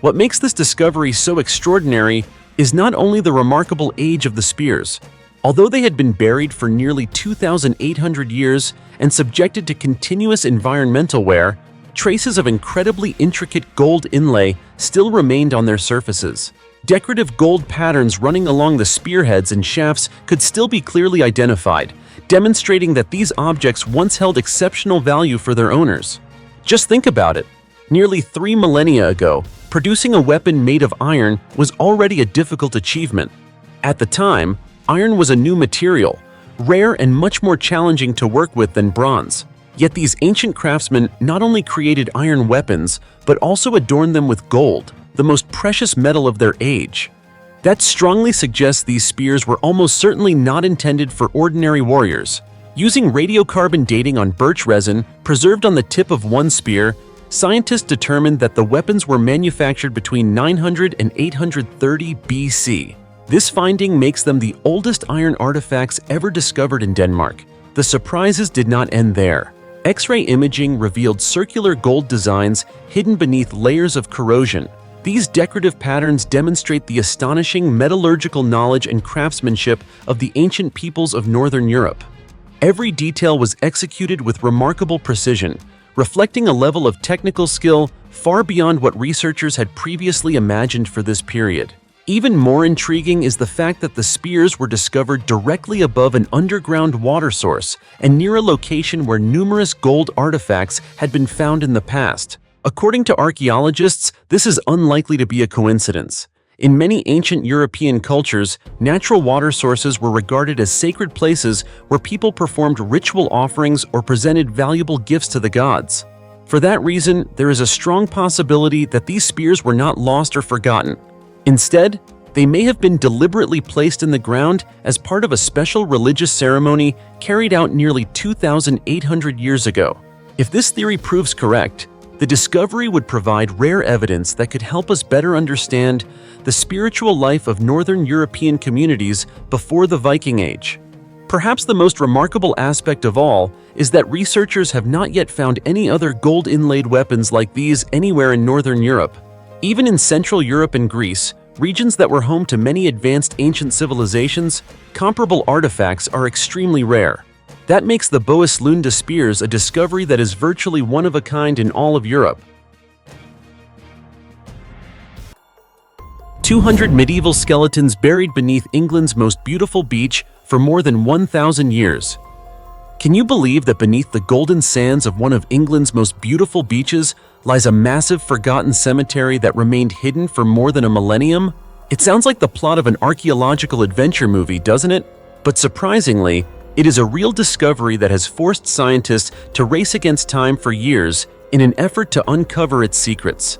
[SPEAKER 1] What makes this discovery so extraordinary is not only the remarkable age of the spears. Although they had been buried for nearly 2,800 years and subjected to continuous environmental wear, traces of incredibly intricate gold inlay still remained on their surfaces. Decorative gold patterns running along the spearheads and shafts could still be clearly identified, demonstrating that these objects once held exceptional value for their owners. Just think about it. Nearly 3 millennia ago, producing a weapon made of iron was already a difficult achievement. At the time, iron was a new material, rare and much more challenging to work with than bronze. Yet these ancient craftsmen not only created iron weapons, but also adorned them with gold, the most precious metal of their age. That strongly suggests these spears were almost certainly not intended for ordinary warriors. Using radiocarbon dating on birch resin preserved on the tip of one spear, scientists determined that the weapons were manufactured between 900 and 830 BC. This finding makes them the oldest iron artifacts ever discovered in Denmark. The surprises did not end there. X-ray imaging revealed circular gold designs hidden beneath layers of corrosion. These decorative patterns demonstrate the astonishing metallurgical knowledge and craftsmanship of the ancient peoples of Northern Europe. Every detail was executed with remarkable precision, reflecting a level of technical skill far beyond what researchers had previously imagined for this period. Even more intriguing is the fact that the spears were discovered directly above an underground water source and near a location where numerous gold artifacts had been found in the past. According to archaeologists, this is unlikely to be a coincidence. In many ancient European cultures, natural water sources were regarded as sacred places where people performed ritual offerings or presented valuable gifts to the gods. For that reason, there is a strong possibility that these spears were not lost or forgotten. Instead, they may have been deliberately placed in the ground as part of a special religious ceremony carried out nearly 2,800 years ago. If this theory proves correct, the discovery would provide rare evidence that could help us better understand the spiritual life of Northern European communities before the Viking Age. Perhaps the most remarkable aspect of all is that researchers have not yet found any other gold-inlaid weapons like these anywhere in Northern Europe. Even in Central Europe and Greece, regions that were home to many advanced ancient civilizations, comparable artifacts are extremely rare. That makes the Boeslunde spears a discovery that is virtually one of a kind in all of Europe. 200 medieval skeletons buried beneath England's most beautiful beach for more than 1,000 years. Can you believe that beneath the golden sands of one of England's most beautiful beaches lies a massive forgotten cemetery that remained hidden for more than a millennium? It sounds like the plot of an archaeological adventure movie, doesn't it? But surprisingly, it is a real discovery that has forced scientists to race against time for years in an effort to uncover its secrets.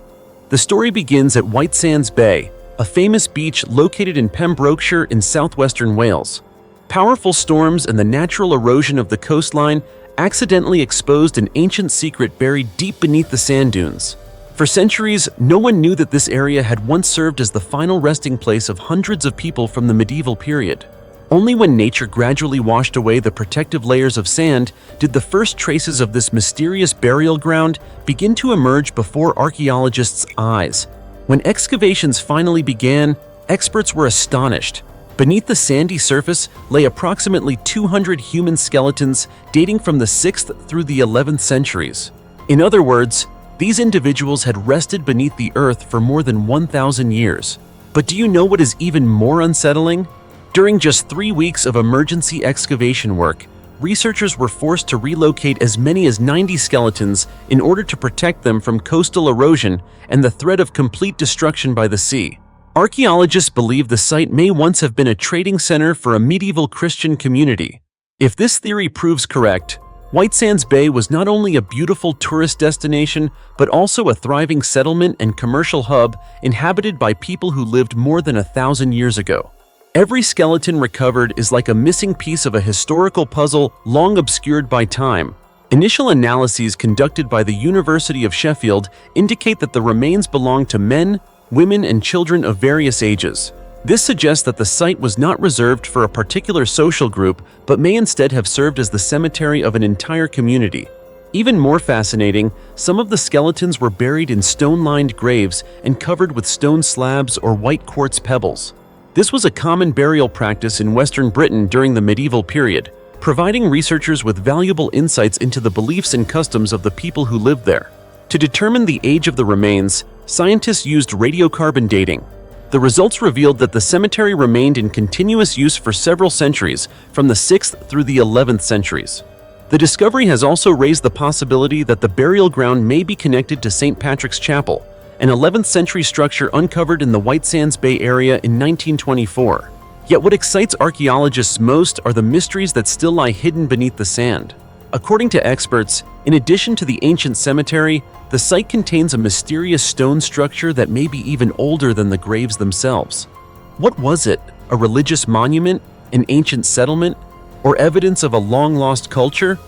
[SPEAKER 1] The story begins at White Sands Bay, a famous beach located in Pembrokeshire in southwestern Wales. Powerful storms and the natural erosion of the coastline accidentally exposed an ancient secret buried deep beneath the sand dunes. For centuries, no one knew that this area had once served as the final resting place of hundreds of people from the medieval period. Only when nature gradually washed away the protective layers of sand did the first traces of this mysterious burial ground begin to emerge before archaeologists' eyes. When excavations finally began, experts were astonished. Beneath the sandy surface lay approximately 200 human skeletons dating from the 6th through the 11th centuries. In other words, these individuals had rested beneath the earth for more than 1,000 years. But do you know what is even more unsettling? During just 3 weeks of emergency excavation work, researchers were forced to relocate as many as 90 skeletons in order to protect them from coastal erosion and the threat of complete destruction by the sea. Archaeologists believe the site may once have been a trading center for a medieval Christian community. If this theory proves correct, White Sands Bay was not only a beautiful tourist destination, but also a thriving settlement and commercial hub inhabited by people who lived more than 1,000 years ago. Every skeleton recovered is like a missing piece of a historical puzzle long obscured by time. Initial analyses conducted by the University of Sheffield indicate that the remains belong to men, women, and children of various ages. This suggests that the site was not reserved for a particular social group, but may instead have served as the cemetery of an entire community. Even more fascinating, some of the skeletons were buried in stone-lined graves and covered with stone slabs or white quartz pebbles. This was a common burial practice in Western Britain during the medieval period, providing researchers with valuable insights into the beliefs and customs of the people who lived there. To determine the age of the remains, scientists used radiocarbon dating. The results revealed that the cemetery remained in continuous use for several centuries, from the 6th through the 11th centuries. The discovery has also raised the possibility that the burial ground may be connected to St. Patrick's Chapel, an 11th century structure uncovered in the White Sands Bay area in 1924. Yet what excites archaeologists most are the mysteries that still lie hidden beneath the sand. According to experts, in addition to the ancient cemetery, the site contains a mysterious stone structure that may be even older than the graves themselves. What was it? A religious monument? An ancient settlement? Or evidence of a long-lost culture?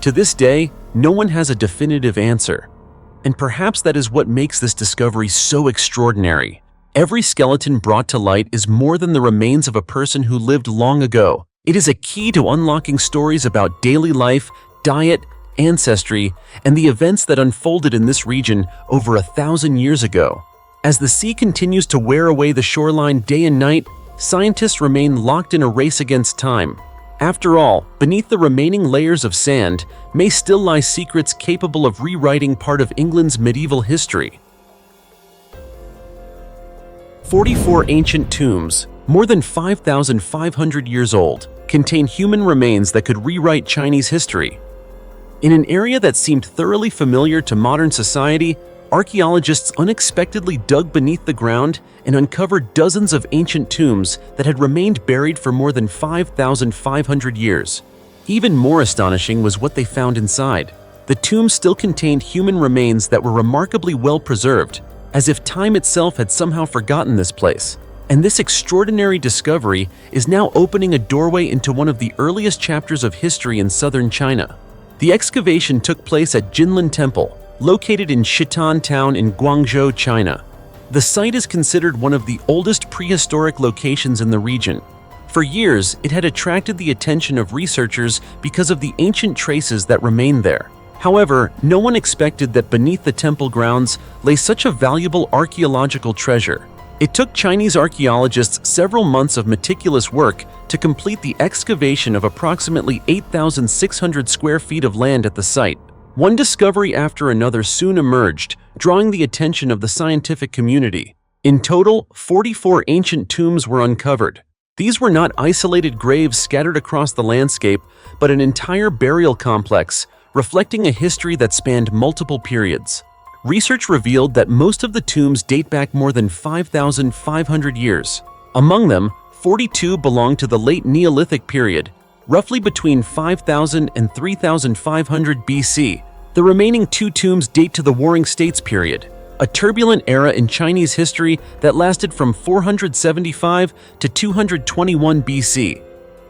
[SPEAKER 1] To this day, no one has a definitive answer. And perhaps that is what makes this discovery so extraordinary. Every skeleton brought to light is more than the remains of a person who lived long ago. It is a key to unlocking stories about daily life, diet, ancestry, and the events that unfolded in this region over 1,000 years ago. As the sea continues to wear away the shoreline day and night, scientists remain locked in a race against time. After all, beneath the remaining layers of sand may still lie secrets capable of rewriting part of England's medieval history. 44 ancient tombs, more than 5,500 years old, contain human remains that could rewrite Chinese history. In an area that seemed thoroughly familiar to modern society, archaeologists unexpectedly dug beneath the ground and uncovered dozens of ancient tombs that had remained buried for more than 5,500 years. Even more astonishing was what they found inside. The tombs still contained human remains that were remarkably well preserved, as if time itself had somehow forgotten this place. And this extraordinary discovery is now opening a doorway into one of the earliest chapters of history in southern China. The excavation took place at Jinlin Temple, located in Shitan Town in Guangzhou, China. The site is considered one of the oldest prehistoric locations in the region. For years, it had attracted the attention of researchers because of the ancient traces that remained there. However, no one expected that beneath the temple grounds lay such a valuable archaeological treasure. It took Chinese archaeologists several months of meticulous work to complete the excavation of approximately 8,600 square feet of land at the site. One discovery after another soon emerged, drawing the attention of the scientific community. In total, 44 ancient tombs were uncovered. These were not isolated graves scattered across the landscape, but an entire burial complex, reflecting a history that spanned multiple periods. Research revealed that most of the tombs date back more than 5,500 years. Among them, 42 belong to the late Neolithic period, roughly between 5,000 and 3,500 BC. The remaining 2 tombs date to the Warring States period, a turbulent era in Chinese history that lasted from 475 to 221 BC.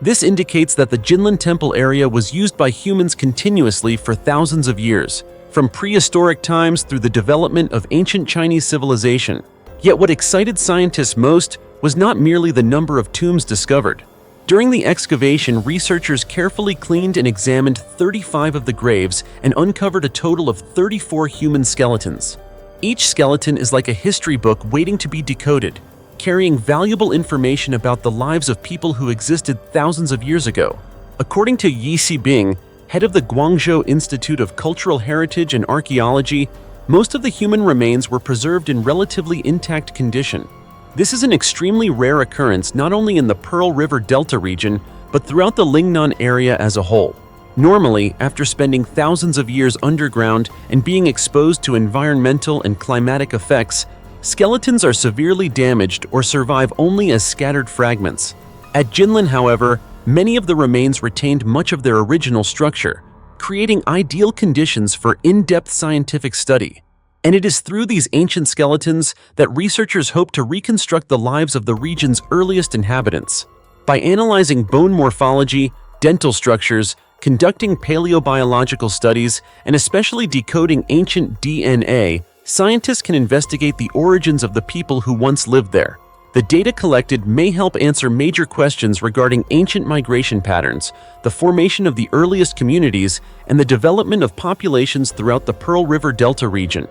[SPEAKER 1] This indicates that the Jinlin Temple area was used by humans continuously for thousands of years, from prehistoric times through the development of ancient Chinese civilization. Yet what excited scientists most was not merely the number of tombs discovered. During the excavation, researchers carefully cleaned and examined 35 of the graves and uncovered a total of 34 human skeletons. Each skeleton is like a history book waiting to be decoded, carrying valuable information about the lives of people who existed thousands of years ago. According to Yi Sibing, head of the Guangzhou Institute of Cultural Heritage and Archaeology, most of the human remains were preserved in relatively intact condition. This is an extremely rare occurrence not only in the Pearl River Delta region, but throughout the Lingnan area as a whole. Normally, after spending thousands of years underground and being exposed to environmental and climatic effects, skeletons are severely damaged or survive only as scattered fragments. At Jinlin, however, many of the remains retained much of their original structure, creating ideal conditions for in-depth scientific study. And it is through these ancient skeletons that researchers hope to reconstruct the lives of the region's earliest inhabitants. By analyzing bone morphology, dental structures, conducting paleobiological studies, and especially decoding ancient DNA, scientists can investigate the origins of the people who once lived there. The data collected may help answer major questions regarding ancient migration patterns, the formation of the earliest communities, and the development of populations throughout the Pearl River Delta region.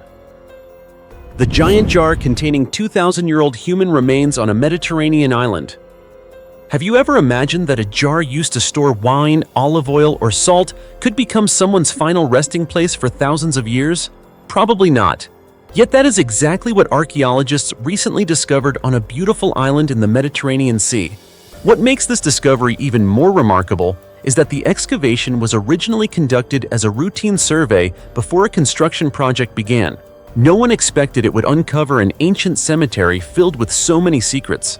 [SPEAKER 1] The giant jar containing 2,000-year-old human remains on a Mediterranean island. Have you ever imagined that a jar used to store wine, olive oil, or salt could become someone's final resting place for thousands of years? Probably not. Yet that is exactly what archaeologists recently discovered on a beautiful island in the Mediterranean Sea. What makes this discovery even more remarkable is that the excavation was originally conducted as a routine survey before a construction project began. No one expected it would uncover an ancient cemetery filled with so many secrets.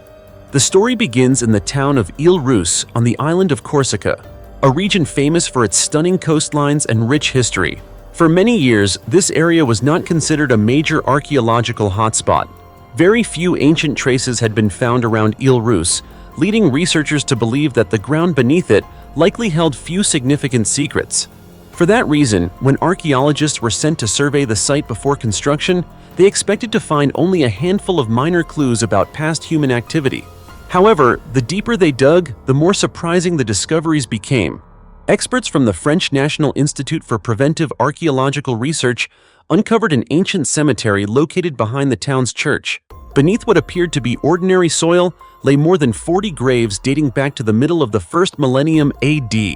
[SPEAKER 1] The story begins in the town of Ile-Rousse on the island of Corsica, a region famous for its stunning coastlines and rich history. For many years, this area was not considered a major archaeological hotspot. Very few ancient traces had been found around Ile-Rousse, leading researchers to believe that the ground beneath it likely held few significant secrets. For that reason, when archaeologists were sent to survey the site before construction, they expected to find only a handful of minor clues about past human activity. However, the deeper they dug, the more surprising the discoveries became. Experts from the French National Institute for Preventive Archaeological Research uncovered an ancient cemetery located behind the town's church. Beneath what appeared to be ordinary soil lay more than 40 graves dating back to the middle of the first millennium AD.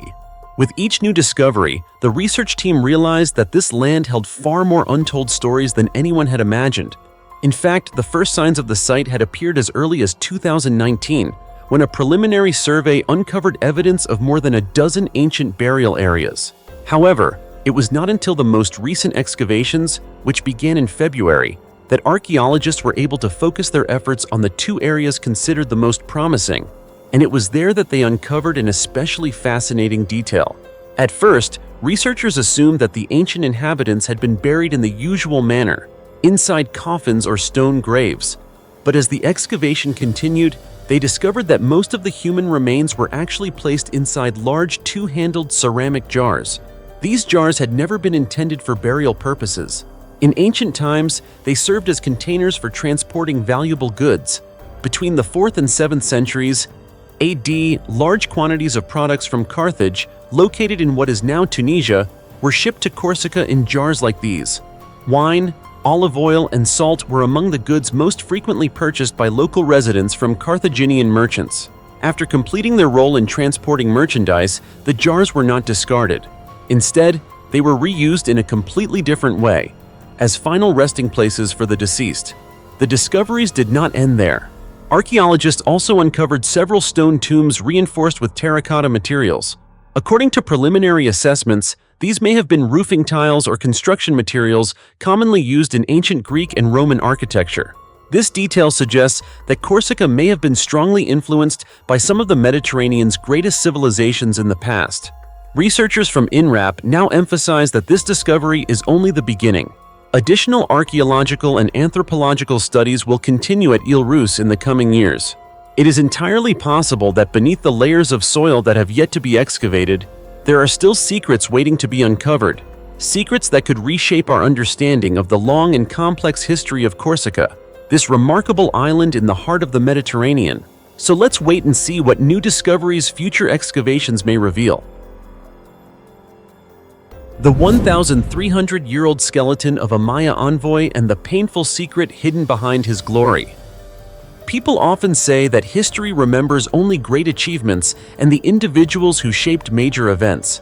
[SPEAKER 1] With each new discovery, the research team realized that this land held far more untold stories than anyone had imagined. In fact, the first signs of the site had appeared as early as 2019, when a preliminary survey uncovered evidence of more than a dozen ancient burial areas. However, it was not until the most recent excavations, which began in February, that archaeologists were able to focus their efforts on the two areas considered the most promising. And it was there that they uncovered an especially fascinating detail. At first, researchers assumed that the ancient inhabitants had been buried in the usual manner, inside coffins or stone graves. But as the excavation continued, they discovered that most of the human remains were actually placed inside large two-handled ceramic jars. These jars had never been intended for burial purposes. In ancient times, they served as containers for transporting valuable goods. Between the 4th and 7th centuries AD, large quantities of products from Carthage, located in what is now Tunisia, were shipped to Corsica in jars like these. Wine, olive oil, and salt were among the goods most frequently purchased by local residents from Carthaginian merchants. After completing their role in transporting merchandise, the jars were not discarded. Instead, they were reused in a completely different way, as final resting places for the deceased. The discoveries did not end there. Archaeologists also uncovered several stone tombs reinforced with terracotta materials. According to preliminary assessments, these may have been roofing tiles or construction materials commonly used in ancient Greek and Roman architecture. This detail suggests that Corsica may have been strongly influenced by some of the Mediterranean's greatest civilizations in the past. Researchers from INRAP now emphasize that this discovery is only the beginning. Additional archaeological and anthropological studies will continue at Ile-Rousse in the coming years. It is entirely possible that beneath the layers of soil that have yet to be excavated, there are still secrets waiting to be uncovered, secrets that could reshape our understanding of the long and complex history of Corsica, this remarkable island in the heart of the Mediterranean. So let's wait and see what new discoveries future excavations may reveal. The 1,300-year-old skeleton of a Maya envoy and the painful secret hidden behind his glory. People often say that history remembers only great achievements and the individuals who shaped major events.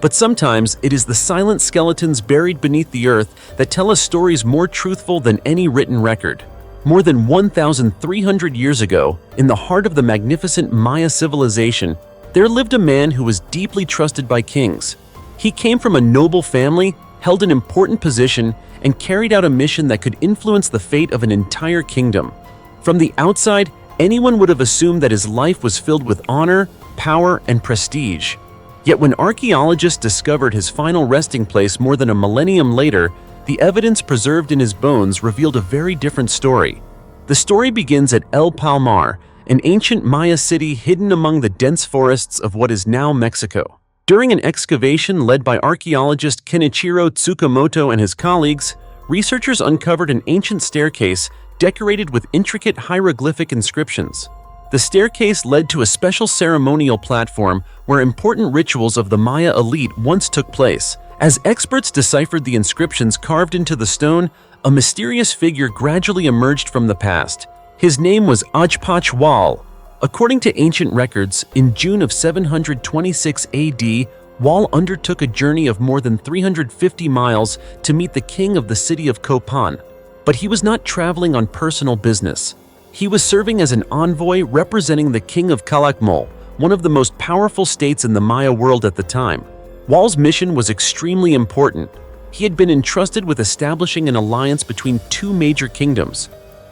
[SPEAKER 1] But sometimes it is the silent skeletons buried beneath the earth that tell us stories more truthful than any written record. More than 1,300 years ago, in the heart of the magnificent Maya civilization, there lived a man who was deeply trusted by kings. He came from a noble family, held an important position, and carried out a mission that could influence the fate of an entire kingdom. From the outside, anyone would have assumed that his life was filled with honor, power, and prestige. Yet when archaeologists discovered his final resting place more than a millennium later, the evidence preserved in his bones revealed a very different story. The story begins at El Palmar, an ancient Maya city hidden among the dense forests of what is now Mexico. During an excavation led by archaeologist Kenichiro Tsukamoto and his colleagues, researchers uncovered an ancient staircase decorated with intricate hieroglyphic inscriptions. The staircase led to a special ceremonial platform where important rituals of the Maya elite once took place. As experts deciphered the inscriptions carved into the stone, a mysterious figure gradually emerged from the past. His name was Ajpach. According to ancient records, in June of 726 AD, Wall undertook a journey of more than 350 miles to meet the king of the city of Copan. But he was not traveling on personal business. He was serving as an envoy representing the king of Calakmul, one of the most powerful states in the Maya world at the time. Wall's mission was extremely important. He had been entrusted with establishing an alliance between two major kingdoms.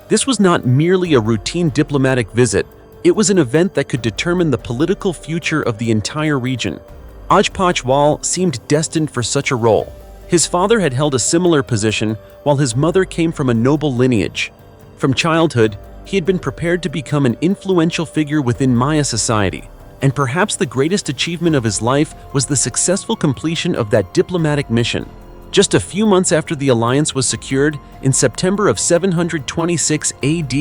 [SPEAKER 1] This was not merely a routine diplomatic visit, it was an event that could determine the political future of the entire region. Ajpach Wall seemed destined for such a role. His father had held a similar position, while his mother came from a noble lineage. From childhood, he had been prepared to become an influential figure within Maya society. And perhaps the greatest achievement of his life was the successful completion of that diplomatic mission. Just a few months after the alliance was secured, in September of 726 AD,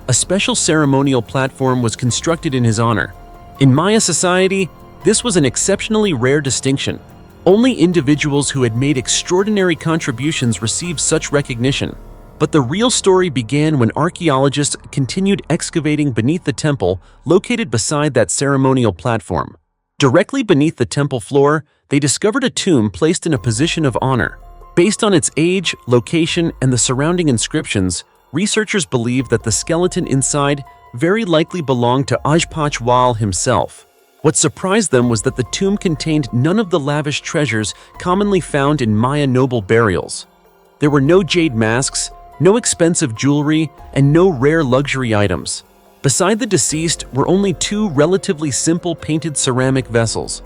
[SPEAKER 1] a special ceremonial platform was constructed in his honor. In Maya society, this was an exceptionally rare distinction. Only individuals who had made extraordinary contributions received such recognition. But the real story began when archaeologists continued excavating beneath the temple located beside that ceremonial platform. Directly beneath the temple floor, they discovered a tomb placed in a position of honor. Based on its age, location, and the surrounding inscriptions, researchers believe that the skeleton inside very likely belonged to Ajpach Wall himself. What surprised them was that the tomb contained none of the lavish treasures commonly found in Maya noble burials. There were no jade masks, no expensive jewelry, and no rare luxury items. Beside the deceased were only two relatively simple painted ceramic vessels.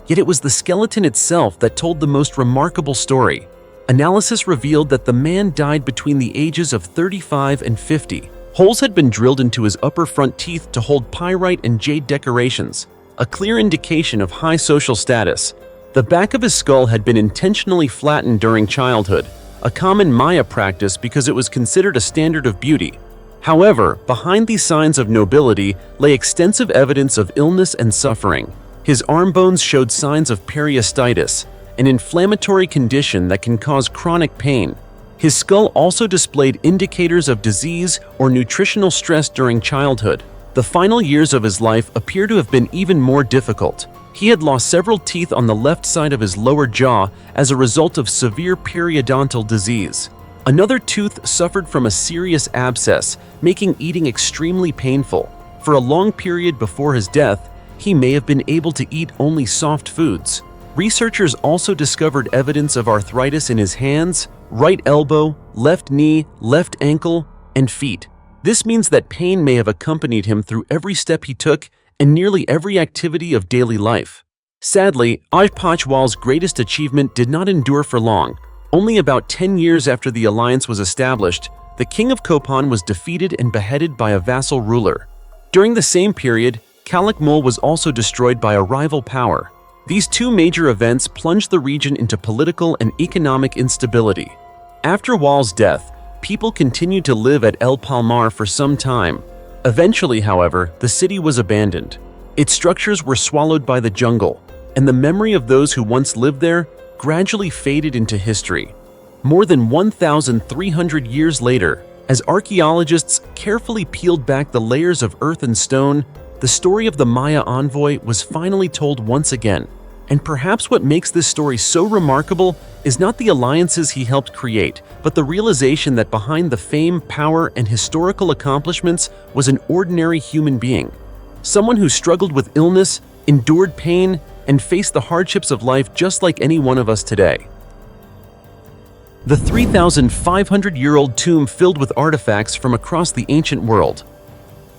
[SPEAKER 1] Yet it was the skeleton itself that told the most remarkable story. Analysis revealed that the man died between the ages of 35 and 50. Holes had been drilled into his upper front teeth to hold pyrite and jade decorations, a clear indication of high social status. The back of his skull had been intentionally flattened during childhood, a common Maya practice because it was considered a standard of beauty. However, behind these signs of nobility lay extensive evidence of illness and suffering. His arm bones showed signs of periostitis, an inflammatory condition that can cause chronic pain. His skull also displayed indicators of disease or nutritional stress during childhood. The final years of his life appear to have been even more difficult. He had lost several teeth on the left side of his lower jaw as a result of severe periodontal disease. Another tooth suffered from a serious abscess, making eating extremely painful. For a long period before his death, he may have been able to eat only soft foods. Researchers also discovered evidence of arthritis in his hands, right elbow, left knee, left ankle, and feet. This means that pain may have accompanied him through every step he took and nearly every activity of daily life. Sadly, Ajpach Wall's greatest achievement did not endure for long. Only about 10 years after the alliance was established, the king of Copan was defeated and beheaded by a vassal ruler. During the same period, Calakmul was also destroyed by a rival power. These two major events plunged the region into political and economic instability. After Wall's death, people continued to live at El Palmar for some time. Eventually, however, the city was abandoned. Its structures were swallowed by the jungle, and the memory of those who once lived there gradually faded into history. More than 1,300 years later, as archaeologists carefully peeled back the layers of earth and stone, the story of the Maya envoy was finally told once again. And perhaps what makes this story so remarkable is not the alliances he helped create, but the realization that behind the fame, power, and historical accomplishments was an ordinary human being. Someone who struggled with illness, endured pain, and faced the hardships of life just like any one of us today. The 3,500-year-old tomb filled with artifacts from across the ancient world.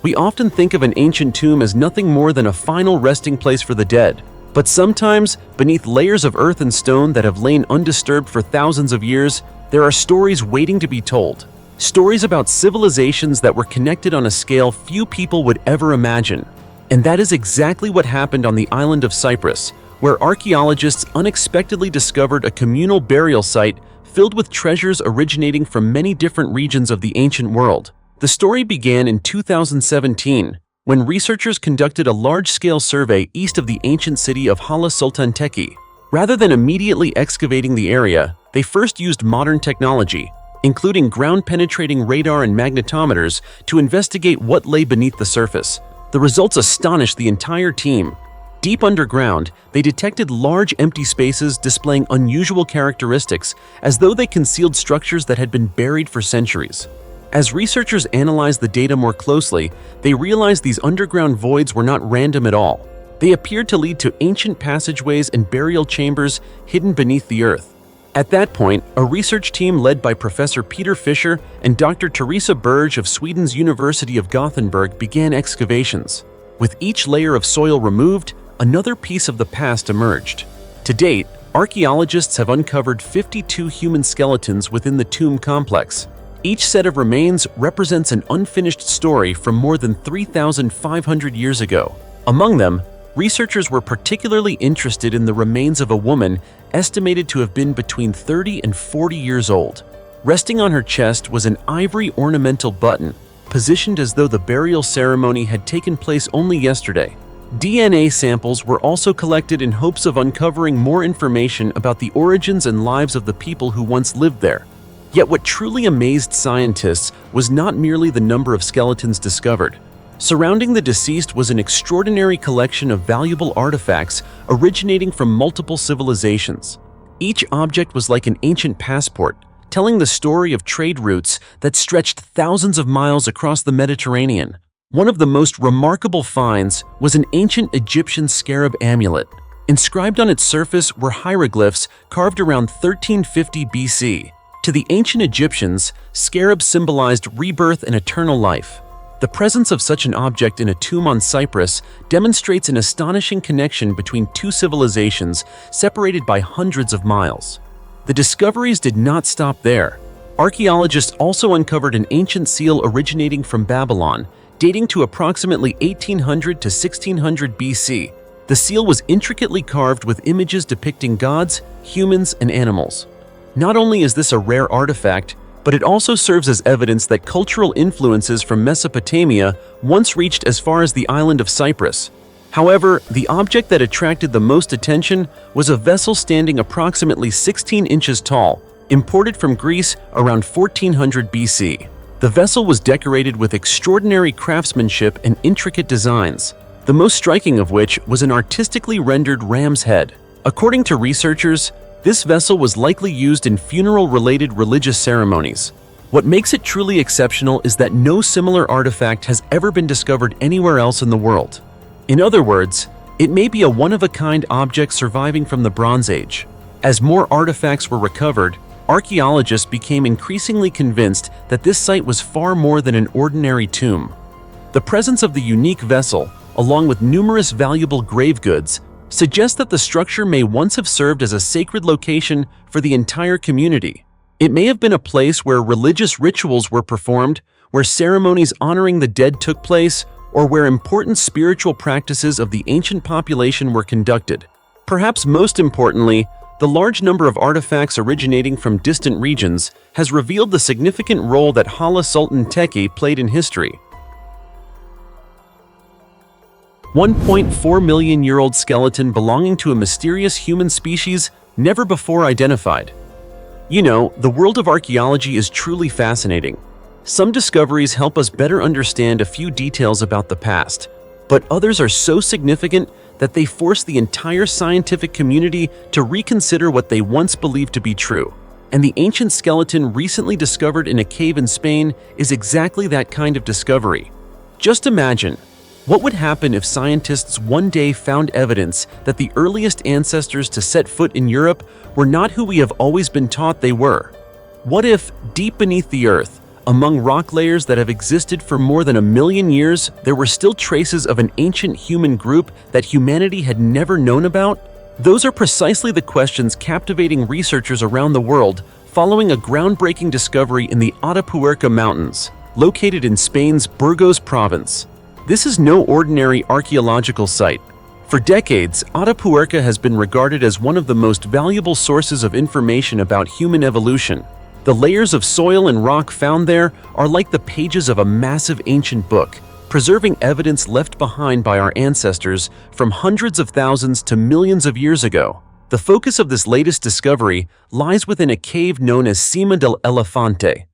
[SPEAKER 1] We often think of an ancient tomb as nothing more than a final resting place for the dead. But sometimes, beneath layers of earth and stone that have lain undisturbed for thousands of years, there are stories waiting to be told. Stories about civilizations that were connected on a scale few people would ever imagine. And that is exactly what happened on the island of Cyprus, where archaeologists unexpectedly discovered a communal burial site filled with treasures originating from many different regions of the ancient world. The story began in 2017, when researchers conducted a large-scale survey east of the ancient city of Hala Sultan Teki. Rather than immediately excavating the area, they first used modern technology, including ground-penetrating radar and magnetometers, to investigate what lay beneath the surface. The results astonished the entire team. Deep underground, they detected large empty spaces displaying unusual characteristics, as though they concealed structures that had been buried for centuries. As researchers analyzed the data more closely, they realized these underground voids were not random at all. They appeared to lead to ancient passageways and burial chambers hidden beneath the earth. At that point, a research team led by Professor Peter Fischer and Dr. Teresa Berge of Sweden's University of Gothenburg began excavations. With each layer of soil removed, another piece of the past emerged. To date, archaeologists have uncovered 52 human skeletons within the tomb complex. Each set of remains represents an unfinished story from more than 3,500 years ago. Among them, researchers were particularly interested in the remains of a woman estimated to have been between 30 and 40 years old. Resting on her chest was an ivory ornamental button, positioned as though the burial ceremony had taken place only yesterday. DNA samples were also collected in hopes of uncovering more information about the origins and lives of the people who once lived there. Yet what truly amazed scientists was not merely the number of skeletons discovered. Surrounding the deceased was an extraordinary collection of valuable artifacts originating from multiple civilizations. Each object was like an ancient passport, telling the story of trade routes that stretched thousands of miles across the Mediterranean. One of the most remarkable finds was an ancient Egyptian scarab amulet. Inscribed on its surface were hieroglyphs carved around 1350 BC. To the ancient Egyptians, scarabs symbolized rebirth and eternal life. The presence of such an object in a tomb on Cyprus demonstrates an astonishing connection between two civilizations separated by hundreds of miles. The discoveries did not stop there. Archaeologists also uncovered an ancient seal originating from Babylon, dating to approximately 1800 to 1600 BC. The seal was intricately carved with images depicting gods, humans, and animals. Not only is this a rare artifact, but it also serves as evidence that cultural influences from Mesopotamia once reached as far as the island of Cyprus. However, the object that attracted the most attention was a vessel standing approximately 16 inches tall, imported from Greece around 1400 BC. The vessel was decorated with extraordinary craftsmanship and intricate designs, the most striking of which was an artistically rendered ram's head. According to researchers, this vessel was likely used in funeral-related religious ceremonies. What makes it truly exceptional is that no similar artifact has ever been discovered anywhere else in the world. In other words, it may be a one-of-a-kind object surviving from the Bronze Age. As more artifacts were recovered, archaeologists became increasingly convinced that this site was far more than an ordinary tomb. The presence of the unique vessel, along with numerous valuable grave goods, suggests that the structure may once have served as a sacred location for the entire community. It may have been a place where religious rituals were performed, where ceremonies honoring the dead took place, or where important spiritual practices of the ancient population were conducted. Perhaps most importantly, the large number of artifacts originating from distant regions has revealed the significant role that Hala Sultan Teki played in history. 1.4 million-year-old skeleton belonging to a mysterious human species never before identified. You know, the world of archaeology is truly fascinating. Some discoveries help us better understand a few details about the past, but others are so significant that they force the entire scientific community to reconsider what they once believed to be true. And the ancient skeleton recently discovered in a cave in Spain is exactly that kind of discovery. Just imagine, what would happen if scientists one day found evidence that the earliest ancestors to set foot in Europe were not who we have always been taught they were? What if, deep beneath the earth, among rock layers that have existed for more than 1 million years, there were still traces of an ancient human group that humanity had never known about? Those are precisely the questions captivating researchers around the world following a groundbreaking discovery in the Atapuerca Mountains, located in Spain's Burgos province. This is no ordinary archaeological site. For decades, Atapuerca has been regarded as one of the most valuable sources of information about human evolution. The layers of soil and rock found there are like the pages of a massive ancient book, preserving evidence left behind by our ancestors from hundreds of thousands to millions of years ago. The focus of this latest discovery lies within a cave known as Cima del Elefante.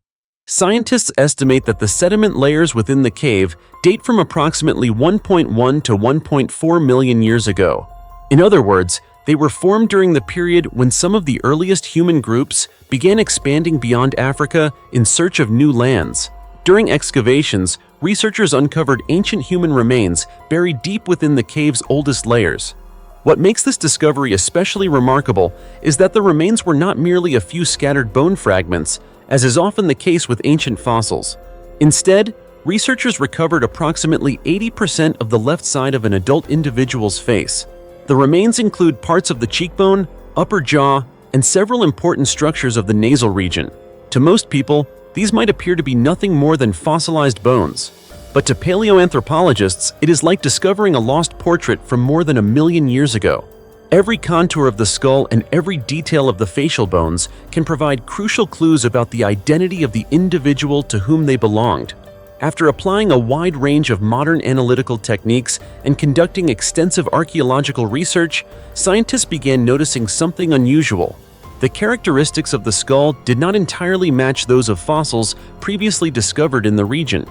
[SPEAKER 1] Scientists estimate that the sediment layers within the cave date from approximately 1.1 to 1.4 million years ago. In other words, they were formed during the period when some of the earliest human groups began expanding beyond Africa in search of new lands. During excavations, researchers uncovered ancient human remains buried deep within the cave's oldest layers. What makes this discovery especially remarkable is that the remains were not merely a few scattered bone fragments, as is often the case with ancient fossils. Instead, researchers recovered approximately 80% of the left side of an adult individual's face. The remains include parts of the cheekbone, upper jaw, and several important structures of the nasal region. To most people, these might appear to be nothing more than fossilized bones. But to paleoanthropologists, it is like discovering a lost portrait from more than 1 million years ago. Every contour of the skull and every detail of the facial bones can provide crucial clues about the identity of the individual to whom they belonged. After applying a wide range of modern analytical techniques and conducting extensive archaeological research, scientists began noticing something unusual. The characteristics of the skull did not entirely match those of fossils previously discovered in the region.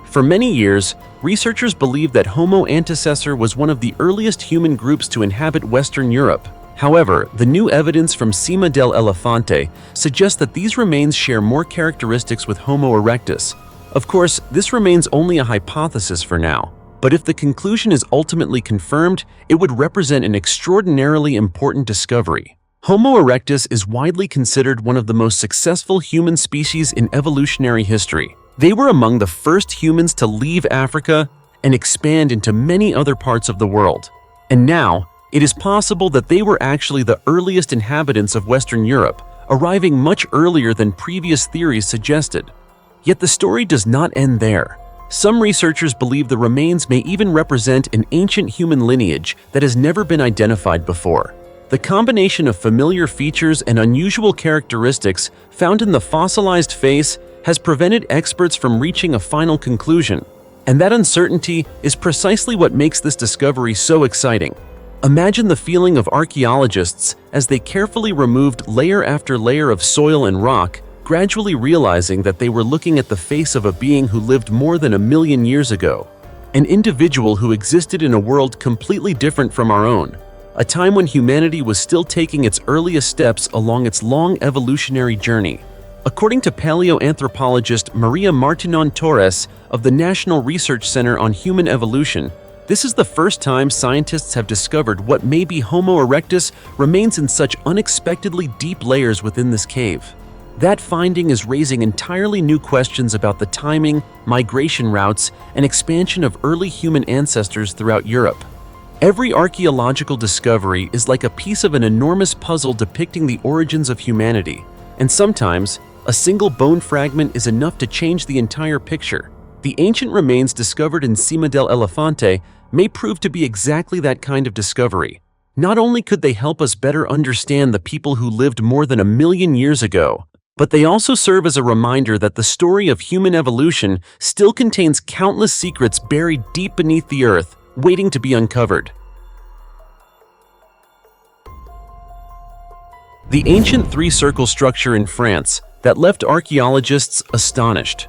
[SPEAKER 1] For many years, researchers believed that Homo antecessor was one of the earliest human groups to inhabit Western Europe. However, the new evidence from Cima del Elefante suggests that these remains share more characteristics with Homo erectus. Of course, this remains only a hypothesis for now, but if the conclusion is ultimately confirmed, it would represent an extraordinarily important discovery. Homo erectus is widely considered one of the most successful human species in evolutionary history. They were among the first humans to leave Africa and expand into many other parts of the world. And now, it is possible that they were actually the earliest inhabitants of Western Europe, arriving much earlier than previous theories suggested. Yet the story does not end there. Some researchers believe the remains may even represent an ancient human lineage that has never been identified before. The combination of familiar features and unusual characteristics found in the fossilized face has prevented experts from reaching a final conclusion. And that uncertainty is precisely what makes this discovery so exciting. Imagine the feeling of archaeologists as they carefully removed layer after layer of soil and rock, gradually realizing that they were looking at the face of a being who lived more than 1 million years ago. An individual who existed in a world completely different from our own. A time when humanity was still taking its earliest steps along its long evolutionary journey. According to paleoanthropologist Maria Martinon Torres of the National Research Center on Human Evolution, this is the first time scientists have discovered what may be Homo erectus remains in such unexpectedly deep layers within this cave. That finding is raising entirely new questions about the timing, migration routes, and expansion of early human ancestors throughout Europe. Every archaeological discovery is like a piece of an enormous puzzle depicting the origins of humanity, and sometimes, a single bone fragment is enough to change the entire picture. The ancient remains discovered in Cima del Elefante may prove to be exactly that kind of discovery. Not only could they help us better understand the people who lived more than 1 million years ago, but they also serve as a reminder that the story of human evolution still contains countless secrets buried deep beneath the earth waiting to be uncovered. The ancient three-circle structure in France that left archaeologists astonished.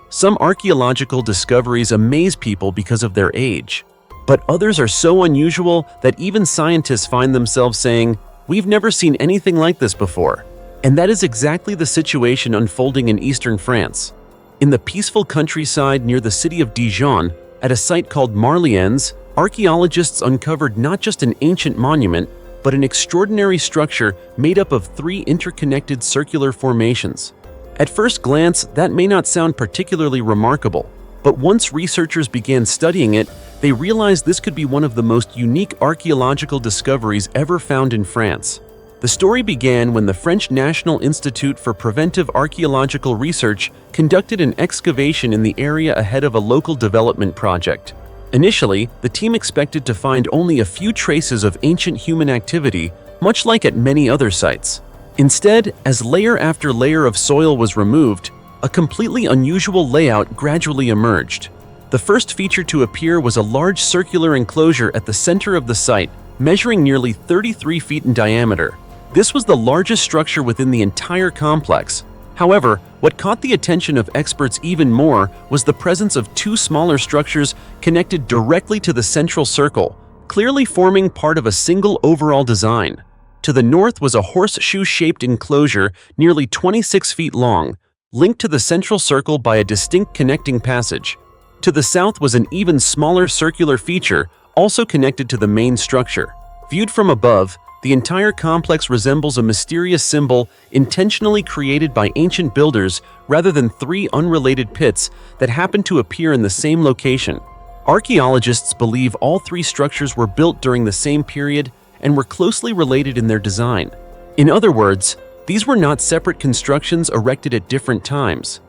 [SPEAKER 1] Some archaeological discoveries amaze people because of their age, but others are so unusual that even scientists find themselves saying, "We've never seen anything like this before." And that is exactly the situation unfolding in eastern France. In the peaceful countryside near the city of Dijon, at a site called Marliennes, archaeologists uncovered not just an ancient monument, but an extraordinary structure made up of three interconnected circular formations. At first glance, that may not sound particularly remarkable, but once researchers began studying it, they realized this could be one of the most unique archaeological discoveries ever found in France. The story began when the French National Institute for Preventive Archaeological Research conducted an excavation in the area ahead of a local development project. Initially, the team expected to find only a few traces of ancient human activity, much like at many other sites. Instead, as layer after layer of soil was removed, a completely unusual layout gradually emerged. The first feature to appear was a large circular enclosure at the center of the site, measuring nearly 33 feet in diameter. This was the largest structure within the entire complex. However, what caught the attention of experts even more was the presence of two smaller structures connected directly to the central circle, clearly forming part of a single overall design. To the north was a horseshoe-shaped enclosure nearly 26 feet long, linked to the central circle by a distinct connecting passage. To the south was an even smaller circular feature, also connected to the main structure. Viewed from above, the entire complex resembles a mysterious symbol intentionally created by ancient builders rather than three unrelated pits that happen to appear in the same location. Archaeologists believe all three structures were built during the same period and were closely related in their design. In other words, these were not separate constructions erected at different times.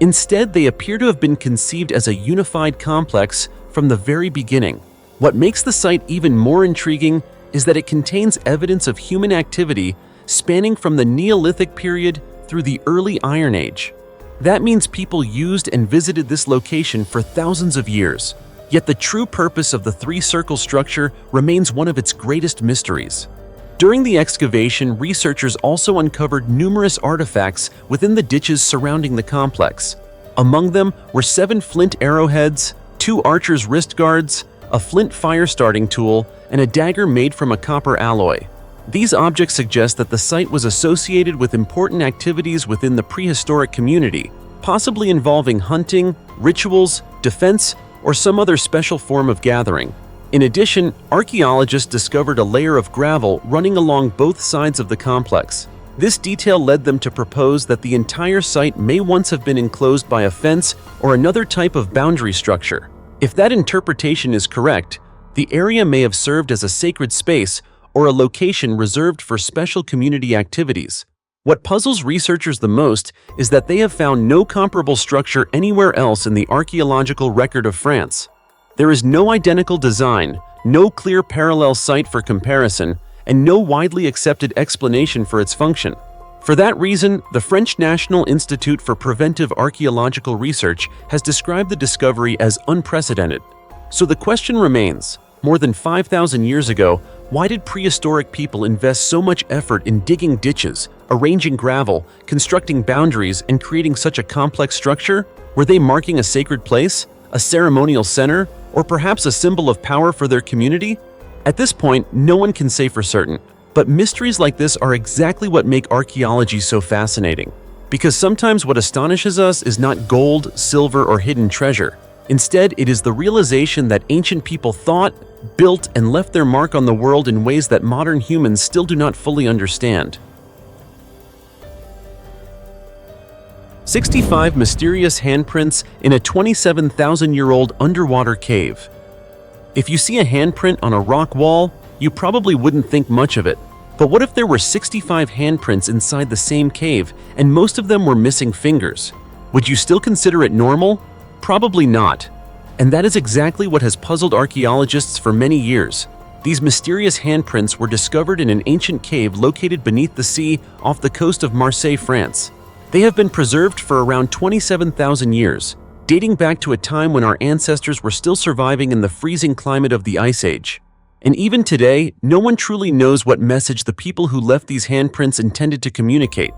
[SPEAKER 1] Instead, they appear to have been conceived as a unified complex from the very beginning. What makes the site even more intriguing is that it contains evidence of human activity spanning from the Neolithic period through the early Iron Age. That means people used and visited this location for thousands of years. Yet the true purpose of the three-circle structure remains one of its greatest mysteries. During the excavation, researchers also uncovered numerous artifacts within the ditches surrounding the complex. Among them were 7 flint arrowheads, 2 archers' wrist guards, a flint fire-starting tool, and a dagger made from a copper alloy. These objects suggest that the site was associated with important activities within the prehistoric community, possibly involving hunting, rituals, defense, or some other special form of gathering. In addition, archaeologists discovered a layer of gravel running along both sides of the complex. This detail led them to propose that the entire site may once have been enclosed by a fence or another type of boundary structure. If that interpretation is correct, the area may have served as a sacred space or a location reserved for special community activities. What puzzles researchers the most is that they have found no comparable structure anywhere else in the archaeological record of France. There is no identical design, no clear parallel site for comparison, and no widely accepted explanation for its function. For that reason, the French National Institute for Preventive Archaeological Research has described the discovery as unprecedented. So the question remains, more than 5,000 years ago, why did prehistoric people invest so much effort in digging ditches, arranging gravel, constructing boundaries, and creating such a complex structure? Were they marking a sacred place, a ceremonial center, or perhaps a symbol of power for their community? At this point, no one can say for certain, but mysteries like this are exactly what make archaeology so fascinating. Because sometimes what astonishes us is not gold, silver, or hidden treasure. Instead, it is the realization that ancient people thought, built, and left their mark on the world in ways that modern humans still do not fully understand. 65 mysterious handprints in a 27,000-year-old underwater cave. If you see a handprint on a rock wall, you probably wouldn't think much of it. But what if there were 65 handprints inside the same cave, and most of them were missing fingers? Would you still consider it normal? Probably not. And that is exactly what has puzzled archaeologists for many years. These mysterious handprints were discovered in an ancient cave located beneath the sea off the coast of Marseille, France. They have been preserved for around 27,000 years, dating back to a time when our ancestors were still surviving in the freezing climate of the Ice Age. And even today, no one truly knows what message the people who left these handprints intended to communicate.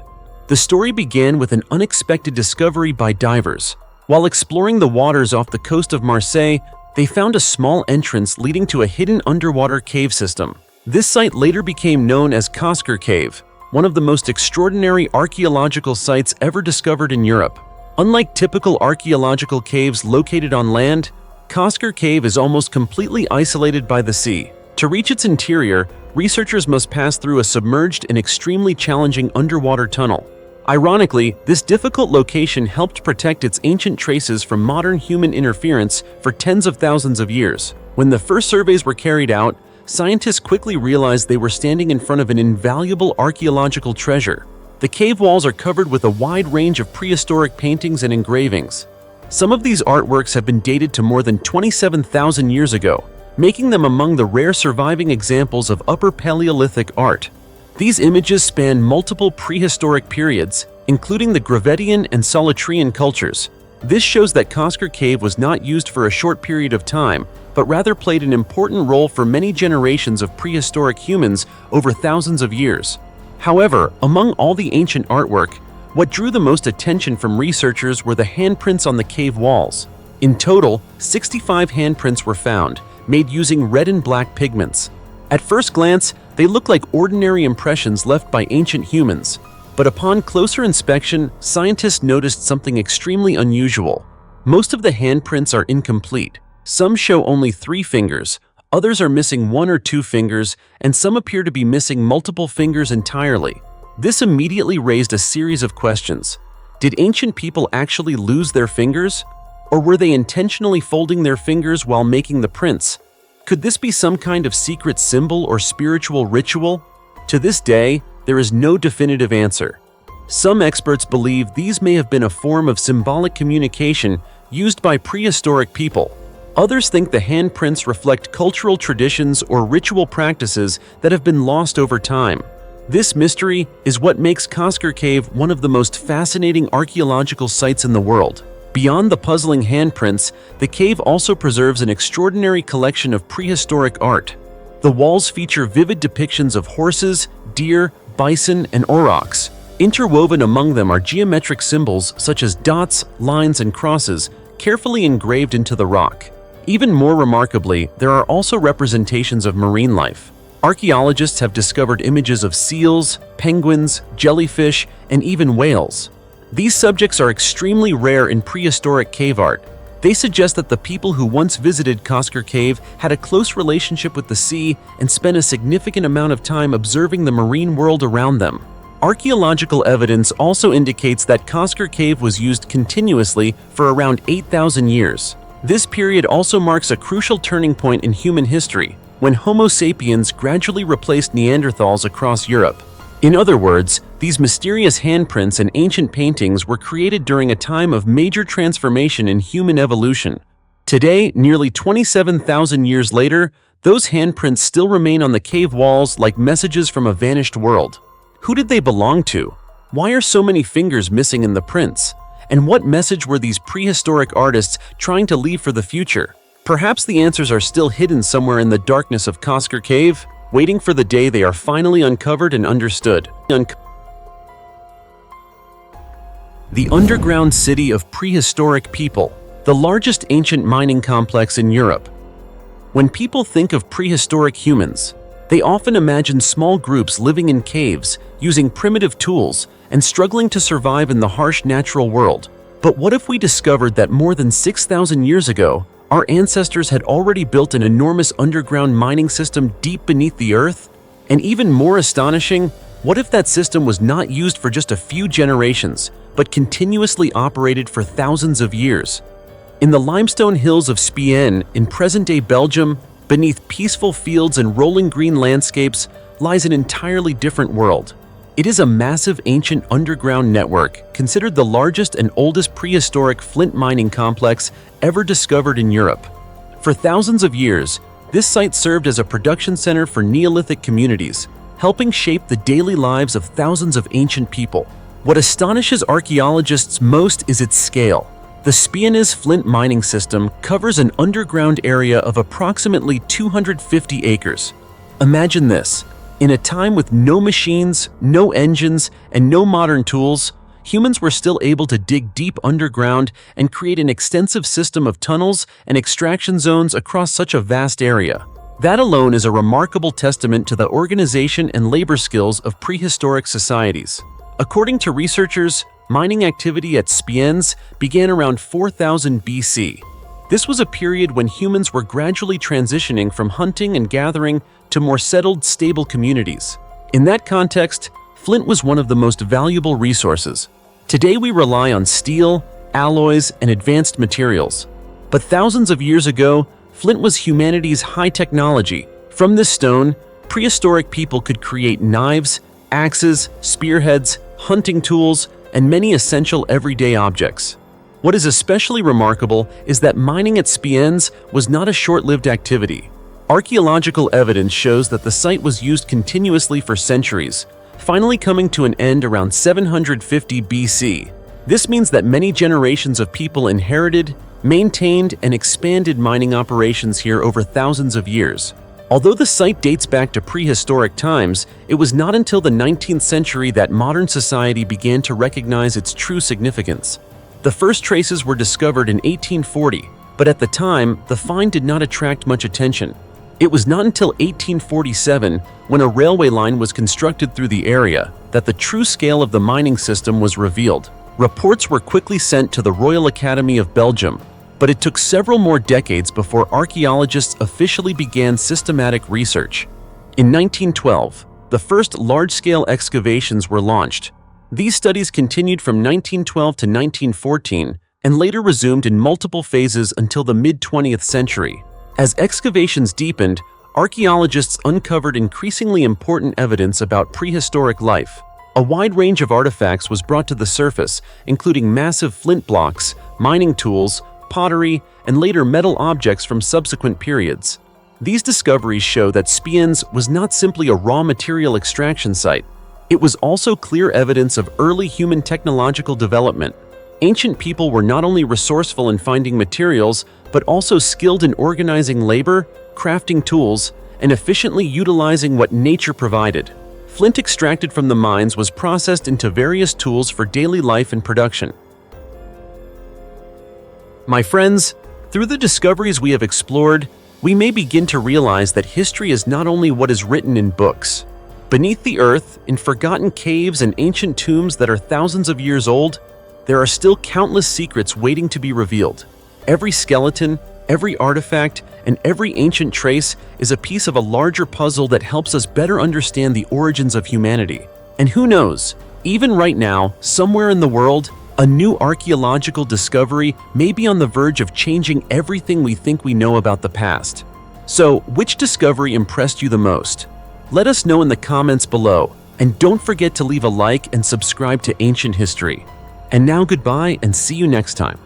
[SPEAKER 1] The story began with an unexpected discovery by divers. While exploring the waters off the coast of Marseille, they found a small entrance leading to a hidden underwater cave system. This site later became known as Costa Cave, one of the most extraordinary archaeological sites ever discovered in Europe. Unlike typical archaeological caves located on land, Costa Cave is almost completely isolated by the sea. To reach its interior, researchers must pass through a submerged and extremely challenging underwater tunnel. Ironically, this difficult location helped protect its ancient traces from modern human interference for tens of thousands of years. When the first surveys were carried out, scientists quickly realized they were standing in front of an invaluable archaeological treasure. The cave walls are covered with a wide range of prehistoric paintings and engravings. Some of these artworks have been dated to more than 27,000 years ago, making them among the rare surviving examples of Upper Paleolithic art. These images span multiple prehistoric periods, including the Gravettian and Solitrian cultures. This shows that Costa Cave was not used for a short period of time, but rather played an important role for many generations of prehistoric humans over thousands of years. However, among all the ancient artwork, what drew the most attention from researchers were the handprints on the cave walls. In total, 65 handprints were found, made using red and black pigments. At first glance, they look like ordinary impressions left by ancient humans. But upon closer inspection, scientists noticed something extremely unusual. Most of the handprints are incomplete. Some show only 3 fingers, others are missing 1 or 2 fingers, and some appear to be missing multiple fingers entirely. This immediately raised a series of questions. Did ancient people actually lose their fingers? Or were they intentionally folding their fingers while making the prints? Could this be some kind of secret symbol or spiritual ritual? To this day, there is no definitive answer. Some experts believe these may have been a form of symbolic communication used by prehistoric people. Others think the handprints reflect cultural traditions or ritual practices that have been lost over time. This mystery is what makes Costa Cave one of the most fascinating archaeological sites in the world. Beyond the puzzling handprints, the cave also preserves an extraordinary collection of prehistoric art. The walls feature vivid depictions of horses, deer, bison, and aurochs. Interwoven among them are geometric symbols such as dots, lines, and crosses, carefully engraved into the rock. Even more remarkably, there are also representations of marine life. Archaeologists have discovered images of seals, penguins, jellyfish, and even whales. These subjects are extremely rare in prehistoric cave art. They suggest that the people who once visited Costa Cave had a close relationship with the sea and spent a significant amount of time observing the marine world around them. Archaeological evidence also indicates that Costa Cave was used continuously for around 8,000 years. This period also marks a crucial turning point in human history, when Homo sapiens gradually replaced Neanderthals across Europe. In other words, these mysterious handprints and ancient paintings were created during a time of major transformation in human evolution. Today, nearly 27,000 years later, those handprints still remain on the cave walls like messages from a vanished world. Who did they belong to? Why are so many fingers missing in the prints? And what message were these prehistoric artists trying to leave for the future? Perhaps the answers are still hidden somewhere in the darkness of Costa Cave, waiting for the day they are finally uncovered and understood. The underground city of prehistoric people, the largest ancient mining complex in Europe. When people think of prehistoric humans, they often imagine small groups living in caves, using primitive tools, and struggling to survive in the harsh natural world. But what if we discovered that more than 6,000 years ago, our ancestors had already built an enormous underground mining system deep beneath the earth? And even more astonishing, what if that system was not used for just a few generations, but continuously operated for thousands of years? In the limestone hills of Spienne, in present-day Belgium, beneath peaceful fields and rolling green landscapes, lies an entirely different world. It is a massive ancient underground network, considered the largest and oldest prehistoric flint mining complex ever discovered in Europe. For thousands of years, this site served as a production center for Neolithic communities, helping shape the daily lives of thousands of ancient people. What astonishes archaeologists most is its scale. The Spiennes flint mining system covers an underground area of approximately 250 acres. Imagine this. In a time with no machines, no engines, and no modern tools, humans were still able to dig deep underground and create an extensive system of tunnels and extraction zones across such a vast area. That alone is a remarkable testament to the organization and labor skills of prehistoric societies. According to researchers, mining activity at Spiennes began around 4000 BC. This was a period when humans were gradually transitioning from hunting and gathering to more settled, stable communities. In that context, flint was one of the most valuable resources. Today we rely on steel, alloys, and advanced materials. But thousands of years ago, flint was humanity's high technology. From this stone, prehistoric people could create knives, axes, spearheads, hunting tools, and many essential everyday objects. What is especially remarkable is that mining at Spiennes was not a short-lived activity. Archaeological evidence shows that the site was used continuously for centuries, finally coming to an end around 750 BC. This means that many generations of people inherited, maintained, and expanded mining operations here over thousands of years. Although the site dates back to prehistoric times, it was not until the 19th century that modern society began to recognize its true significance. The first traces were discovered in 1840, but at the time, the find did not attract much attention. It was not until 1847, when a railway line was constructed through the area, that the true scale of the mining system was revealed. Reports were quickly sent to the Royal Academy of Belgium, but it took several more decades before archaeologists officially began systematic research. In 1912, the first large-scale excavations were launched. These studies continued from 1912 to 1914 and later resumed in multiple phases until the mid-20th century. As excavations deepened, archaeologists uncovered increasingly important evidence about prehistoric life. A wide range of artifacts was brought to the surface, including massive flint blocks, mining tools, pottery, and later metal objects from subsequent periods. These discoveries show that Spiennes was not simply a raw material extraction site. It was also clear evidence of early human technological development. Ancient people were not only resourceful in finding materials, but also skilled in organizing labor, crafting tools, and efficiently utilizing what nature provided. Flint extracted from the mines was processed into various tools for daily life and production. My friends, through the discoveries we have explored, we may begin to realize that history is not only what is written in books. Beneath the earth, in forgotten caves and ancient tombs that are thousands of years old, there are still countless secrets waiting to be revealed. Every skeleton, every artifact, and every ancient trace is a piece of a larger puzzle that helps us better understand the origins of humanity. And who knows, even right now, somewhere in the world, a new archaeological discovery may be on the verge of changing everything we think we know about the past. So, which discovery impressed you the most? Let us know in the comments below, and don't forget to leave a like and subscribe to Ancient History. And now goodbye and see you next time.